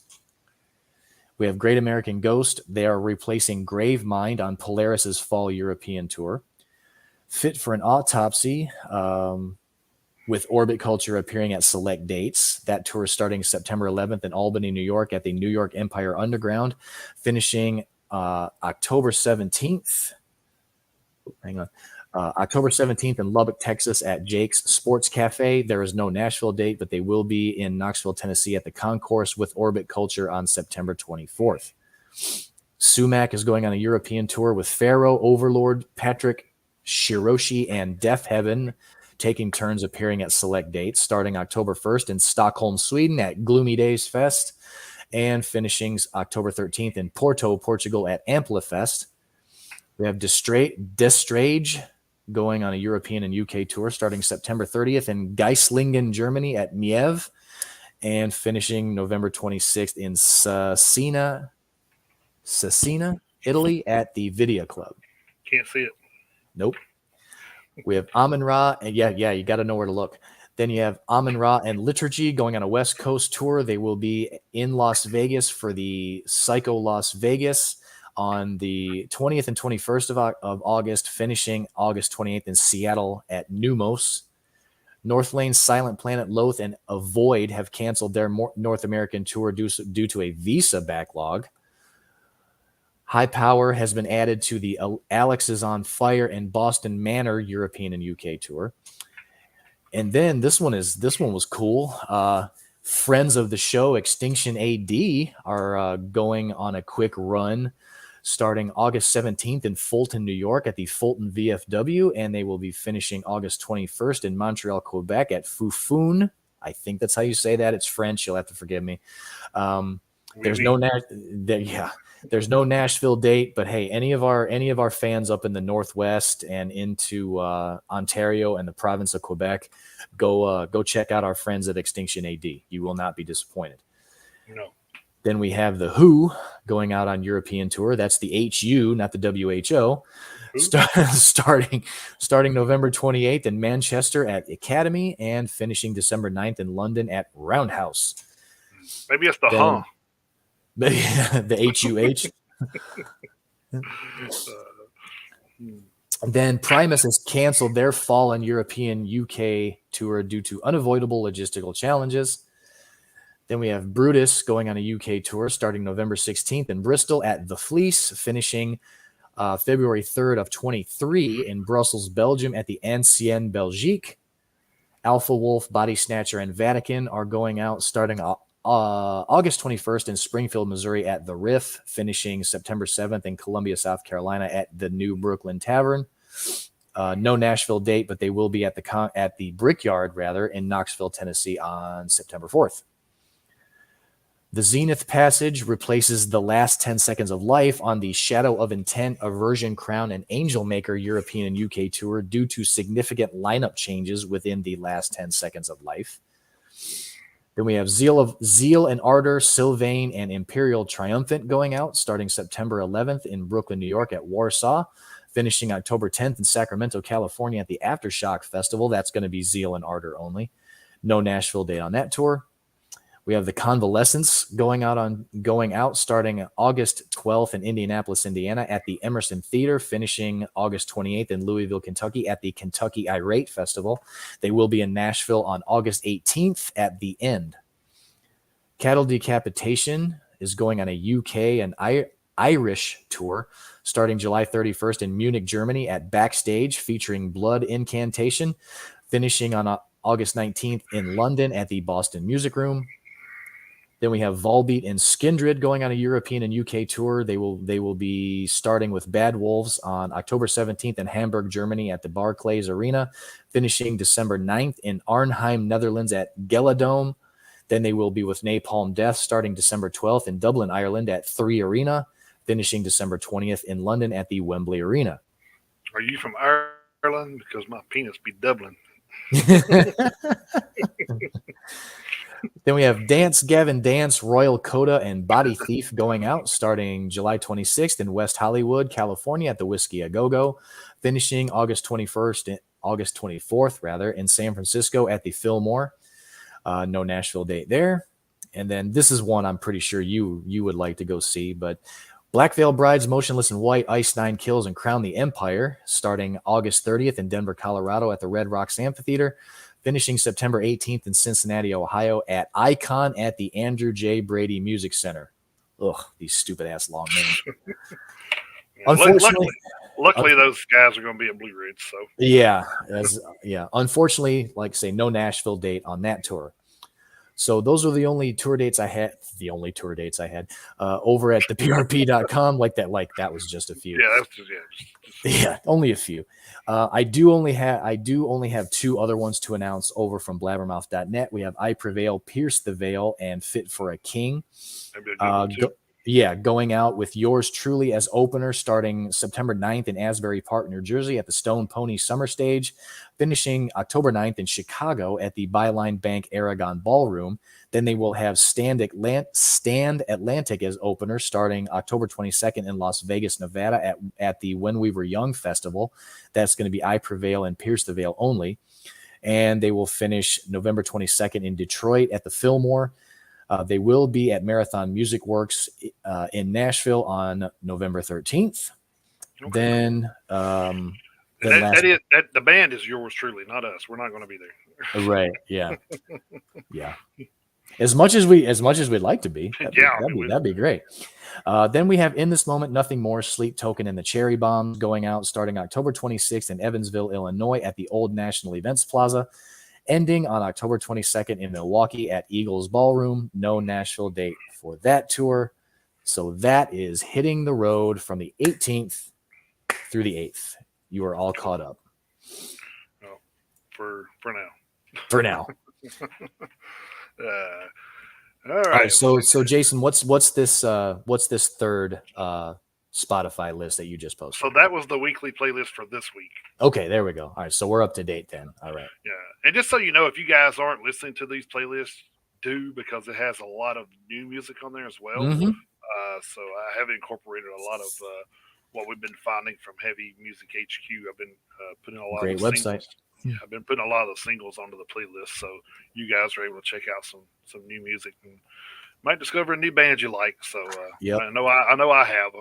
We have Great American Ghost. They are replacing Gravemind on Polaris's fall European tour. Fit for an Autopsy with Orbit Culture appearing at select dates. That tour is starting September 11th in Albany, New York at the New York Empire Underground, finishing October 17th. October 17th in Lubbock, Texas at Jake's Sports Cafe. There is no Nashville date, but they will be in Knoxville, Tennessee at the Concourse with Orbit Culture on September 24th. Sumac is going on a European tour with Pharaoh, Overlord, Patrick, Shiroshi, and Death Heaven, taking turns appearing at select dates, starting October 1st in Stockholm, Sweden at Gloomy Days Fest, and finishing October 13th in Porto, Portugal at Amplifest. We have Destrage going on a European and UK tour starting September 30th in Geislingen, Germany at Miev, and finishing November 26th in Cesena, Italy at the Vidia Club.
Can't see it.
Nope. We have Amun-Ra, and yeah, you got to know where to look. Then you have Amun-Ra and Liturgy going on a West Coast tour. They will be in Las Vegas for the Psycho Las Vegas on the 20th and 21st of August, finishing August 28th in Seattle at Numos. North Lane, Silent Planet, Loath, and Avoid have canceled their North American tour due to a visa backlog. High Power has been added to the Alex is on Fire and Boston Manor European and UK tour. And then this one was cool. Friends of the show, Extinction AD, are going on a quick run starting August 17th in Fulton, New York at the Fulton VFW, and they will be finishing August 21st in Montreal, Quebec at Foufoune. I think that's how you say that. It's French. You'll have to forgive me. There's no Nashville date, but hey, any of our fans up in the Northwest and into Ontario and the province of Quebec, go check out our friends at Extinction AD. You will not be disappointed.
No.
Then we have the Who going out on European tour. That's the HU, not the WHO. Starting November 28th in Manchester at Academy and finishing December 9th in London at Roundhouse.
Maybe it's the
the HUH. Then Primus has canceled their fall and European UK tour due to unavoidable logistical challenges. Then we have Brutus going on a UK tour starting November 16th in Bristol at The Fleece, finishing February 3rd of 23 in Brussels, Belgium at the Ancienne Belgique. Alpha Wolf, Body Snatcher, and Vatican are going out starting August 21st in Springfield, Missouri at The Riff, finishing September 7th in Columbia, South Carolina at the New Brooklyn Tavern. No Nashville date, but they will be at the Brickyard in Knoxville, Tennessee on September 4th. The Zenith Passage replaces the last 10 Seconds of Life on the Shadow of Intent, Aversion, Crown, and Angel Maker European and UK tour due to significant lineup changes within the last 10 Seconds of Life. Then we have Zeal and Ardor, Sylvain, and Imperial Triumphant going out starting September 11th in Brooklyn, New York at Warsaw, finishing October 10th in Sacramento, California at the Aftershock Festival. That's going to be Zeal and Ardor only. No Nashville date on that tour. We have the Convalescence going out starting August 12th in Indianapolis, Indiana at the Emerson Theater, finishing August 28th in Louisville, Kentucky at the Kentucky Irate Festival. They will be in Nashville on August 18th at The End. Cattle Decapitation is going on a UK and Irish tour starting July 31st in Munich, Germany at Backstage featuring Blood Incantation, finishing on August 19th in London at the Boston Music Room. Then we have Volbeat and Skindred going on a European and UK tour. They will be starting with Bad Wolves on October 17th in Hamburg, Germany at the Barclays Arena, finishing December 9th in Arnhem, Netherlands at Geladome. Then they will be with Napalm Death starting December 12th in Dublin, Ireland at 3 Arena, finishing December 20th in London at the Wembley Arena.
Are you from Ireland? Because my penis be Dublin.
Then we have Dance Gavin Dance, Royal Coda, and Body Thief going out starting July 26th in West Hollywood, California at the Whiskey A Go-Go, finishing August 24th in San Francisco at the Fillmore. No Nashville date there. And then this is one I'm pretty sure you would like to go see, but Black Veil Brides, Motionless in White, Ice Nine Kills, and Crown the Empire starting August 30th in Denver, Colorado at the Red Rocks Amphitheater, finishing September 18th in Cincinnati, Ohio at Icon at the Andrew J. Brady Music Center. Ugh, these stupid-ass long names.
Luckily, those guys are going to be at Blue Ridge. So
yeah. Unfortunately, like I say, no Nashville date on that tour. So those are the only tour dates I had. Over at theprp.com. Like that was just a few.
Yeah, that's just
only a few. I do only have two other ones to announce over from blabbermouth.net. We have I Prevail, Pierce the Veil, and Fit for a King. Going out with yours truly as opener starting September 9th in Asbury Park, New Jersey at the Stone Pony Summer Stage, finishing October 9th in Chicago at the Byline Bank Aragon Ballroom. Then they will have Stand Atlantic as opener starting October 22nd in Las Vegas, Nevada at the When We Were Young Festival. That's going to be I Prevail and Pierce the Veil only. And they will finish November 22nd in Detroit at the Fillmore. They will be at Marathon Music Works in Nashville on November 13th. Okay. Then
the band is yours truly, not us. We're not going to be there.
Right? Yeah, yeah. As much as we'd like to be, that'd be great. Then we have In This Moment, Nothing More, Sleep Token, and the Cherry Bombs going out starting October 26th in Evansville, Illinois at the Old National Events Plaza, ending on October 22nd in Milwaukee at Eagles Ballroom. No Nashville date for that tour. So that is hitting the road from the 18th through the 8th. You are all caught up.
Oh, for now.
For now.
All right.
So Jason, what's this third Spotify list that you just posted?
So that was the weekly playlist for this week.
Okay, there we go. All right, so we're up to date then. All right.
Yeah, and just so you know, if you guys aren't listening to these playlists, do, because it has a lot of new music on there as well.
Mm-hmm.
So I have incorporated a lot of what we've been finding from Heavy Music HQ. I've been putting a lot
great
of
website.
Yeah, I've been putting a lot of the singles onto the playlist, so you guys are able to check out some new music and might discover a new band you like. So
yep.
I know I have.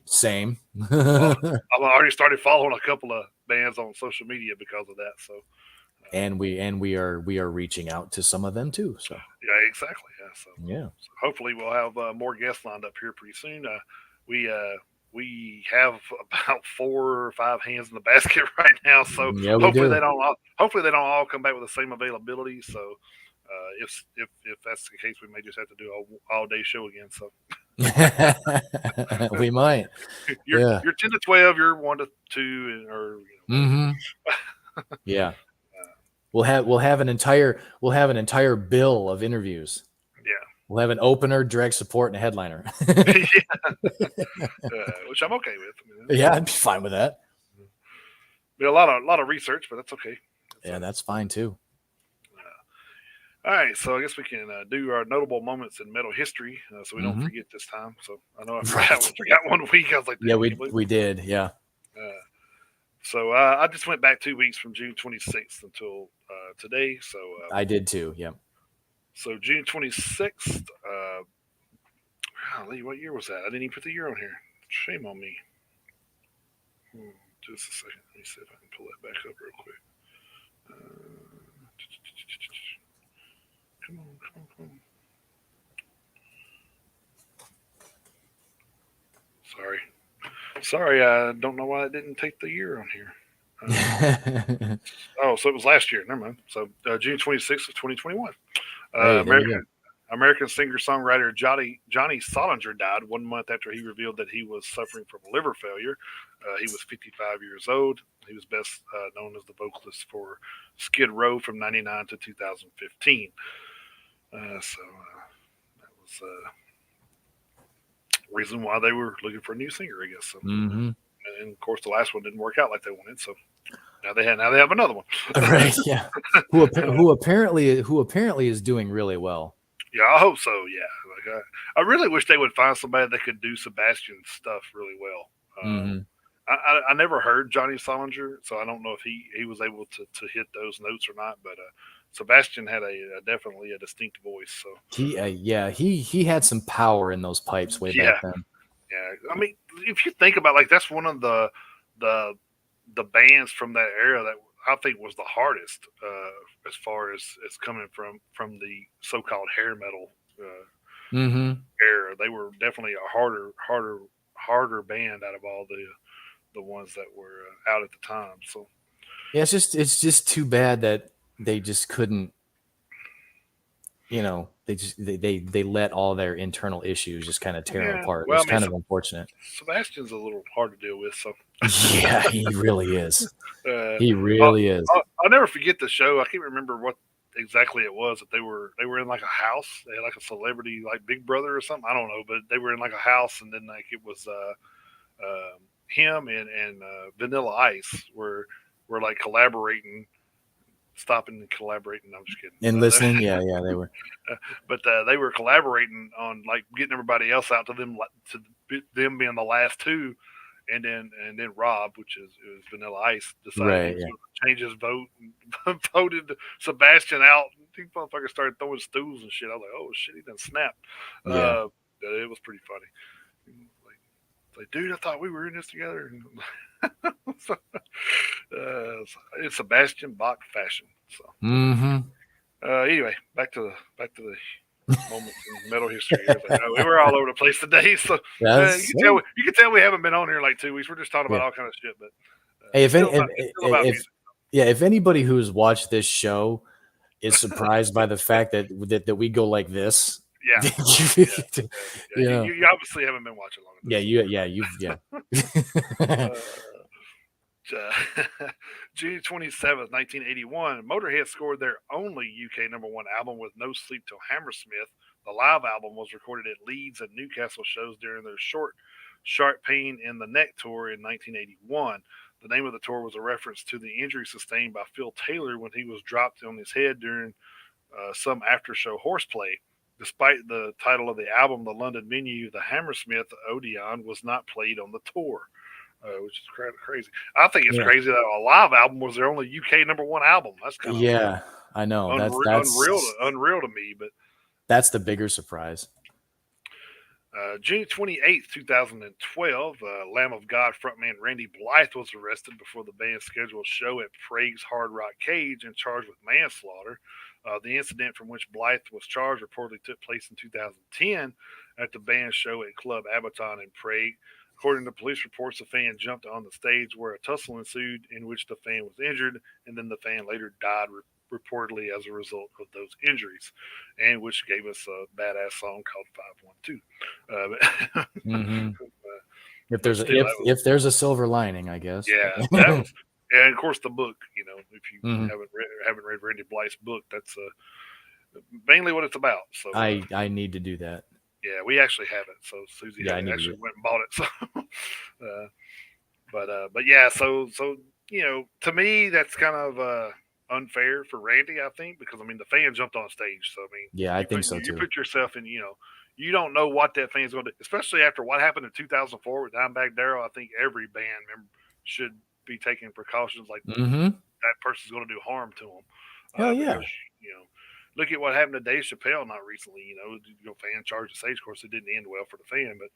Same.
I've already started following a couple of bands on social media because of that. So
and we are reaching out to some of them too. So
yeah, exactly. Yeah. So
yeah.
So hopefully we'll have more guests lined up here pretty soon. We we have about 4 or 5 hands in the basket right now. So
Yeah, we
hopefully
do.
they don't all come back with the same availability. So if that's the case, we may just have to do an all day show again. So
We might. Yeah.
you're 10 to 12, you're 1 to 2, or
Mm-hmm. Yeah. We'll have an entire bill of interviews.
yeah.
We'll have an opener, direct support, and a headliner.
Which I'm okay with. I mean,
Yeah, I'd be fine with that.
be a lot of research, but that's okay.
That's fine too.
All right, so I guess we can do our notable moments in metal history, so we don't forget this time. So I know I forgot 1 week. I was like,
yeah, we did. Yeah.
So I just went back 2 weeks from June 26th until today. So
I did too. Yeah.
So June 26th. Golly, what year was that? I didn't even put the year on here. Shame on me. Just a second. Let me see if I can pull that back up real quick. Come on. Sorry, I don't know why I didn't take the year on here. So it was last year. Never mind. So June 26th of 2021. American singer-songwriter Johnny Solinger died 1 month after he revealed that he was suffering from liver failure. He was 55 years old. He was best known as the vocalist for Skid Row from 99 to 2015. That was reason why they were looking for a new singer, I guess. So. And of course, the last one didn't work out like they wanted. So now they have another one.
Right. Yeah. Who apparently is doing really well.
Yeah, I hope so. Yeah, like I really wish they would find somebody that could do Sebastian's stuff really well. I never heard Johnny Solinger, so I don't know if he was able to hit those notes or not. But Sebastian had definitely a distinct voice. So
he had some power in those pipes way back then.
Yeah, I mean, if you think about that's one of the bands from that era that I think was the hardest as far as coming from the so-called hair metal era. They were definitely a harder band out of all the ones that were out at the time. So
yeah, it's just too bad that they just couldn't. They let all their internal issues just kind of tear them apart. It's kind of unfortunate.
Sebastian's a little hard to deal with. So
yeah, he really is. He really is.
I'll never forget the show. I can't remember what exactly it was that they were in like a house. They had like a celebrity like Big Brother or something. I don't know, but they were in like a house, and then like it was him and Vanilla Ice were like collaborating, stopping and collaborating. I'm just kidding.
And listening, yeah, they were.
But they were collaborating on like getting everybody else out to them being the last two. And then Rob, which is Vanilla Ice, decided to change his vote and voted Sebastian out. These motherfuckers started throwing stools and shit. I was like, oh shit, he done snapped.
Yeah.
It was pretty funny. Like, dude, I thought we were in this together. It's Sebastian Bach fashion. So anyway, back to the moments in metal history. We were all over the place today, so you can tell we haven't been on here in like 2 weeks. We're just talking about all kind of shit. But
hey, if anybody who's watched this show is surprised by the fact that we go like this,
you obviously haven't been watching long enough. June 27th, 1981, Motorhead scored their only UK #1 album with No Sleep Till Hammersmith. The live album was recorded at Leeds and Newcastle shows during their short Sharp Pain in the Neck tour in 1981. The name of the tour was a reference to the injury sustained by Phil Taylor when he was dropped on his head during some after-show horseplay. Despite the title of the album, the London venue, the Hammersmith Odeon, was not played on the tour. Which is crazy. I think it's crazy that a live album was their only UK #1 album. That's kind of
I know
that's unreal to me. But
that's the bigger surprise.
June 28th, 2012, Lamb of God frontman Randy Blythe was arrested before the band's scheduled show at Prague's Hard Rock Cage and charged with manslaughter. The incident from which Blythe was charged reportedly took place in 2010 at the band's show at Club Abaton in Prague. According to police reports, the fan jumped on the stage where a tussle ensued in which the fan was injured, and then the fan later died reportedly as a result of those injuries, and which gave us a badass song called 512.
Mm-hmm. If
But
there's
still,
if there's a silver lining, I guess.
yeah, that was, and of course the book. If you
Mhm.
haven't read Randy Blythe's book, that's mainly what it's about. So
I need to do that.
yeah, we actually have it. So Susie
Yeah, I need to
actually
do
went and bought it. So, but yeah, so to me that's kind of unfair for Randy, I think, because I mean the fan jumped on stage. So I mean,
Yeah, I think so
you
too.
put yourself in, you don't know what that fan's going to do, especially after what happened in 2004 with Dimebag Darrell. I think every band member should be taking precautions like
Mm-hmm.
that person's going to do harm to them.
Hell yeah.
Because look at what happened to Dave Chappelle not recently. Fan charged the stage. Of course, it didn't end well for the fan, but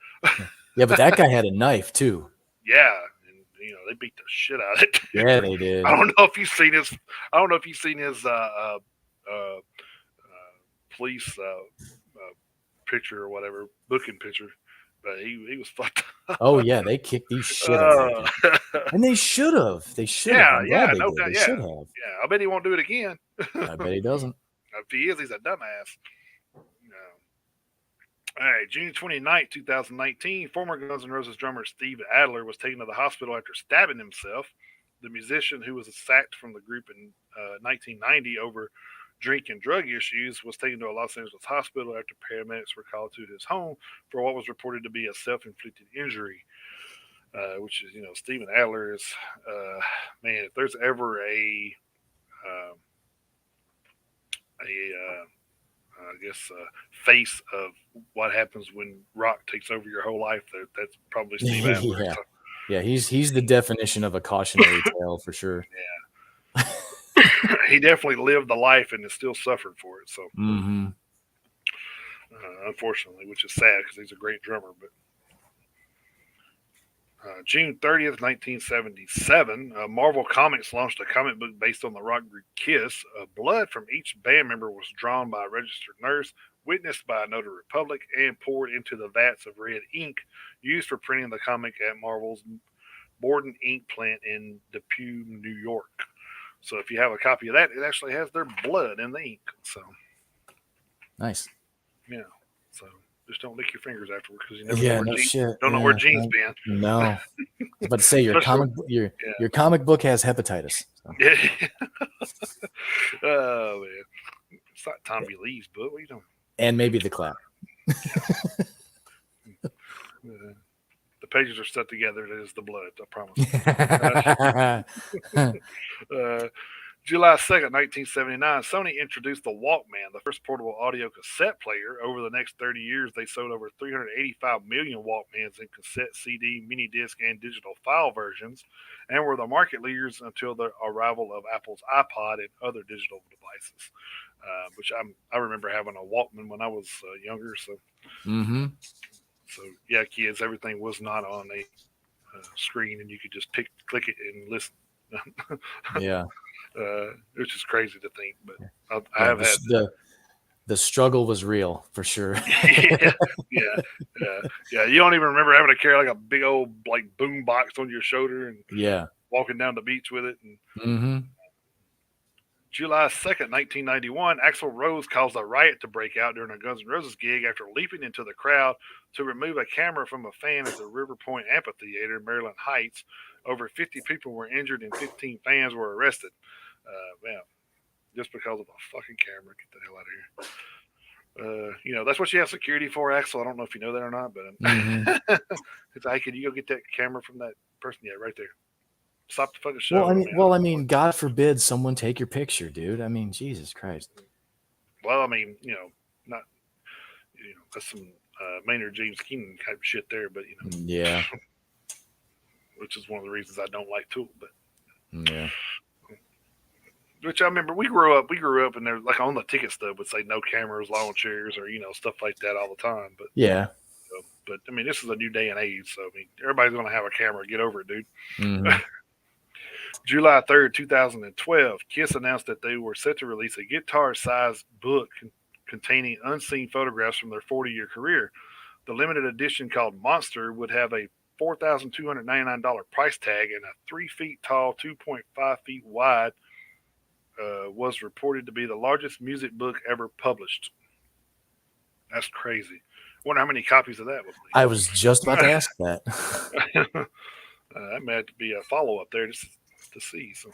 Yeah, but that guy had a knife too.
yeah, and they beat the shit out of it.
Yeah, they did.
I don't know if you've seen his. I don't know if you've seen his police picture or whatever booking picture, but he was fucked up.
Oh yeah, they kicked these shit out of that guy. And they should have. They should have. I'm glad they
no
did.
doubt,
They should have.
I bet he won't do it again.
I bet he doesn't.
If he is, he's a dumbass. All right, June 29th, 2019, former Guns N' Roses drummer Steve Adler was taken to the hospital after stabbing himself. The musician, who was sacked from the group in 1990 over drink and drug issues, was taken to a Los Angeles hospital after paramedics were called to his home for what was reported to be a self-inflicted injury. Which is, Steven Adler is, man, if there's ever I guess, face of what happens when rock takes over your whole life, that's probably Steve Adler.
Yeah. Yeah, he's the definition of a cautionary tale for sure.
Yeah. He definitely lived the life and is still suffering for it. So, unfortunately, which is sad because he's a great drummer. But June 30th, 1977, Marvel Comics launched a comic book based on the rock group Kiss. Blood from each band member was drawn by a registered nurse, witnessed by a notary public, and poured into the vats of red ink used for printing the comic at Marvel's Borden ink plant in Depew, New York. So if you have a copy of that, it actually has their blood in the ink. So
nice.
Yeah. So just don't lick your fingers afterwards because you never know where genes been.
No. I was about to say your comic book has hepatitis. So.
Yeah. Oh man, it's not Tommy Lee's book. What are you doing?
And maybe the clap.
The pages are stuck together. It is the blood. I promise. July 2nd, 1979, Sony introduced the Walkman, the first portable audio cassette player. Over the next 30 years, they sold over 385 million Walkmans in cassette, CD, mini disc, and digital file versions, and were the market leaders until the arrival of Apple's iPod and other digital devices, which I remember having a Walkman when I was younger. So, so yeah, kids, everything was not on a screen, and you could just click it and listen.
Yeah.
Which is crazy to think, but I have had
the struggle was real for sure.
yeah. You don't even remember having to carry like a big old like boom box on your shoulder and walking down the beach with it. And July 2nd, 1991, Axl Rose caused a riot to break out during a Guns N' Roses gig after leaping into the crowd to remove a camera from a fan at the River Point Amphitheater in Maryland Heights. Over 50 people were injured and 15 fans were arrested. Just because of a fucking camera. Get the hell out of here. That's what you have security for, Axel. I don't know if you know that or not, but it's like, can you go get that camera from that person? Yeah, right there. Stop the fucking show.
I mean, God forbid someone take your picture, dude. I mean, Jesus Christ.
Well, I mean, that's some Maynard James Keenan type of shit there, but
yeah.
Which is one of the reasons I don't like Tool, but
yeah.
Which I remember we grew up and there like on the ticket stub would say no cameras, lawn chairs, or stuff like that all the time. But
yeah.
But I mean, this is a new day and age, so I mean, everybody's gonna have a camera. Get over it, dude. July 3rd, 2012, Kiss announced that they were set to release a guitar-sized book containing unseen photographs from their 40-year career. The limited edition called Monster would have a $4,299 price tag and a 3 feet tall, 2.5 feet wide, was reported to be the largest music book ever published. That's crazy. Wonder how many copies of that was
I was just about to ask that.
made. That may have to be a follow up there just to see. So,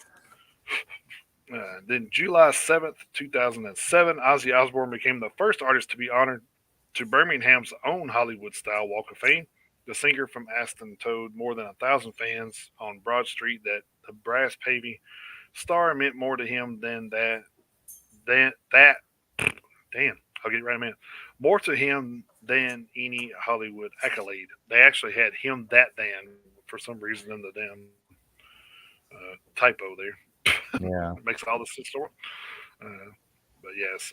then July 7th, 2007, Ozzy Osbourne became the first artist to be honored to Birmingham's own Hollywood style Walk of Fame. The singer from Aston told more than 1,000 fans on Broad Street that the brass paving star meant more to him than that. Damn, I'll get it right in a minute. More to him than any Hollywood accolade. They actually had him that Dan for some reason in the damn typo there.
Yeah.
It makes all the sense. But yes,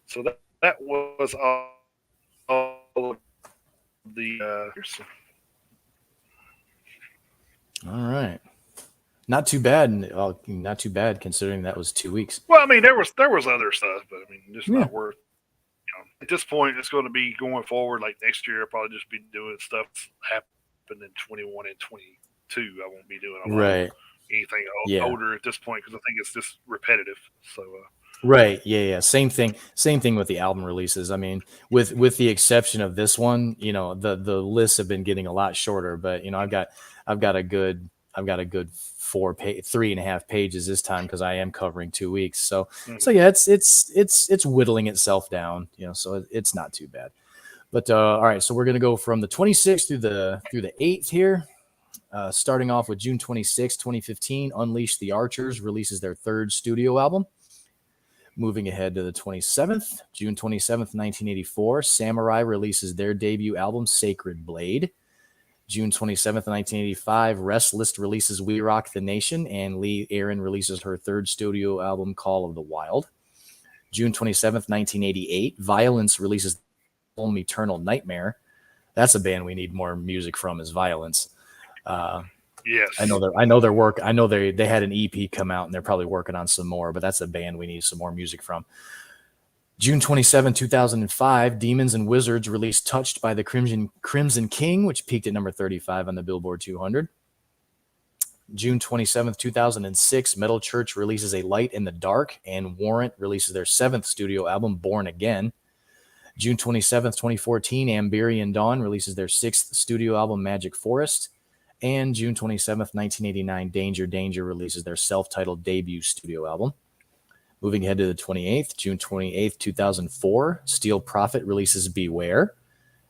so that was all of the.
All right. Not too bad. Well, not too bad considering that was 2 weeks.
Well, I mean, there was other stuff, but I mean, just
Yeah.
not worth. At this point, it's going to be going forward. Like next year, I'll probably just be doing stuff that's happened in 21 and 22. I won't be doing a lot
Right.
anything
Yeah.
older at this point because I think it's just repetitive. So.
Right. Yeah. Same thing with the album releases. I mean, with the exception of this one, the lists have been getting a lot shorter, but I've got a good 3.5 pages this time because I am covering 2 weeks. So yeah, it's whittling itself down, so it's not too bad. But all right, so we're gonna go from the 26th through the 8th here. Starting off with June 26, 2015, Unleash the Archers releases their third studio album. Moving ahead to the 27th, June 27th, 1984, Samurai releases their debut album, Sacred Blade. June 27th, 1985, Restless releases We Rock the Nation, and Lee Aaron releases her third studio album, Call of the Wild. June 27th, 1988, Violence releases the album Eternal Nightmare. That's a band we need more music from, is Violence.
Yes,
I know their work. I know they had an EP come out and they're probably working on some more, but that's a band we need some more music from. June 27, 2005, Demons and Wizards released Touched by the Crimson King, which peaked at number 35 on the Billboard 200. June 27, 2006, Metal Church releases A Light in the Dark, and Warrant releases their seventh studio album, Born Again. June 27, 2014, Amberian Dawn releases their sixth studio album, Magic Forest. And June 27th, 1989, Danger Danger releases their self-titled debut studio album. Moving ahead to the 28th, June 28th, 2004, Steel Prophet releases Beware.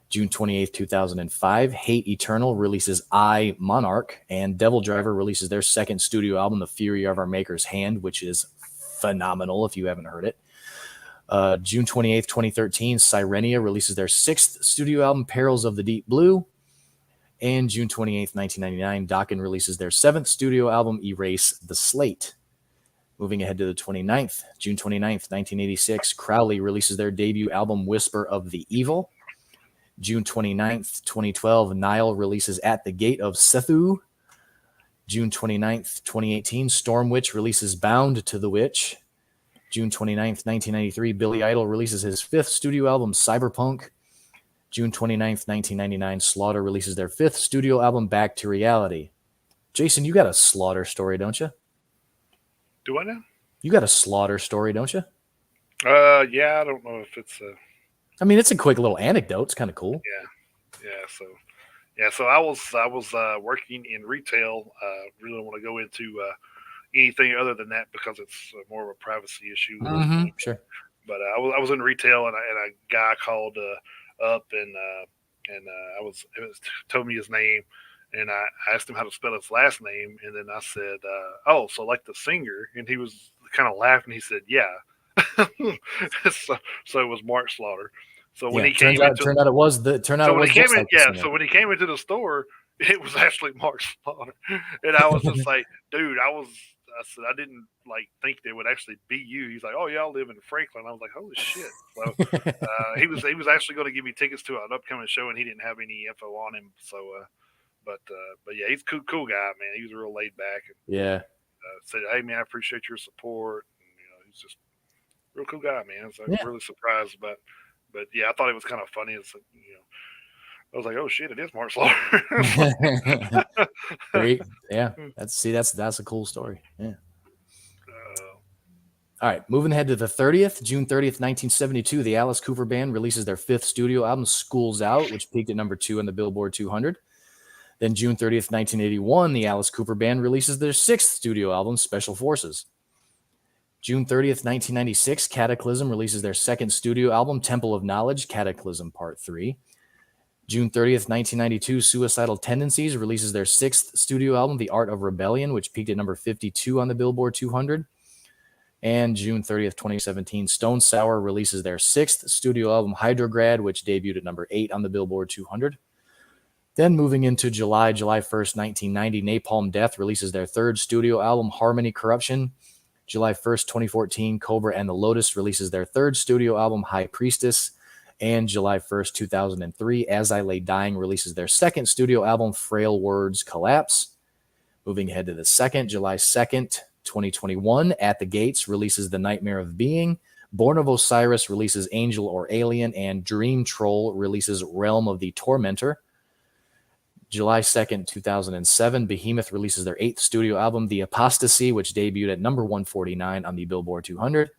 June 28th, 2005, Hate Eternal releases I, Monarch. And Devil Driver releases their second studio album, The Fury of Our Maker's Hand, which is phenomenal if you haven't heard it. June 28th, 2013, Sirenia releases their sixth studio album, Perils of the Deep Blue. And June 28th, 1999, Dokken releases their seventh studio album, Erase the Slate. Moving ahead to the 29th, June 29th, 1986, Crowley releases their debut album, Whisper of the Evil. June 29th, 2012, Nile releases At the Gate of Sethu. June 29th, 2018, Stormwitch releases Bound to the Witch. June 29th, 1993, Billy Idol releases his fifth studio album, Cyberpunk. June 29th, 1999, Slaughter releases their fifth studio album, Back to Reality. Jason, you got a Slaughter story, don't you?
Do I now?
You got a Slaughter story, don't you?
Yeah, I don't know if it's
I mean, it's a quick little anecdote. It's kind of cool.
So I was working in retail. Really don't want to go into anything other than that because it's more of a privacy issue.
Sure.
But I was in retail and a guy called up and told me his name, and I asked him how to spell his last name, and then I said, "Oh, so like the singer?" And he was kind of laughing. He said, "Yeah." so it was Mark Slaughter. So when he came into when he came into the store, it was actually Mark Slaughter, and I was just like, "Dude, I said I didn't think they would actually be you." He's like, "Oh yeah, I live in Franklin." I was like, "Holy shit!" So he was actually going to give me tickets to an upcoming show, and he didn't have any info on him. So, but yeah, he's a cool guy, man. He was real laid back. And, said, "Hey man, I appreciate your support." And, he's just a real cool guy, man. So I'm really surprised about But yeah, I thought it was kind of funny. It's like, I was like, oh shit, it is Mark Slaughter.
Great. Yeah. That's a cool story. Yeah. All right, moving ahead to the 30th, June 30th, 1972, the Alice Cooper Band releases their 5th studio album, School's Out, which peaked at number 2 on the Billboard 200. Then June 30th, 1981, the Alice Cooper Band releases their 6th studio album, Special Forces. June 30th, 1996, Cataclysm releases their 2nd studio album, Temple of Knowledge, Cataclysm Part 3. June 30th, 1992, Suicidal Tendencies releases their 6th studio album, The Art of Rebellion, which peaked at number 52 on the Billboard 200. And June 30th, 2017, Stone Sour releases their 6th studio album, Hydrograd, which debuted at number 8 on the Billboard 200. Then moving into July 1st, 1990, Napalm Death releases their 3rd studio album, Harmony Corruption. July 1st, 2014, Cobra and the Lotus releases their 3rd studio album, High Priestess. And July 1st, 2003, As I Lay Dying releases their 2nd studio album, Frail Words Collapse. Moving ahead to the 2nd, July 2nd, 2021, At the Gates releases The Nightmare of Being. Born of Osiris releases Angel or Alien. And Dream Troll releases Realm of the Tormentor. July 2nd, 2007, Behemoth releases their 8th studio album, The Apostasy, which debuted at number 149 on the Billboard 200.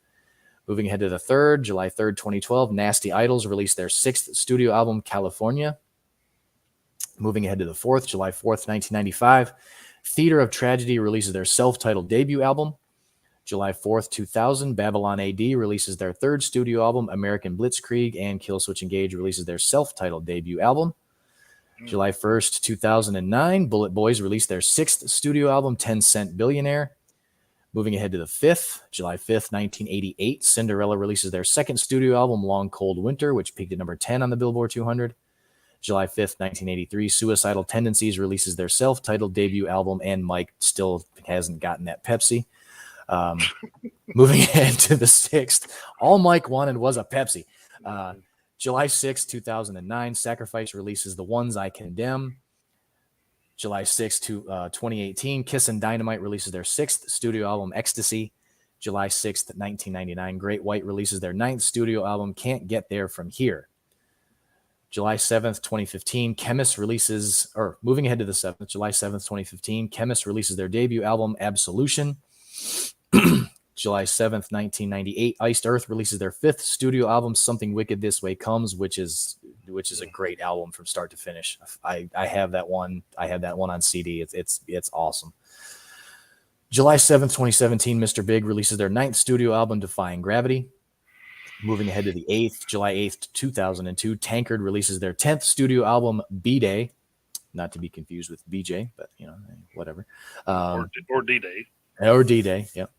Moving ahead to the 3rd, July 3rd, 2012, Nasty Idols released their 6th studio album, California. Moving ahead to the 4th, July 4th, 1995, Theater of Tragedy releases their self-titled debut album. July 4th, 2000, Babylon AD releases their 3rd studio album, American Blitzkrieg, and Killswitch Engage releases their self-titled debut album. July 1st, 2009, Bullet Boys released their 6th studio album, 10 Cent Billionaire. Moving ahead to the 5th, July 5th, 1988, Cinderella releases their 2nd studio album, Long Cold Winter, which peaked at number 10 on the Billboard 200. July 5th, 1983, Suicidal Tendencies releases their self-titled debut album, and Mike still hasn't gotten that Pepsi. Moving ahead to the 6th, all Mike wanted was a Pepsi. July 6th, 2009, Sacrifice releases The Ones I Condemn. July 6th, 2018, Kiss and Dynamite releases their 6th studio album, Ecstasy. July 6th, 1999, Great White releases their 9th studio album, Can't Get There From Here. July 7th, 2015, Chemist releases, or moving ahead to the 7th, July 7th, 2015, Chemist releases their debut album, Absolution. July 7th, 1998, Iced Earth releases their 5th studio album, Something Wicked This Way Comes, which is a great album from start to finish. I have that one. I have that one on CD. It's awesome. July 7th, 2017, Mr. Big releases their 9th studio album, Defying Gravity. Moving ahead to the 8th, July 8th, 2002, Tankard releases their 10th studio album, B-Day. Not to be confused with BJ, but, whatever.
Or D-Day.
Or D-Day, yep.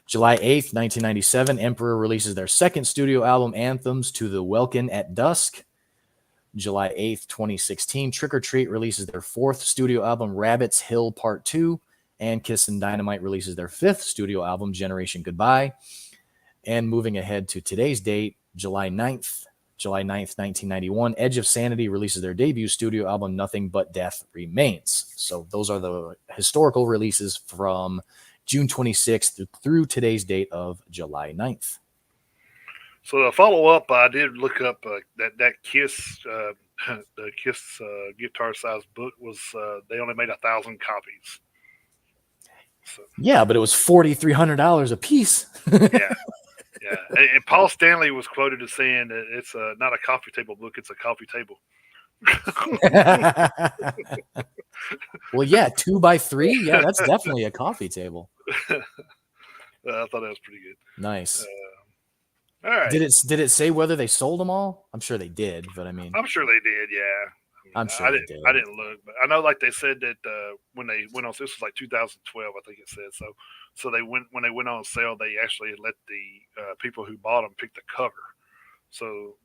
July 8th, 1997, Emperor releases their 2nd studio album, Anthems to the Welkin at Dusk. July 8th, 2016, Trick or Treat releases their 4th studio album, Rabbit's Hill Part 2. And Kiss and Dynamite releases their 5th studio album, Generation Goodbye. And moving ahead to today's date, July 9th, 1991, Edge of Sanity releases their debut studio album, Nothing But Death Remains. So those are the historical releases from June 26th through today's date of July 9th.
So to follow up, I did look up that Kiss, the Kiss guitar-sized book was, they only made 1,000 copies. So,
yeah, but it was $4,300 a piece.
Yeah. Yeah, and Paul Stanley was quoted as saying that it's not a coffee table book; it's a coffee table.
Well, yeah, 2x3. Yeah, that's definitely a coffee table.
I thought that was pretty good.
Nice.
All right.
Did it say whether they sold them all? I'm sure they did, but I mean,
I'm sure they did. Yeah.
I'm sure they did.
I didn't look, but I know, like they said that when they went on, this was like 2012, I think it said. So when they went on sale, they actually let the people who bought them pick the cover. So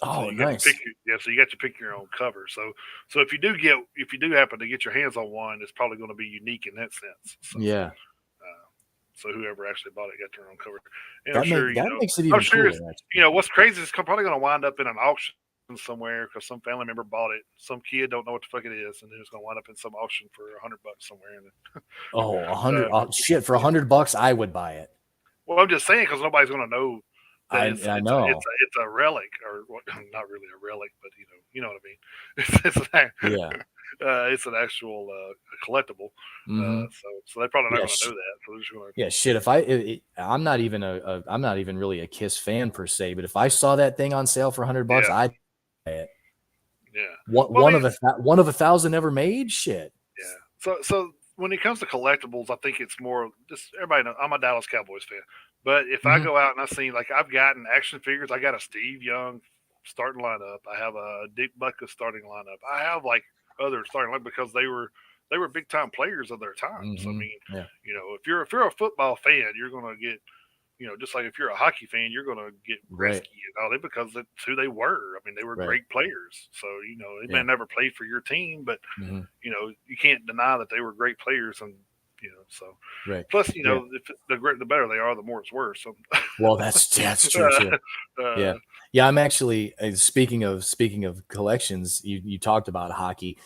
you
nice.
so you got to pick your own cover. So if you do happen to get your hands on one, it's probably going to be unique in that sense. So,
yeah.
So whoever actually bought it got their own cover. And
that makes it even cooler.
What's crazy is it's probably going to wind up in an auction somewhere because some family member bought it. Some kid don't know what the fuck it is, and then it's going to wind up in some auction for $100 somewhere.
$100 shit for $100, I would buy it.
Well, I'm just saying because nobody's going to know that
I
it's
I
it's a,
know.
it's a relic, or what, not really a relic, but you know what I mean.
Yeah.
It's an actual collectible.
Hmm.
So they're probably not
Yeah.
going to know that. So they're just going to.
Yeah, shit. If I'm not even I'm not even really a Kiss fan per se, but if I saw that thing on sale for $100,
Yeah,
I'd buy it.
yeah.
What
Well, these,
one of 1,000 ever made? Shit.
yeah. So when it comes to collectibles, I think it's more just everybody knows I'm a Dallas Cowboys fan. But if I
Hmm.
go out and I see like I've gotten action figures, I got a Steve Young starting lineup. I have a Dick Butkus starting lineup. I have like other starting lineup because they were big time players of their time. So I
Hmm.
mean,
Yeah.
if you're a football fan, you're gonna get just like if you're a hockey fan, you're going to get
Right.
Gretzky and all that because that's who they were. I mean, they were
Right.
great players. So, they may
Yeah.
have never played for your team, but,
Hmm.
you can't deny that they were great players. And, so
Right.
plus,
Yeah.
if the better they are, the more it's worth. So,
Well, that's true too.
uh,
Yeah.
uh,
Yeah, I'm actually speaking of collections, you talked about hockey.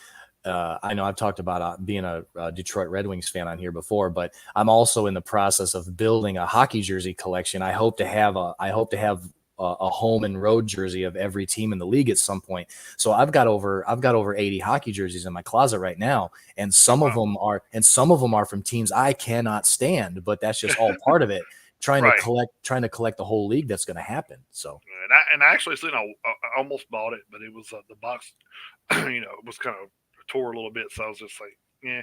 I know I've talked about being a Detroit Red Wings fan on here before, but I'm also in the process of building a hockey jersey collection. I hope to have a home and road jersey of every team in the league at some point. So I've got over 80 hockey jerseys in my closet right now, and
wow.
some of them are from teams I cannot stand, but that's just all part of it.
Right.
Trying to collect the whole league that's going to happen. So
And I actually seen, I almost bought it, but it was the box, it was kind of tore a little bit. So I was just like, yeah,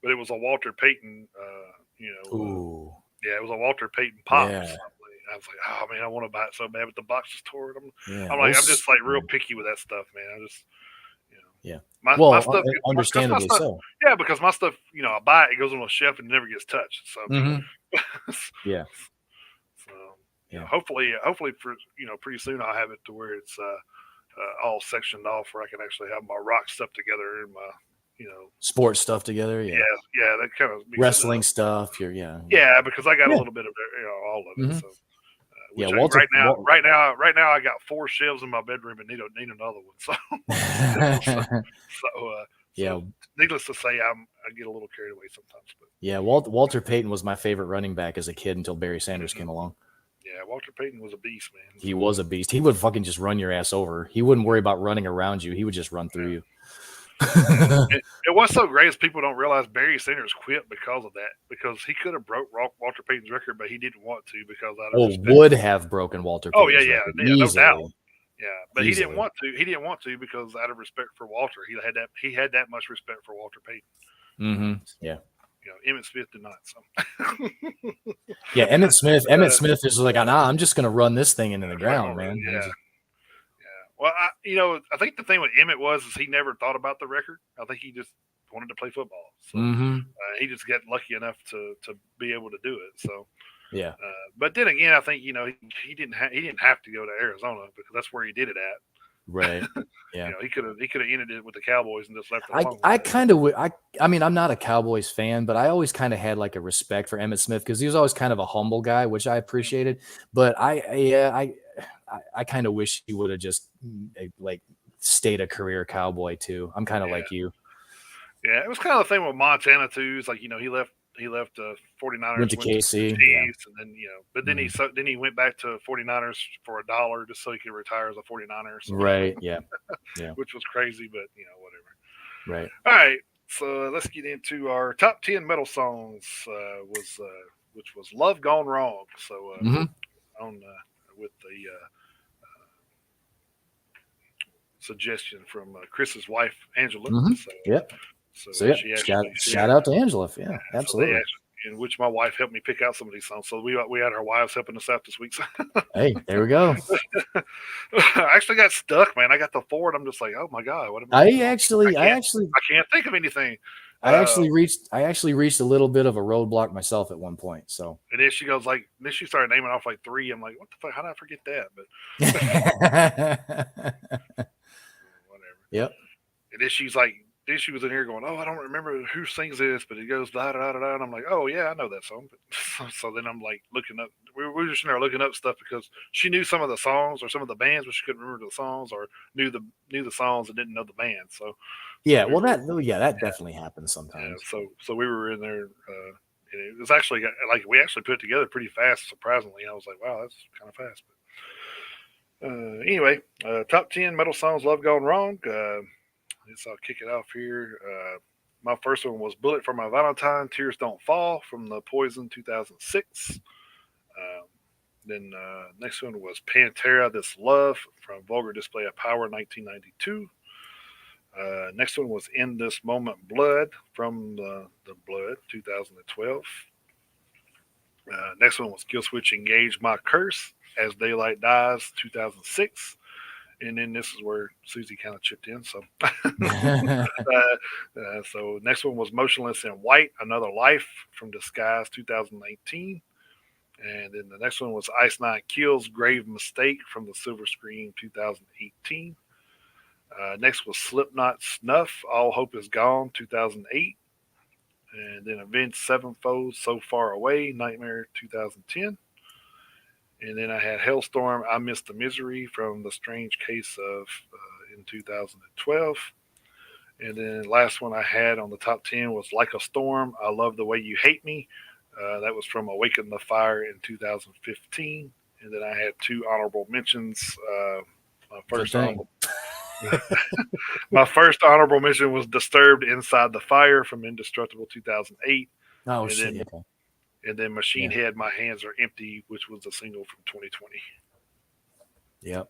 but it was a Walter Payton,
ooh,
yeah, it was a Walter Payton
yeah,
pops. I was like, oh man, I want to buy it so bad, but the box is torn.
yeah,
I'm
those,
just like real picky with that stuff, man. I just,
yeah.
my
Well,
stuff, because my
understandably
stuff,
so.
yeah, because my stuff, I buy it, it goes on a shelf and never gets touched. So,
Hmm. Yeah,
so
yeah.
hopefully for pretty soon I'll have it to where it's all sectioned off where I can actually have my rock stuff together and my, you know,
Sports stuff together. Yeah,
yeah, that kind of mix it
wrestling
up.
stuff. Yeah, yeah,
Yeah, because I got a
yeah.
little bit of all of it.
Hmm.
So,
Yeah,
which
Walter.
right now, I got 4 shelves in my bedroom and need another one. So, so, so, uh,
Yeah,
so needless to say, I get a little carried away sometimes. But
yeah. Walter Payton was my favorite running back as a kid until Barry Sanders
mhm.
came along.
Yeah, Walter Payton was a beast, man.
He was a beast. He would fucking just run your ass over. He wouldn't worry about running around you. He would just run through
Yeah.
you.
And what's so great is people don't realize Barry Sanders quit because of that. Because he could have broke Walter Payton's record, but he didn't want to because out of
Oh,
respect.
would have broken Walter
Oh yeah,
Payton's
yeah,
record
yeah, no doubt.
easily,
Yeah, but he didn't
easily.
want to. He didn't want to because out of respect for Walter, he had that much respect for Walter Payton.
Hmm. Yeah.
Emmett Smith did not. So
Yeah, Emmett
uh,
Smith is like, nah, I'm just gonna run this thing into the ground, man.
yeah, yeah. Well, I think the thing with Emmett was is he never thought about the record. I think he just wanted to play football. So
Hmm.
he just got lucky enough to be able to do it. So.
Yeah.
But then again, I think he didn't have to go to Arizona because that's where he did it at.
Right. Yeah.
He could have ended it with the Cowboys and just left it
I
alone.
I kind of I mean, I'm not a Cowboys fan, but I always kind of had like a respect for Emmett Smith because he was always kind of a humble guy, which I appreciated. But I kind of wish he would have just like stayed a career Cowboy too. I'm kind of
Yeah,
like you.
yeah. It was kind of the thing with Montana too. It's like he left 49ers,
Went to
went to the
KC. Yeah.
Chiefs, and then but
Mhm.
then he went back to 49ers for $1 just so he could retire as a 49er. So
Right. Yeah. Yeah.
which was crazy, but whatever.
Right.
All right, so let's get into our top 10 metal songs. Which was "Love Gone Wrong." So
Hmm.
on with the suggestion from Chris's wife Angela.
Hmm. Yep.
So
So yeah,
she actually
shout out to Angela. Yeah,
so they
absolutely.
actually in which my wife helped me pick out some of these songs. So we had our wives helping us out this week. So
Hey, there we go.
I actually got stuck, man. I got the four, and I'm just like, oh my god, what am I?
I actually, I actually,
I can't think of anything.
I actually reached a little bit of a roadblock myself at one point. So,
And then she goes like, then she started naming off like three. I'm like, what the fuck? How did I forget that? But whatever.
yep.
And then she was in here going, oh, I don't remember who sings this, but it goes da da da da. And I'm like, oh yeah, I know that song. But, so then I'm like looking up. We were just in there looking up stuff because she knew some of the songs or some of the bands, but she couldn't remember the songs or knew the songs and didn't know the band. So
Yeah.
we
Well,
were
that definitely happens
yeah.
sometimes.
So we were in there. And it was actually like we actually put it together pretty fast. Surprisingly, I was like, wow, that's kind of fast. Anyway, top 10 metal songs love gone wrong. Guess I'll kick it off here. My first one was Bullet for My Valentine, Tears Don't Fall from the Poison 2006. Then next one was Pantera, This Love from Vulgar Display of Power 1992. Next one was In This Moment Blood from the Blood 2012. Next one was Killswitch Engage My Curse As Daylight Dies 2006. And then this is where Susie kind of chipped in. So, so next one was Motionless in White, Another Life from Disguise 2019. And then the next one was Ice Nine Kills, Grave Mistake from the Silver Screen 2018. Next was Slipknot Snuff, All Hope Is Gone 2008. And then Avenged Sevenfold, So Far Away, Nightmare 2010. And then I had Hellstorm, I Miss the Misery from The Strange Case of in 2012. And then last one I had on the top 10 was Like a Storm, I Love the Way You Hate Me. That was from Awaken the Fire in 2015. And then I had two honorable mentions. My first honorable mention was Disturbed Inside the Fire from Indestructible 2008.
Oh,
and
shit.
Then, and then Machine Head, My Hands Are Empty, which was a single from 2020.
Yep.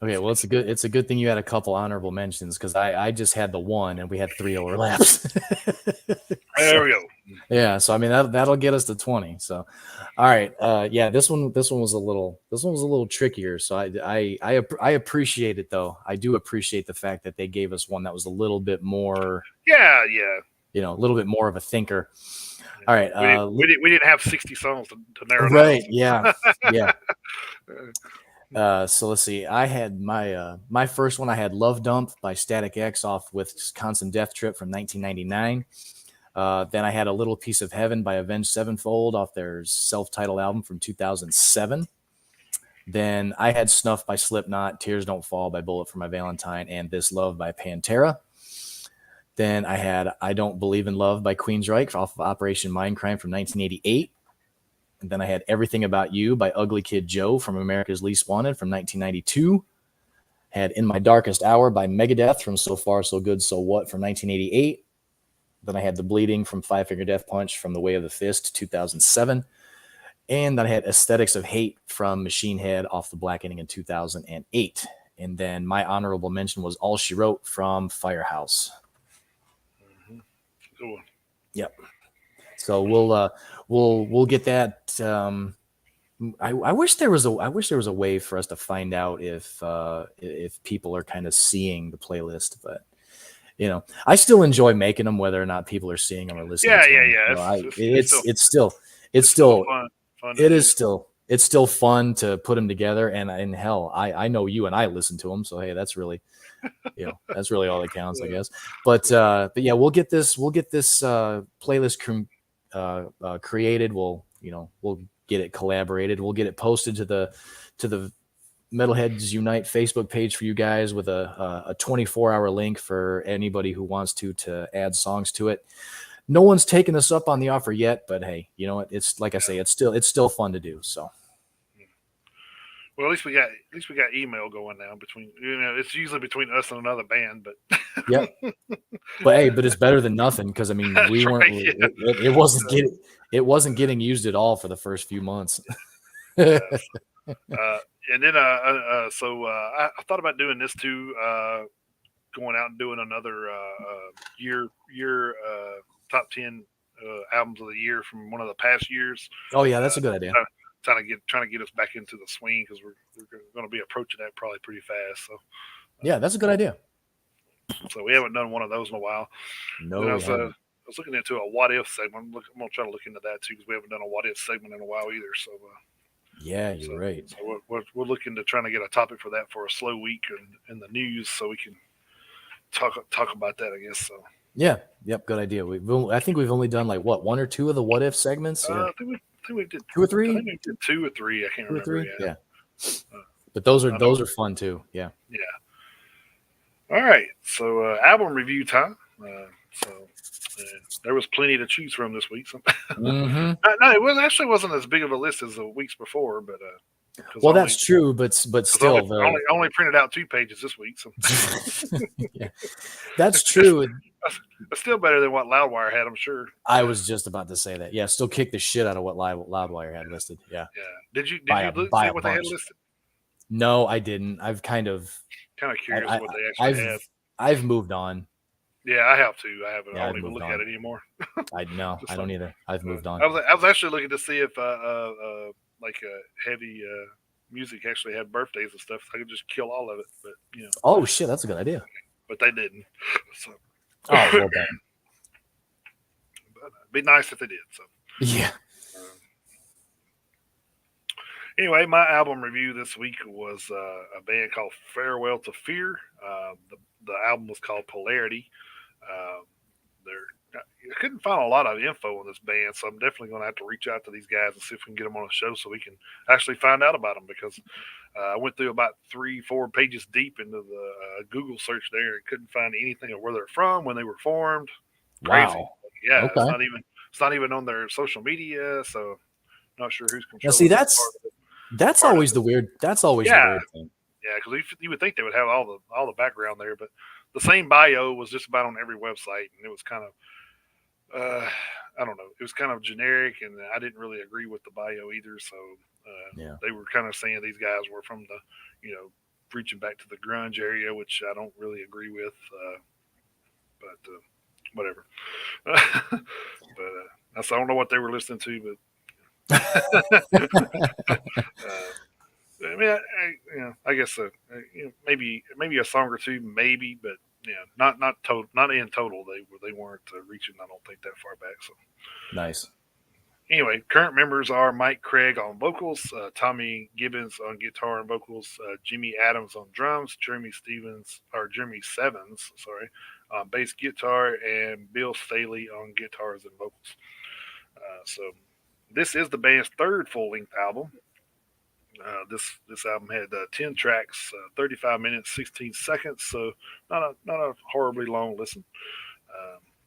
Okay, well, it's a good thing you had a couple honorable mentions because I just had the one and we had 3 overlaps.
There we go.
Yeah, so I mean that'll get us to 20. So, all right, yeah, this one was a little trickier. So I appreciate it though. I do appreciate the fact that they gave us one that was a little bit more.
Yeah.
A little bit more of a thinker. All right,
we didn't have 60 songs to narrow down.
Right? Yeah. So let's see. I had my first one. I had Love Dump by Static X off Wisconsin Death Trip from 1999. Then I had A Little Piece of Heaven by Avenged Sevenfold off their self-titled album from 2007. Then I had Snuff by Slipknot, Tears Don't Fall by Bullet for My Valentine, and This Love by Pantera. Then I had I Don't Believe in Love by Queensryche off of Operation Mindcrime from 1988. And then I had Everything About You by Ugly Kid Joe from America's Least Wanted from 1992. Had In My Darkest Hour by Megadeth from So Far, So Good, So What from 1988. Then I had The Bleeding from Five Finger Death Punch from The Way of the Fist 2007. And then I had Aesthetics of Hate from Machine Head off The Blackening in 2008. And then my honorable mention was All She Wrote from Firehouse.
Cool.
Yep. So we'll get that. I wish there was a way for us to find out if people are kind of seeing the playlist, but I still enjoy making them whether or not people are seeing them or listening.
Yeah.
So it's still fun. It's still fun to put them together, and hell, I know you and I listen to them, so hey, that's really that's really all that counts, I guess. But yeah, we'll get this playlist created. We'll get it collaborated. We'll get it posted to the Metalheads Unite Facebook page for you guys with a 24-hour link for anybody who wants to add songs to it. No one's taken us up on the offer yet, but hey, you know what? It's like I say, it's still fun to do. So.
Well, at least we got email going now between it's usually between us and another band, but
yeah. But hey, it's better than nothing because I mean we weren't it wasn't getting used at all for the first few months.
And then so I thought about doing this too, going out and doing another year top 10 albums of the year from one of the past years.
Oh yeah, that's a good idea.
Trying to get us back into the swing because we're going to be approaching that probably pretty fast. So
yeah, that's a good idea.
So we haven't done one of those in a while.
No,
I was looking into a what if segment. I'm going to try to look into that too because we haven't done a what if segment in a while either. So
yeah, you're right.
So we're looking to trying to get a topic for that for a slow week in the news so we can talk about that, I guess. So
yeah, yep, good idea. I think we've only done like one or two of the what if segments.
I think we did
2 or 3.
I think we did 2 or 3. I can't remember.
Yeah. But those are fun too. Yeah.
Yeah. All right. So album review time. There was plenty to choose from this week. So.
Mm-hmm.
No, it wasn't as big of a list as the weeks before, but Because
Well, that's true, but still,
I only printed out 2 pages this week, so
yeah, that's true.
that's still better than what Loudwire had, I'm sure.
I was just about to say that. Yeah, still kick the shit out of what Loudwire had listed. Yeah.
Yeah. Did you
By
see
a
what they had
bunch.
listed?
No, I didn't. I've kind of
Curious
I,
what they actually had.
I've moved on.
Yeah, I have too. I
Yeah, I've
don't even
moved
look
on.
at it anymore.
I
Just
don't
like
either. I've moved on.
I was actually looking to see if like heavy music actually had birthdays and stuff. So I could just kill all of it, but
Oh shit, that's a good idea.
but they didn't. So
Oh well done.
But, be nice if they did. So
Yeah.
Anyway, my album review this week was a band called Farewell to Fear. The album was called Polarity. I couldn't find a lot of info on this band, so I'm definitely going to have to reach out to these guys and see if we can get them on a show so we can actually find out about them, because I went through about 3-4 pages deep into the Google search there and couldn't find anything of where they're from, when they were formed. Crazy.
Wow.
Yeah,
Okay.
it's not even on their social media, so not sure who's controlling.
Now see, that's always the weird thing.
Yeah, because you would think they would have all the background there, but the same bio was just about on every website, and it was kind of I don't know, it was kind of generic, and I didn't really agree with the bio either. So they were kind of saying these guys were from the reaching back to the grunge area, which I don't really agree with. But whatever. But I don't know what they were listening to, but I mean, I guess maybe a song or two, maybe, but not in total. They weren't reaching. I don't think that far back. So
nice.
Anyway, current members are Mike Craig on vocals, Tommy Gibbons on guitar and vocals, Jimmy Adams on drums, Jeremy Sevens, on bass guitar, and Bill Staley on guitars and vocals. So this is the band's third full-length album. This album had 10 tracks, 35 minutes, 16 seconds, so not a horribly long listen.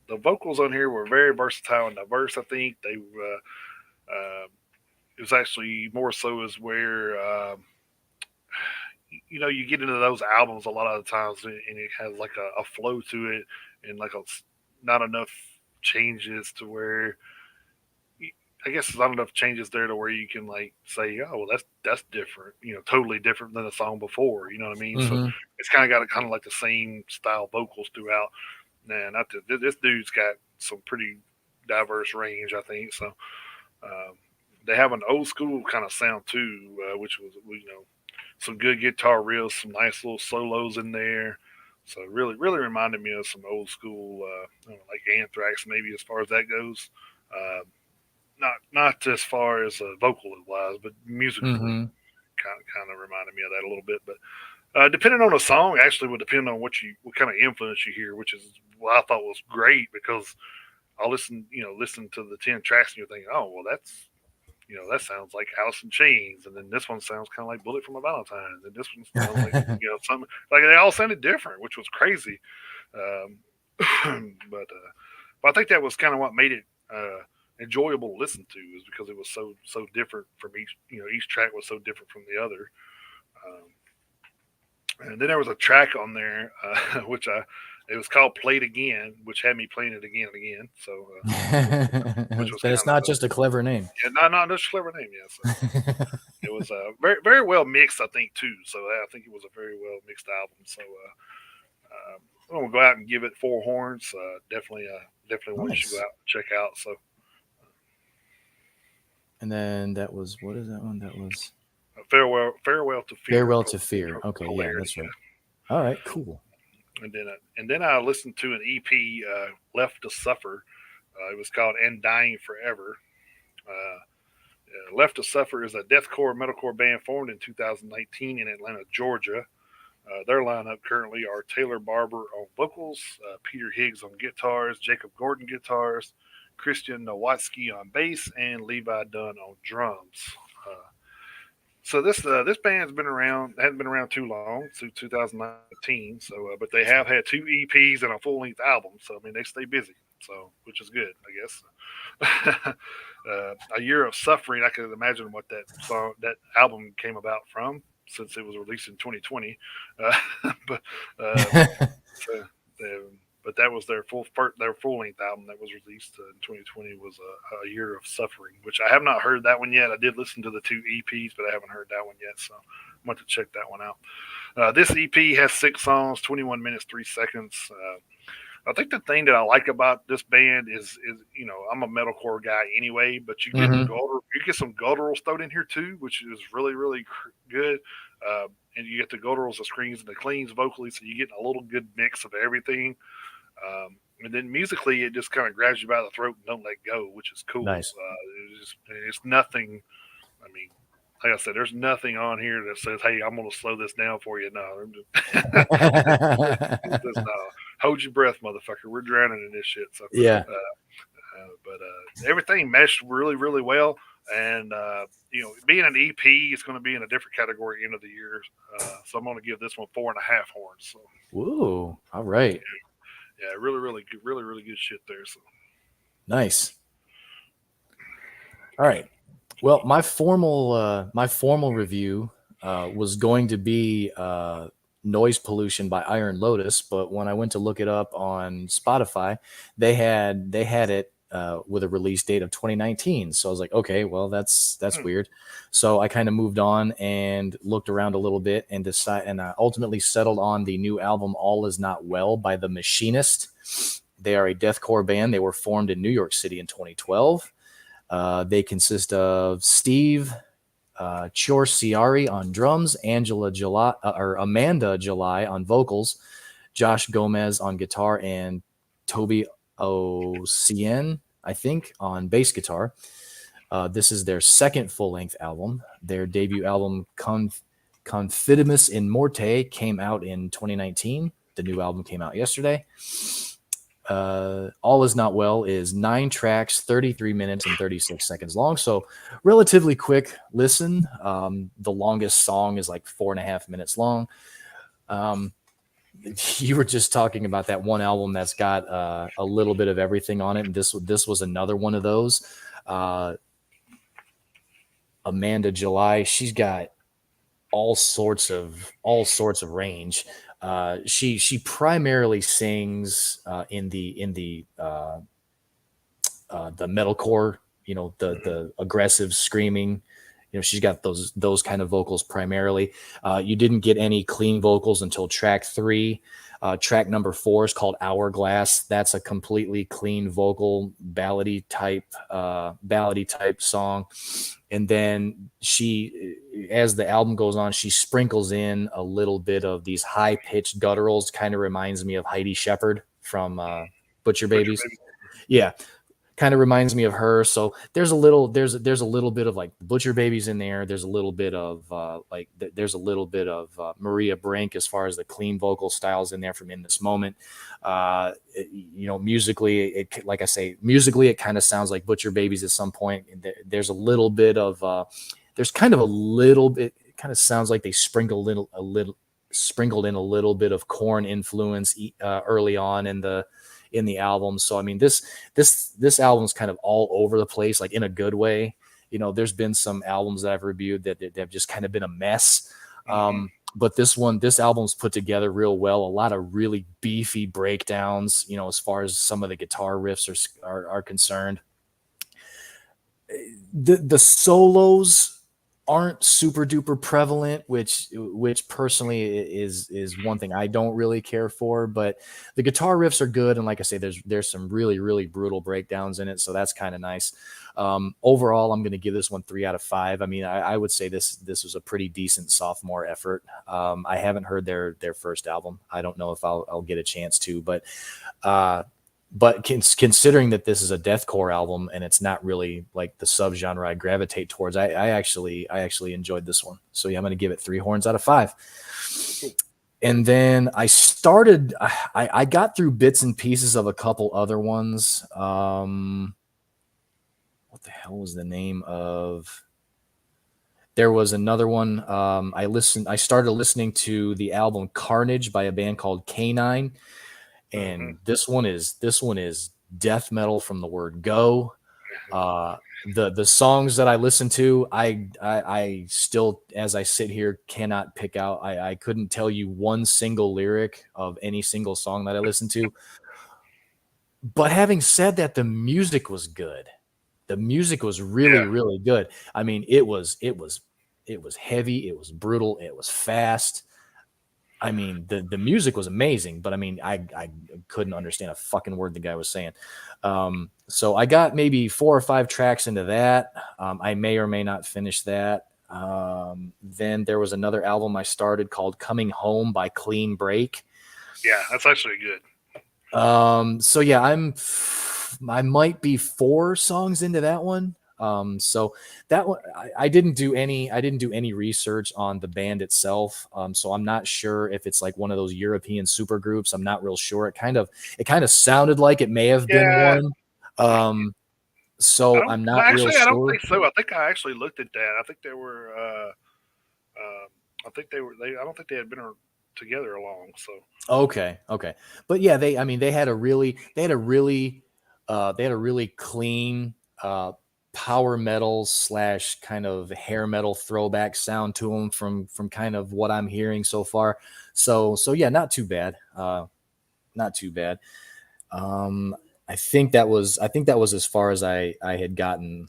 The vocals on here were very versatile and diverse. I think it was actually more so as where you get into those albums a lot of the times, and it has like a flow to it, and like not enough changes to where. I guess there's not enough changes there to where you can like say, oh, well, that's different, totally different than the song before. You know what I mean?
Mm-hmm.
So it's kind of like the same style vocals throughout. Man, this dude's got some pretty diverse range, I think. So they have an old school kind of sound too, which was some good guitar riffs, some nice little solos in there. So really reminded me of some old school, like Anthrax, maybe as far as that goes. Not as far as vocal wise, but musically, kind of reminded me of that a little bit. But depending on the song, actually would depend on what kind of influence you hear, which is what I thought was great, because I listen to the 10 tracks and you're thinking, oh well, that's that sounds like Alice in Chains, and then this one sounds kind of like Bullet from a Valentine, and this one sounds like something like they all sounded different, which was crazy. But I think that was kind of what made it enjoyable to listen to, is because it was so different from each track was so different from the other. And then there was a track on there which it was called "Played Again," which had me playing it again and again. So
which was it's not just a clever name.
Yeah, not just a clever name. Yeah, so it was very very well mixed, I think, too. So I think it was a very well mixed album. So I'm gonna go out and give it 4 horns. Definitely one you should go out and check out. So.
And then that was, what is that one? That was
Farewell to Fear.
Farewell to Fear. Okay, yeah, that's right. All right, cool.
And then I listened to an EP, Left to Suffer. It was called "And Dying Forever." Left to Suffer is a deathcore metalcore band formed in 2019 in Atlanta, Georgia. Their lineup currently are Taylor Barber on vocals, Peter Higgs on guitars, Jacob Gordon guitars, Christian Nowatsky on bass, and Levi Dunn on drums. So this band's hadn't been around too long, since 2019. So, but they have had 2 EPs and a full length album. So I mean, they stay busy. So, which is good, I guess. A Year of Suffering. I can imagine what that album came about from, since it was released in 2020. But uh, so, but that was their full length album that was released in 2020 was a Year of Suffering, which I have not heard that one yet. I did listen to the two EPs, but I haven't heard that one yet, so I'm going to check that one out. This EP has 6 songs, 21 minutes 3 seconds. I think the thing that I like about this band is I'm a metalcore guy anyway, but
Hmm.
you get some gutturals thrown in here too, which is really good. And you get the gutturals, the screams, and the cleans vocally, so you get a little good mix of everything. And then musically, it just kind of grabs you by the throat and don't let go, which is cool.
Nice.
It's nothing. I mean, like I said, there's nothing on here that says, "Hey, I'm going to slow this down for you." No, just, no. Hold your breath, motherfucker. We're drowning in this shit. So,
Yeah.
but everything meshed really well. And being an EP, it's going to be in a different category end of the year. So I'm going to give this one 4.5 horns. So
Woo. All right.
yeah, really good, really good shit there. So
Nice. All right. Well, my formal review was going to be Noise Pollution by Iron Lotus, but when I went to look it up on Spotify, they had it with a release date of 2019. So I was like, okay, well that's
hmm,
weird. So I kind of moved on and looked around a little bit and I ultimately settled on the new album All Is Not Well by The Machinist. They are a deathcore band. They were formed in New York City in 2012. They consist of Steve Ciori on drums, Amanda July on vocals, Josh Gomez on guitar, and Toby Ocien, I think, on bass guitar. This is their second full length album. Their debut album, Confidimus in Morte, came out in 2019. The new album came out yesterday. All Is Not Well is 9 tracks, 33 minutes and 36 seconds long. So relatively quick listen. The longest song is like 4.5 minutes long. Um, you were just talking about that one album that's got a little bit of everything on it, and this was another one of those. Uh, Amanda July, she's got all sorts of range. She primarily sings in the metalcore,
hmm,
the aggressive screaming. She's got those kind of vocals primarily. You didn't get any clean vocals until track 3. Track number 4 is called Hourglass. That's a completely clean vocal ballady type song. And then as the album goes on, she sprinkles in a little bit of these high pitched gutturals. Kind of reminds me of Heidi Shepard from Butcher
Butcher
Babies.
Baby.
Yeah, kind of reminds me of her. So there's a little bit of like Butcher Babies in there. There's a little bit of there's a little bit of Maria Brink as far as the clean vocal styles in there from In This Moment. Musically, like I say, musically it kind of sounds like Butcher Babies at some point. There's a little bit of there's kind of a little bit. It kind of sounds like they sprinkled in a little bit of Corn influence early on in the album. So I mean, this album's kind of all over the place, like in a good way. There's been some albums that I've reviewed that have just kind of been a mess.
Hmm.
But this album's put together real well. A lot of really beefy breakdowns, as far as some of the guitar riffs are concerned. The solos aren't super duper prevalent, which personally is one thing I don't really care for. But the guitar riffs are good, and like I say, there's some really brutal breakdowns in it, so that's kind of nice. Overall, I'm going to give this one 3 out of 5. I mean, I would say this was a pretty decent sophomore effort. I haven't heard their first album. I don't know if I'll get a chance to, uh, but considering that this is a deathcore album and it's not really like the subgenre I gravitate towards, I actually enjoyed this one. So yeah, I'm going to give it 3 horns out of 5.
Cool.
And then I got through bits and pieces of a couple other ones. What the hell was the name of? There was another one. I started listening to the album Carnage by a band called K9,
Hmm.
and this one is death metal from the word go. The songs that I listen to, I still, as I sit here, cannot pick out. I couldn't tell you one single lyric of any single song that I listen to. But having said that, the music was good. The music was really,
Yeah.
really good. I mean, it was heavy, it was brutal, it was fast. I mean, the music was amazing, but I mean, I couldn't understand a fucking word the guy was saying. So I got maybe 4 or 5 tracks into that. I may or may not finish that. Then there was another album I started called Coming Home by Clean Break.
Yeah, that's actually good.
So yeah, I might be 4 songs into that one. So that one, I didn't do any research on the band itself. So I'm not sure if it's like one of those European super groups. I'm not real sure. It kind of sounded like it may have been
Yeah.
one. So I'm not real
I don't
sure.
think so. I think I actually looked at that. I think they were. I think they were. I don't think they had been together long. So
Okay. But yeah, they had a really clean power metal / kind of hair metal throwback sound to them from kind of what I'm hearing so far. So yeah, not too bad. Not too bad. I think that was as far as I had gotten.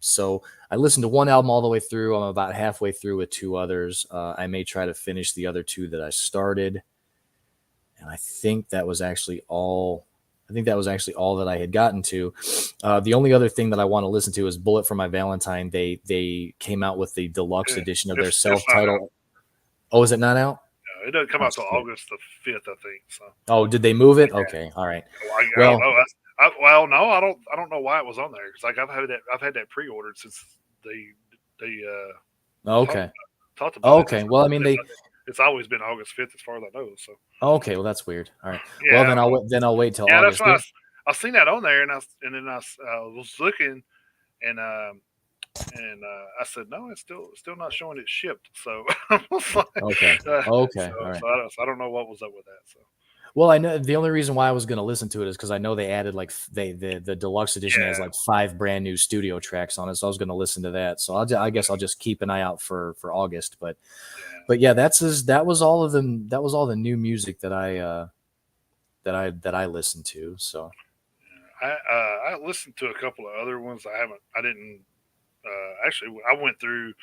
So I listened to one album all the way through. I'm about halfway through with 2 others. I may try to finish the other 2 that I started. And I think that was actually all. That I had gotten to. The only other thing that I want to listen to is Bullet for My Valentine. They came out with the deluxe edition of their
it's not out.
self-titled. Oh, is it not out?
It doesn't come
Oh,
out till
shit.
August the 5th, I think. So.
Oh, did they move it? Okay, all right.
I
Well,
don't know. Well, no, I don't. I don't know why it was on there because like I've had that pre-ordered since they
okay.
talked about it.
Okay. Well, I mean,
It's always been August 5th as far as I know. So
okay. Well, that's weird. All right.
yeah,
Well, then I'll wait till
yeah, that's
August.
why I seen that on there, and then I was looking, and I said no, it's still not showing it shipped. So I was like,
Okay. Okay. All right.
so I don't know what was up with that. So
Well, I know the only reason why I was going to listen to it is because I know they added like the deluxe edition has
yeah,
like 5 brand new studio tracks on it, so I was going to listen to that. So I guess I'll just keep an eye out for August. But yeah, that was all of them. That was all the new music that I listened to. So
I listened to a couple of other ones. I didn't actually. I went through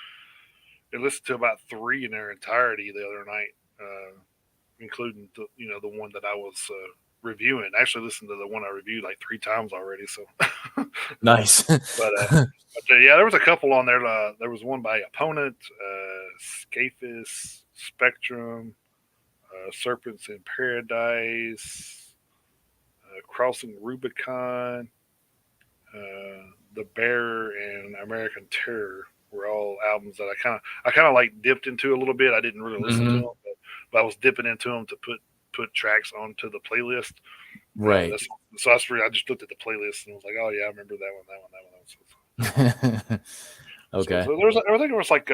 and listened to about 3 in their entirety the other night, including the one that I was reviewing. I actually listened to the one I reviewed like 3 times already. So
nice.
yeah, there was a couple on there. There was one by Opponent, Scafus, Spectrum, Serpents in Paradise, Crossing Rubicon, The Bear, and American Terror were all albums that I kind of like dipped into a little bit. I didn't really listen to them, but I was dipping into them to put tracks onto the playlist.
Right.
I just looked at the playlist and was like, oh yeah, I remember that one.
Okay.
So I think there was like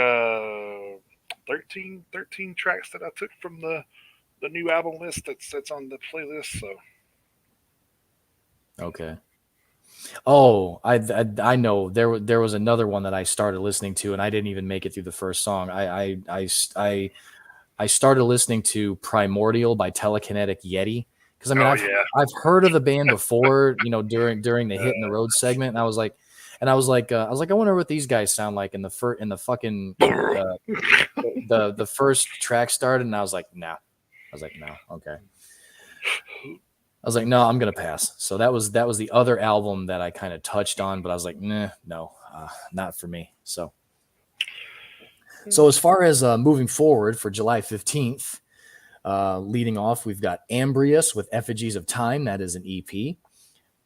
13 tracks that I took from the new album list that's on the playlist. So
Okay. Oh, I know there was another one that I started listening to, and I didn't even make it through the first song. I started listening to Primordial by Telekinetic Yeti because I mean I've heard of the band before, during the Hit in the Road segment, and I was like, I wonder what these guys sound like in the fucking the first track started, and I was like, nah. No, okay. I was like, no, I'm gonna pass. So that was the other album that I kind of touched on, but I was like, nah, no, not for me. So as far as moving forward for July 15th, leading off, we've got Ambrius with Effigies of Time. That is an EP.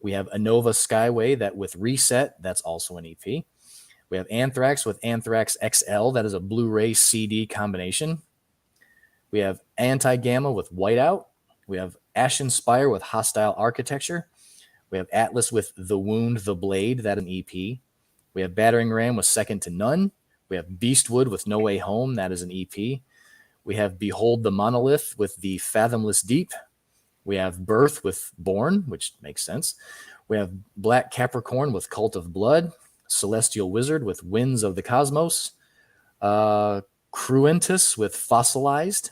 We have Anova Skyway that with Reset. That's also an EP. We have Anthrax with Anthrax XL. That is a Blu-ray CD combination. We have Anti-Gamma with Whiteout. We have Ashen Spire with Hostile Architecture. We have Atlas with The Wound, The Blade. That's an EP. We have Battering Ram with Second to None. We have Beastwood with No Way Home. That is an EP. We have Behold the Monolith with The Fathomless Deep. We have Birth with Born, which makes sense. We have Black Capricorn with Cult of Blood, Celestial Wizard with Winds of the Cosmos, Cruentus with Fossilized.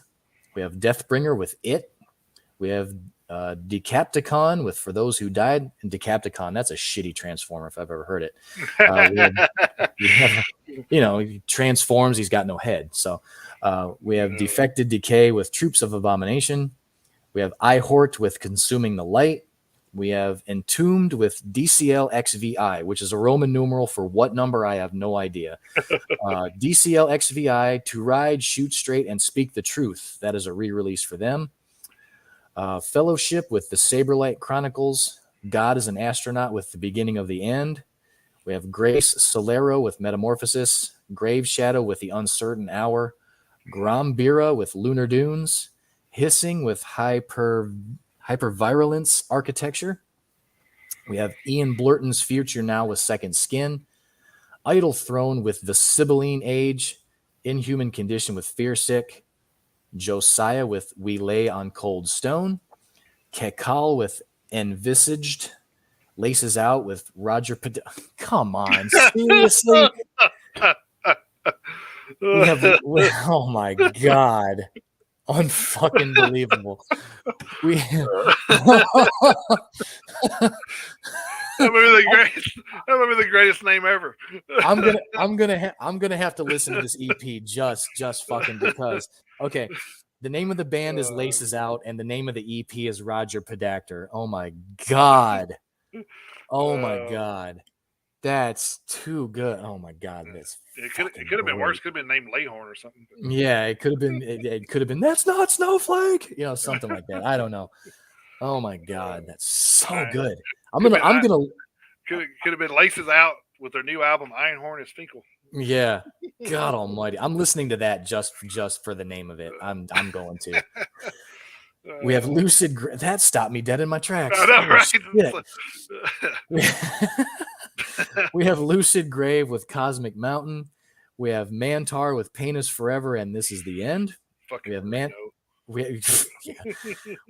We have Deathbringer with It. We have Decapticon with For Those Who Died. And Decapticon, that's a shitty transformer if I've ever heard it. We have, he transforms, he's got no head. So we have Defected Decay with Troops of Abomination. We have Ihort with Consuming the Light. We have Entombed with DCL XVI, which is a Roman numeral for what number? I have no idea. DCL XVI, To Ride, Shoot Straight, and Speak the Truth. That is a re-release for them. Fellowship with the Saberlight Chronicles. God is an Astronaut with The Beginning of the End. We have Grace Solero with Metamorphosis. Grave Shadow with The Uncertain Hour. Grombira with Lunar Dunes. Hissing with Hypervirulence Architecture. We have Ian Blurton's Future Now with Second Skin. Idle Throne with The Sibylline Age. Inhuman Condition with Fearsick. Josiah with We Lay on Cold Stone. Kekal with Envisaged. Laces Out with Roger Come on, seriously? Oh my God. Unfucking believable.
That might be the greatest name ever.
I'm gonna have to listen to this EP just fucking because. Okay, the name of the band is Laces Out, and the name of the EP is Roger Pedactor. Oh my God. Oh my God. That's too good. Oh my God, that's
it could have been worse. Could have been named Layhorn or something.
Yeah, it could have been. It could have been. That's not Snowflake. Something like that. I don't know. Oh my God, that's so good. I'm gonna.
Could have been Laces Out with their new album Einhorn is Finkel.
Yeah, God Almighty, I'm listening to that just for the name of it. I'm going to. We have Lucid. That stopped me dead in my tracks. We have Lucid Grave with Cosmic Mountain. We have Mantar with Pain Is Forever and This Is the End. We have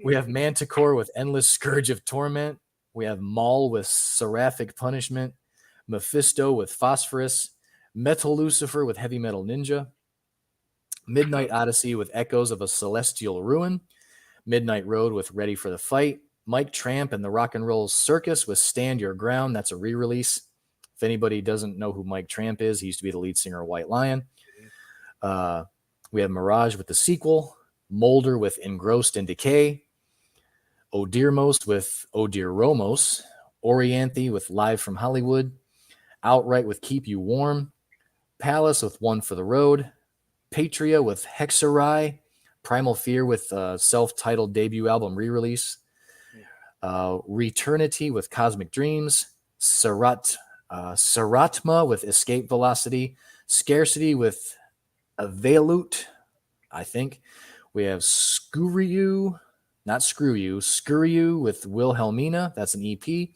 we have Manticore with Endless Scourge of Torment. We have Maul with Seraphic Punishment. Mephisto with Phosphorus. Metal Lucifer with Heavy Metal Ninja. Midnight Odyssey with Echoes of a Celestial Ruin. Midnight Road with Ready for the Fight. Mike Tramp and the Rock and Roll Circus with Stand Your Ground. That's a re-release. If anybody doesn't know who Mike Tramp is, he used to be the lead singer of White Lion. We have Mirage with the sequel. Molder with Engrossed in Decay. Odirmos with Odir Romos. Orianthe with Live from Hollywood. Outright with Keep You Warm. Palace with One for the Road. Patria with Hexarai. Primal Fear with self-titled debut album re-release. Returnity with Cosmic Dreams. Saratma with Escape Velocity. Scarcity with Avalut, I think. We have Screw You with Wilhelmina. That's an EP.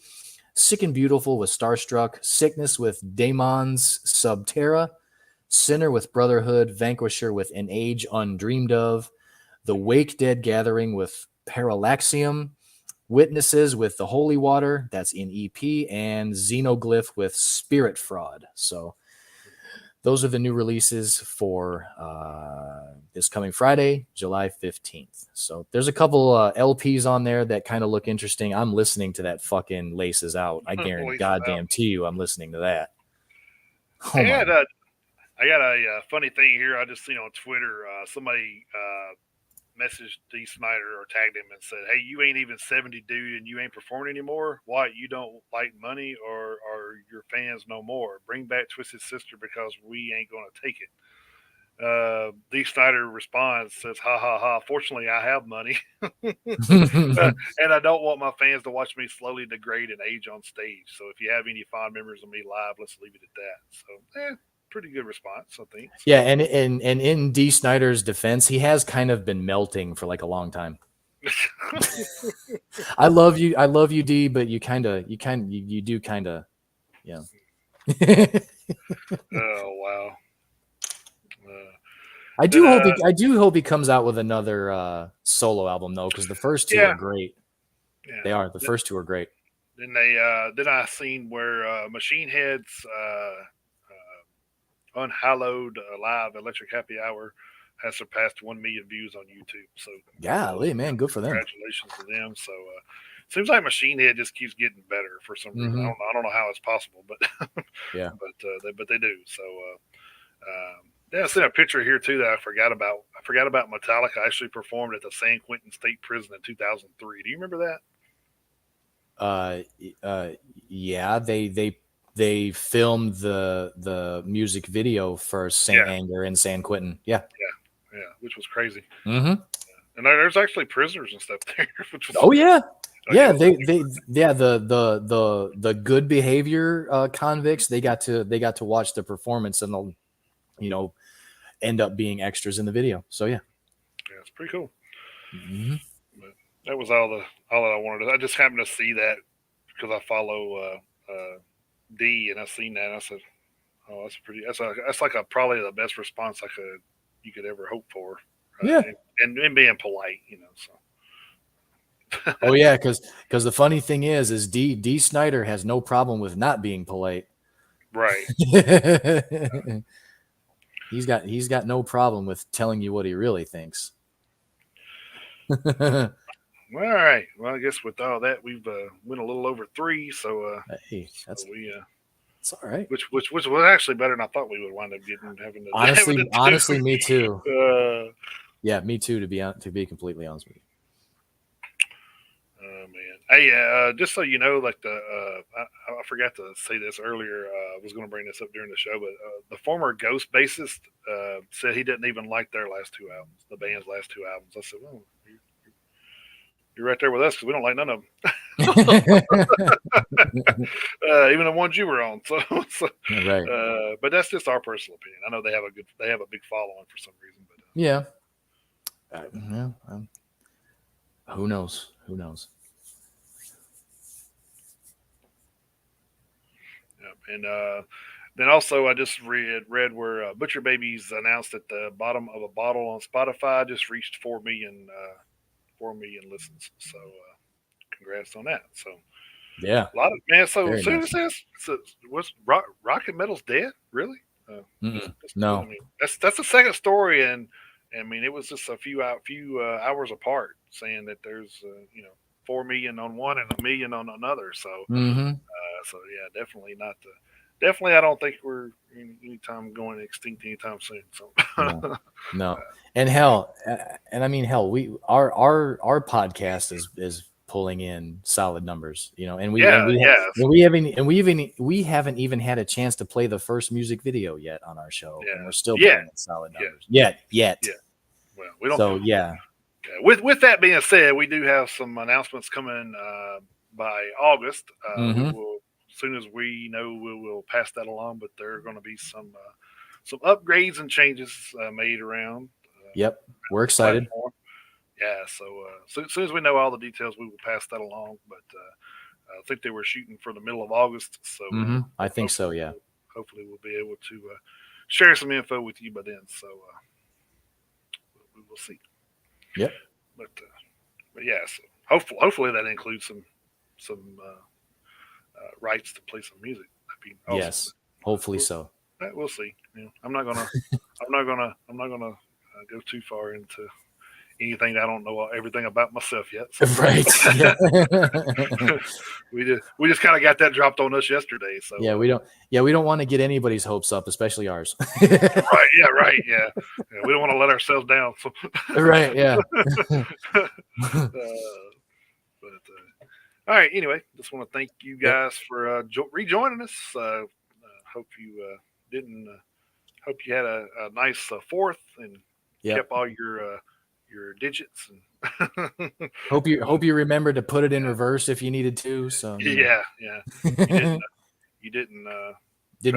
Sick and Beautiful with Starstruck. Sickness with Daemons Subterra. Sinner with Brotherhood. Vanquisher with An Age Undreamed Of. The Wake Dead Gathering with Parallaxium. Witnesses with The Holy Water. That's in EP. And Xenoglyph with Spirit Fraud. So those are the new releases for this coming Friday, July 15th. So there's a couple LPs on there that kind of look interesting. I'm listening to that fucking Laces Out. I guarantee you I'm listening to that.
Oh I got a funny thing here. I just seen on Twitter, somebody messaged D. Snyder or tagged him and said, "Hey, you ain't even 70, dude, and you ain't performing anymore. Why? You don't like money or your fans no more? Bring back Twisted Sister because we ain't going to take it." D. Snyder responds, says, "Ha ha ha. Fortunately, I have money, and I don't want my fans to watch me slowly degrade and age on stage. So if you have any fond memories of me live, let's leave it at that." So, pretty good response, I think. So.
Yeah, and in D. Snyder's defense, he has kind of been melting for like a long time. I love you, D, but you do kind of, yeah.
Oh wow.
I do hope he comes out with another solo album though, because the first two are great. Yeah. They are. The first two are great.
then I seen where Machine Head's Unhallowed Live Electric Happy Hour has surpassed 1 million views on YouTube. So
Golly, man, good for them.
congratulations to them. So seems like Machine Head just keeps getting better for some reason. I don't know how it's possible, but
yeah,
but they do. So yeah, I seen a picture here too that I forgot about. I forgot about Metallica actually performed at the San Quentin State Prison in 2003. Do you remember that?
Yeah, they filmed the music video for Saint
Yeah,
Anger in San Quentin. Yeah.
yeah, which was crazy.
Mm-hmm.
And there's actually prisoners and stuff there, which was
Oh yeah. Yeah,
yeah,
the good behavior convicts, they got to watch the performance, and they'll, you know, end up being extras in the video. So yeah.
yeah, it's pretty cool.
Mm-hmm.
But that was all that I wanted. I just happened to see that because I follow D, and I seen that. And I said, "Oh, that's like a probably the best response you could ever hope for."
Yeah.
And being polite, you know. So.
Oh yeah, because the funny thing is D Snyder has no problem with not being polite.
Right.
He's got no problem with telling you what he really thinks.
All right. Well, I guess with all that, we've went a little over 3. So
hey,
so
it's all right.
which was actually better than I thought we would wind up having to
honestly, me too.
Yeah,
me too. To be completely honest with you.
Oh man. Hey, just so you know, like I forgot to say this earlier. I was going to bring this up during the show, but the former Ghost bassist said he didn't even like their last 2 albums, the band's last 2 albums. I said, well, you're right there with us because we don't like none of them, even the ones you were on. So
right.
But that's just our personal opinion. I know they have a big following for some reason, but
yeah. Who knows?
Yeah. And then also I just read where Butcher Babies announced that the bottom of a bottle on Spotify just reached 4 million listens. So congrats on that. So
yeah,
a lot of man. So
very
soon
nice.
as what's rock and metal's dead? Really?
No.
I mean that's the second story, and I mean it was just a few hours apart, saying that there's 4 million on one and 1 million on another. So so yeah, definitely not the. Definitely, I don't think we're anytime going extinct anytime soon. So
no. And hell, and I mean hell, our podcast is pulling in solid numbers, and we haven't even had a chance to play the first music video yet on our show, and we're still pulling in solid numbers. Yet.
Yeah. Well, we don't.
So yeah.
With that being said, we do have some announcements coming by August. We will. As soon as we know, we will pass that along. But there are going to be some upgrades and changes made around.
Yep, we're excited.
Platform. Yeah, so as soon as we know all the details, we will pass that along. But I think they were shooting for the middle of August. So
I think so. Yeah.
Hopefully, we'll be able to share some info with you by then. So we will see.
Yep.
But yeah, so hopefully that includes some rights to play some music. That'd be awesome.
Yes, hopefully so.
We'll see. I'm not gonna go too far into anything I don't know everything about myself yet. So.
Right. Yeah.
we just kind of got that dropped on us yesterday. So
yeah, we don't want to get anybody's hopes up, especially ours.
Right. Yeah. We don't want to let ourselves down. So.
Right. Yeah.
All right. Anyway, just want to thank you guys for rejoining us. Hope you didn't. Hope you had a nice 4th and kept all your digits. And
hope you remembered to put it in reverse if you needed to. So
yeah. You didn't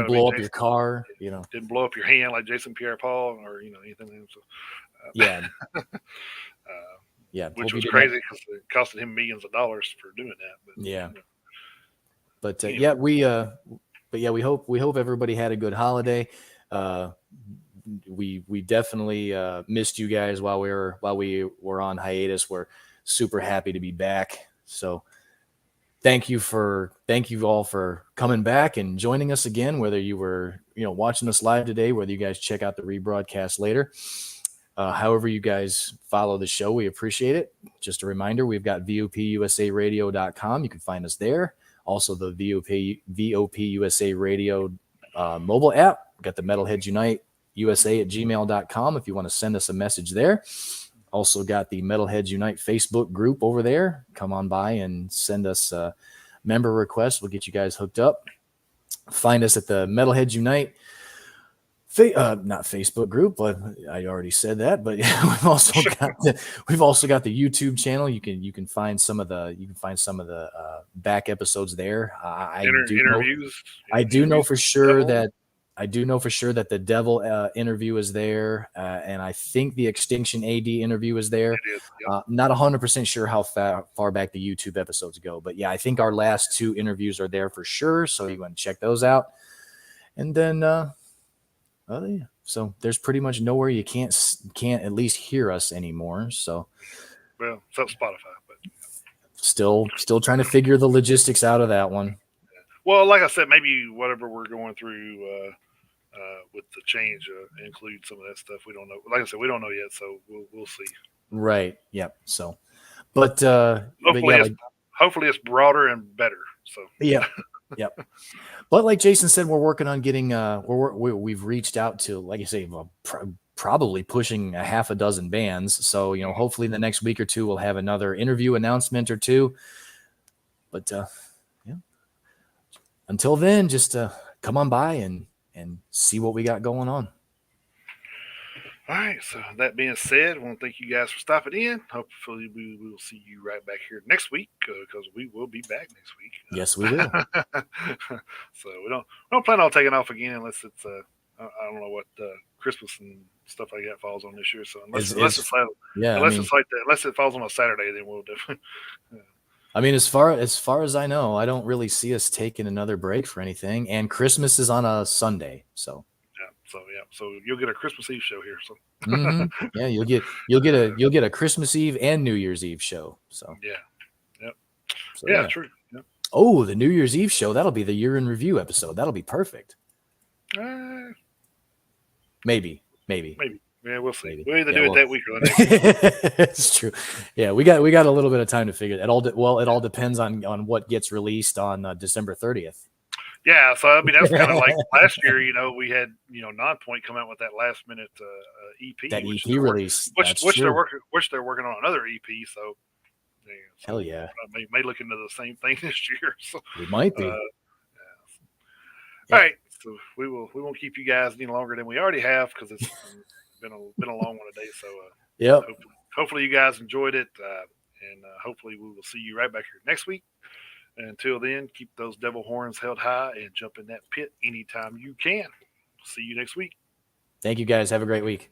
blow up your car.
Didn't blow up your hand like Jason Pierre-Paul or anything. So
yeah.
Which was crazy because it costed him millions of dollars for doing that. But,
yeah. But we hope everybody had a good holiday. We definitely missed you guys while we were on hiatus. We're super happy to be back. So thank you all for coming back and joining us again, whether you were, watching us live today, whether you guys check out the rebroadcast later. However you guys follow the show, we appreciate it. Just a reminder, we've got VOPUSARadio.com. You can find us there. Also, the VOP USA Radio mobile app. We've got the Metalheads Unite USA at gmail.com if you want to send us a message there. Also got the Metalheads Unite Facebook group over there. Come on by and send us a member request. We'll get you guys hooked up. Find us at the Metalheads Unite not Facebook group, but I already said that. But we've also got the YouTube channel. You can find some of the back episodes there. I do know for sure that the Devil interview is there, and I think the Extinction AD interview is there. Not 100% sure how far back the YouTube episodes go, but yeah, I think our last 2 interviews are there for sure. So you want to check those out, and then. Yeah. So there's pretty much nowhere you can't at least hear us anymore. So,
well, it's Spotify, but
still trying to figure the logistics out of that one.
Well, like I said, maybe whatever we're going through with the change include some of that stuff. We don't know. Like I said, we don't know yet, so we'll see.
Right. Yep. So, but
hopefully it's broader and better. So
yeah. Yep. But like Jason said, we're working on getting we've reached out to, like you say, probably pushing a half a dozen bands. So, hopefully in the next week or 2, we'll have another interview announcement or 2. But yeah. Until then, just come on by and see what we got going on.
All right. So that being said, I want to thank you guys for stopping in. Hopefully we will see you right back here next week because we will be back next week.
Yes, we will.
So we don't plan on taking off again unless it's I don't know what Christmas and stuff like that falls on this year. So unless it falls on a Saturday, then we'll definitely.
I mean, as far as I know, I don't really see us taking another break for anything. And Christmas is on a Sunday, so.
So you'll get a Christmas Eve show here. So
yeah, you'll get a Christmas Eve and New Year's Eve show. So So,
yeah, true. Yeah.
Oh, the New Year's Eve show. That'll be the year in review episode. That'll be perfect. Maybe.
Yeah, we'll see.
Maybe.
We'll either do it that week or the next.
It's true. Yeah, we got a little bit of time to figure it. It all depends on what gets released on December 30th.
Yeah, so I mean that's kind of like last year. We had Nonpoint come out with that last minute EP.
That EP release,
which they're working on another EP. So,
hell yeah,
may look into the same thing this year. So
we might be.
All right, so we won't keep you guys any longer than we already have because it's been a long one today. So hopefully you guys enjoyed it, and hopefully we will see you right back here next week. Until then, keep those devil horns held high and jump in that pit anytime you can. See you next week.
Thank you, guys. Have a great week.